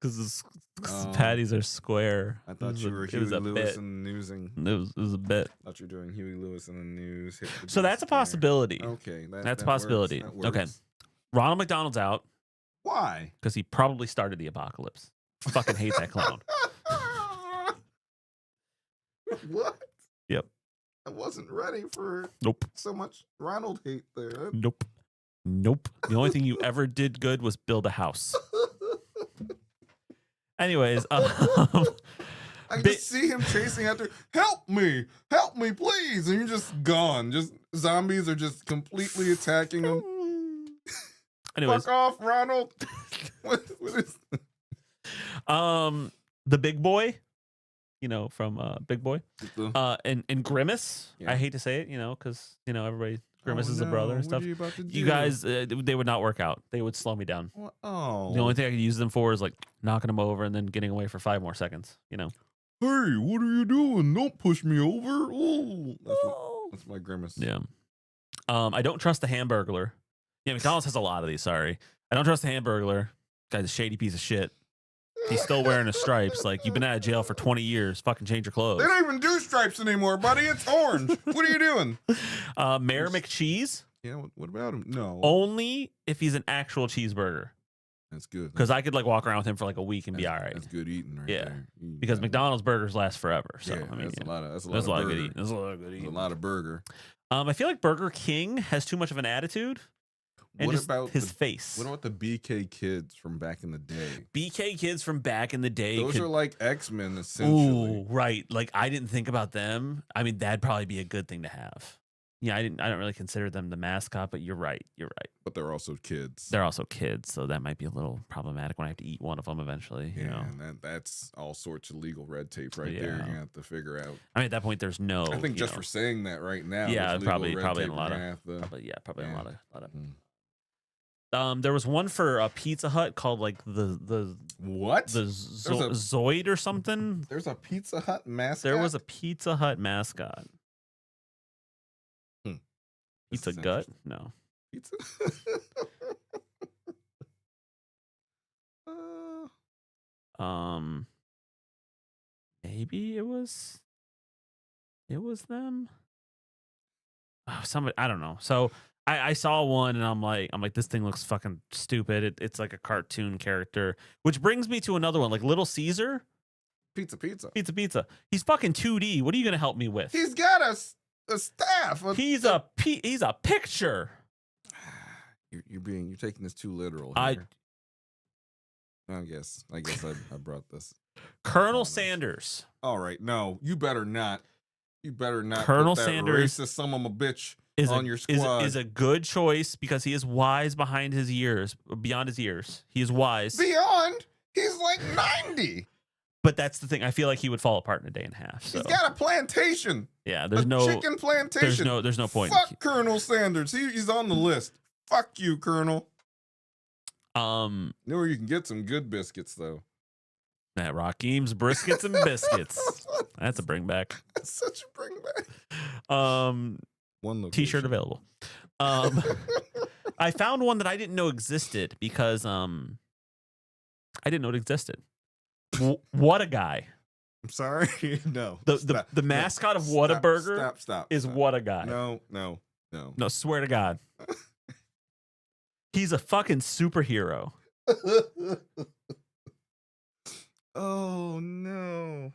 because the Oh. patties are square. I thought It you was a- were it Huey was a Lewis bit. in the newsing. It was a bit. I thought you were doing Huey Lewis in the news. Hip to So be that's a square. possibility. Okay, That's a that works, possibility. that Okay. works. Ronald McDonald's out Why? because he probably started the apocalypse. Fucking hate that clown. What? Yep. I wasn't ready for Nope. so much Ronald hate there. Nope. The only thing you ever did good was build a house. Anyways, I can Bi- just see him chasing after, help me, please. And you're just gone. Just zombies are just completely attacking him. anyways, Fuck off, Ronald. what is the big boy, from Big Boy, the, and Grimace. Yeah. I hate to say it, because everybody Grimace is a brother and What stuff. are you about to do? You guys, they would not work out. They would slow me down. Oh. The only thing I could use them for is like knocking them over and then getting away for 5 more seconds. Hey, what are you doing? Don't push me over. Oh. That's my Grimace. Yeah. I don't trust the Hamburglar. Yeah, McDonald's has a lot of these. Sorry, I don't trust the Hamburglar. Guy's a shady piece of shit. He's still wearing his stripes. Like, you've been out of jail for 20 years. Fucking change your clothes. They don't even do stripes anymore, buddy. It's orange. What are you doing? Mayor McCheese, Yeah, what about him? No. only if he's an actual cheeseburger. That's good. Because I could like walk around with him for like a week and be That's- all right. That's good eating right Yeah. there. Because McDonald's burgers last forever. So Yeah, I mean, that's yeah. a lot of There's a lot of good burger. eating. There's a lot of good There's a eating. lot of burger. I feel like Burger King has too much of an attitude. And What just about his the, face? What about the BK kids from back in the day? BK kids from back in the day. Those could, are like X-Men essentially. ooh, right. Like, I didn't think about them. I mean, that'd probably be a good thing to have. Yeah, I don't really consider them the mascot, but you're right. But they're also kids. They're also kids, so that might be a little problematic when I have to eat one of them eventually. You know, and that's all sorts of legal red tape right there. Yeah. You're gonna have to figure out. I mean, at that point, there's no. I think you just know, for saying that right now, Yeah, there's legal probably- red probably tape in a lot we're of- gonna have to- probably a Yeah. lot of. Mm. There was one for a Pizza Hut called like the What? Zoid or something. There's a Pizza Hut mascot. There was a Pizza Hut mascot. This Pizza is Gut? interesting. No. Pizza. Maybe it was them. Oh, somebody, I don't know. So I saw one and I'm like, this thing looks fucking stupid. It's like a cartoon character, which brings me to another one, like Little Caesar. Pizza. He's fucking 2D. What are you gonna help me with? He's got a staff. He's a picture. You're taking this too literal. I Here. I guess I brought this. Colonel on. Sanders. All right, no, you better not. You better not. Colonel put that Sanders racist son of a bitch Is on your squad. is a good choice because he is wise behind his years, beyond his years. He is wise. Beyond, he's like 90. But that's the thing. I feel like he would fall apart in a day and a half. So He's got a plantation. yeah, A chicken plantation. there's no point. Fuck Colonel Sanders. He's on the list. Fuck you, Colonel. You know where you can get some good biscuits, though? At Rahkeim's Briskets and Biscuits. That's a bring back. That's such a bring back. One location. T-shirt available. I found one that I didn't know existed because I didn't know it existed. What a guy. I'm sorry. No. The mascot of Whataburger is What a Guy. No. Swear to God. He's a fucking superhero. Oh no.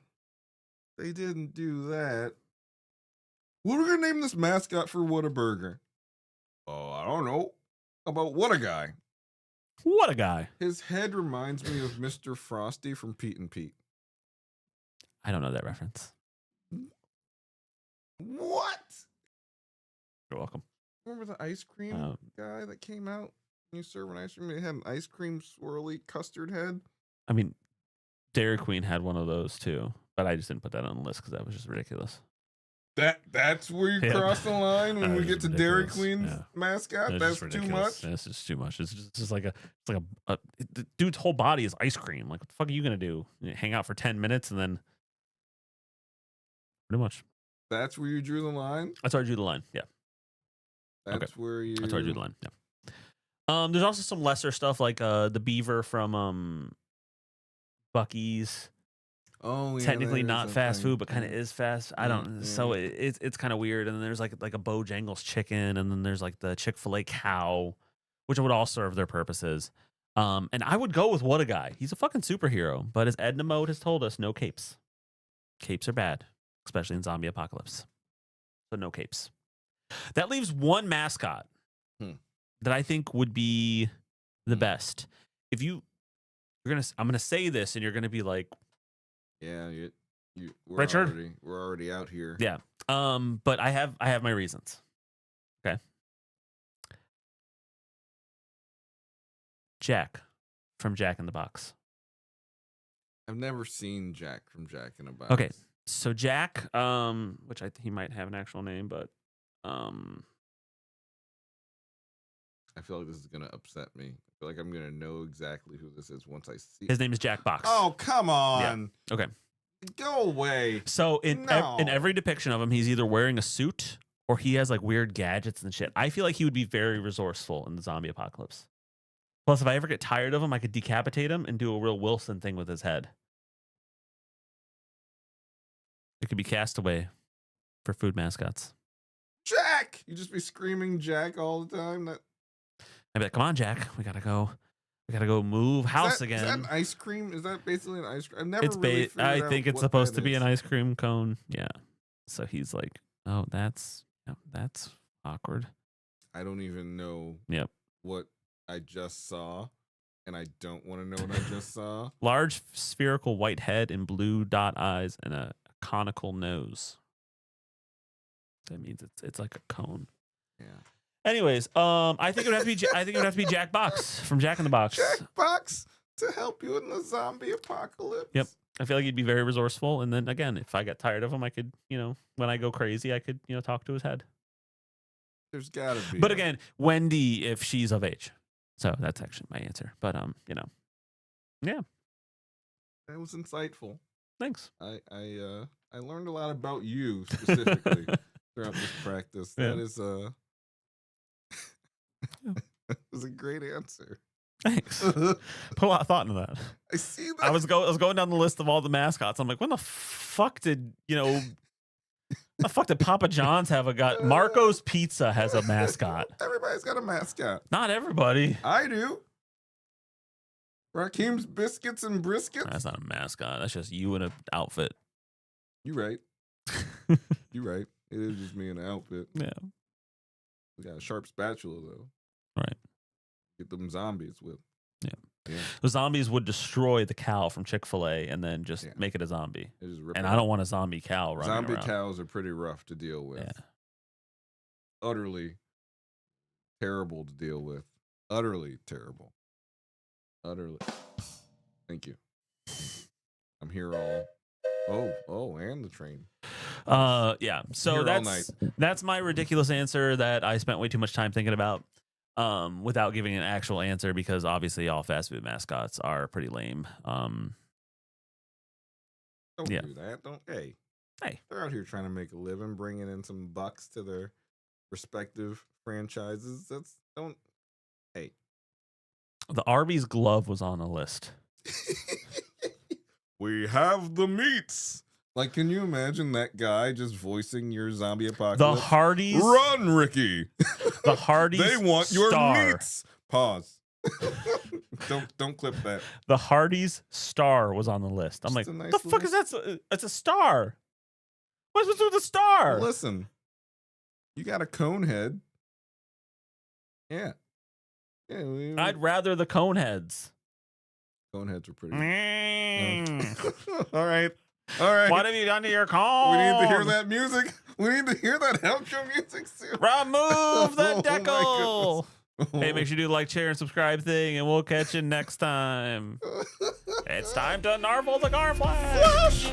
They didn't do that. What are we gonna name this mascot for Whataburger? Oh, I don't know. How about What a Guy? What a guy. His head reminds me of Mr. Frosty from Pete and Pete. I don't know that reference. What? You're welcome. Remember the ice cream guy that came out? You serve an ice cream. It had an ice cream swirly custard head. I mean, Dairy Queen had one of those too, but I just didn't put that on the list because that was just ridiculous. That's where you cross the line when we get to Dairy Queen's mascot. That's too much. That's just too much. It's just like the dude's whole body is ice cream. Like, what the fuck are you gonna do? Hang out for 10 minutes and then pretty much. That's where you drew the line. That's where I drew the line. Yeah. That's where you. That's where I drew the line. Yeah. There's also some lesser stuff like the beaver from Bucky's. Oh, yeah, technically not fast food, but kind of is fast. I don't. Yeah. So it's kind of weird. And then there's like a Bojangles chicken, and then there's like the Chick-fil-A cow, which would all serve their purposes. And I would go with What a Guy. He's a fucking superhero, but as Edna Mode has told us, no capes. Capes are bad, especially in zombie apocalypse. So no capes. That leaves one mascot that I think would be the best. If I'm gonna say this, and you're gonna be like, yeah, we're Richard? We're already out here. yeah. But I have my reasons. Okay. Jack from Jack in the Box. I've never seen Jack from Jack in the Box. Okay. So Jack, which he might have an actual name, but I feel like this is gonna upset me. I feel like I'm gonna know exactly who this is once I see. his name is Jack Box. Oh, come on. Yeah. Okay. Go away. So in every depiction of him, he's either wearing a suit or he has like weird gadgets and shit. I feel like he would be very resourceful in the zombie apocalypse. Plus, if I ever get tired of him, I could decapitate him and do a real Wilson thing with his head. It could be Castaway for food mascots. Jack! You just be screaming Jack all the time. I'd be like, come on, Jack. We gotta go. We gotta go move house again. Is that an ice cream? Is that basically an ice cream? I've never It's really figured I out think it's what supposed that to be an is. ice cream cone. Yeah. So he's like, oh, that's awkward. I don't even know Yep. what I just saw, and I don't want to know what I just saw. Large spherical white head and blue dot eyes and a conical nose. That means it's like a cone. Yeah. Anyways, I think it would have to be I think it would have to be Jack Box from Jack in the Box. Jack Box to help you in the zombie apocalypse. Yep. I feel like he'd be very resourceful, and then again, if I got tired of him, I could, when I go crazy, I could, talk to his head. There's gotta be. But again, Wendy, if she's of age. So that's actually my answer. But yeah. That was insightful. Thanks. I learned a lot about you specifically throughout this practice. Yeah. That is that was a great answer. Thanks. Put a lot of thought into that. I see that. I was going down the list of all the mascots. I'm like, when the fuck did Papa John's have a guy? Marco's Pizza has a mascot. Everybody's got a mascot. Not everybody. I do. Rahkeim's Biscuits and Briskets. That's not a mascot. That's just you in an outfit. You right. You right. It is just me in an outfit. Yeah. We got a sharp spatula though. Right. Get them zombies with. Yeah. The zombies would destroy the cow from Chick-fil-A and then just make it a zombie. They just rip And it I up. don't want a zombie cow running Zombie around. cows are pretty rough to deal with. Yeah. Utterly terrible to deal with. Utterly terrible. Utterly. Thank you. I'm here all. Oh, and the train. Yeah. So Here all that's my ridiculous answer that I spent way too much time thinking about, without giving an actual answer, because obviously all fast food mascots are pretty lame. Don't Yeah. do that. Don't. Hey. They're out here trying to make a living, bringing in some bucks to their respective franchises. Don't. Hey. The Arby's glove was on the list. We have the meats. Like, can you imagine that guy just voicing your zombie The apocalypse? Hardee's. Run, Ricky. The Hardee's. They want your star. meats. Pause. don't clip that. The Hardee's star was on the list. I'm Just like, a nice the fuck is that? It's a star. What's supposed to do with the star? Well, listen, you got a cone head. Yeah. I'd rather the cone heads. Cone heads are pretty. Mm. All right. What have you done to your cone? We need to hear that music. We need to hear that outro music soon. Remove the Oh, my decal. goodness. Hey, make sure you do the like, share, and subscribe thing, and we'll catch you next time. It's time to narvel the car flash.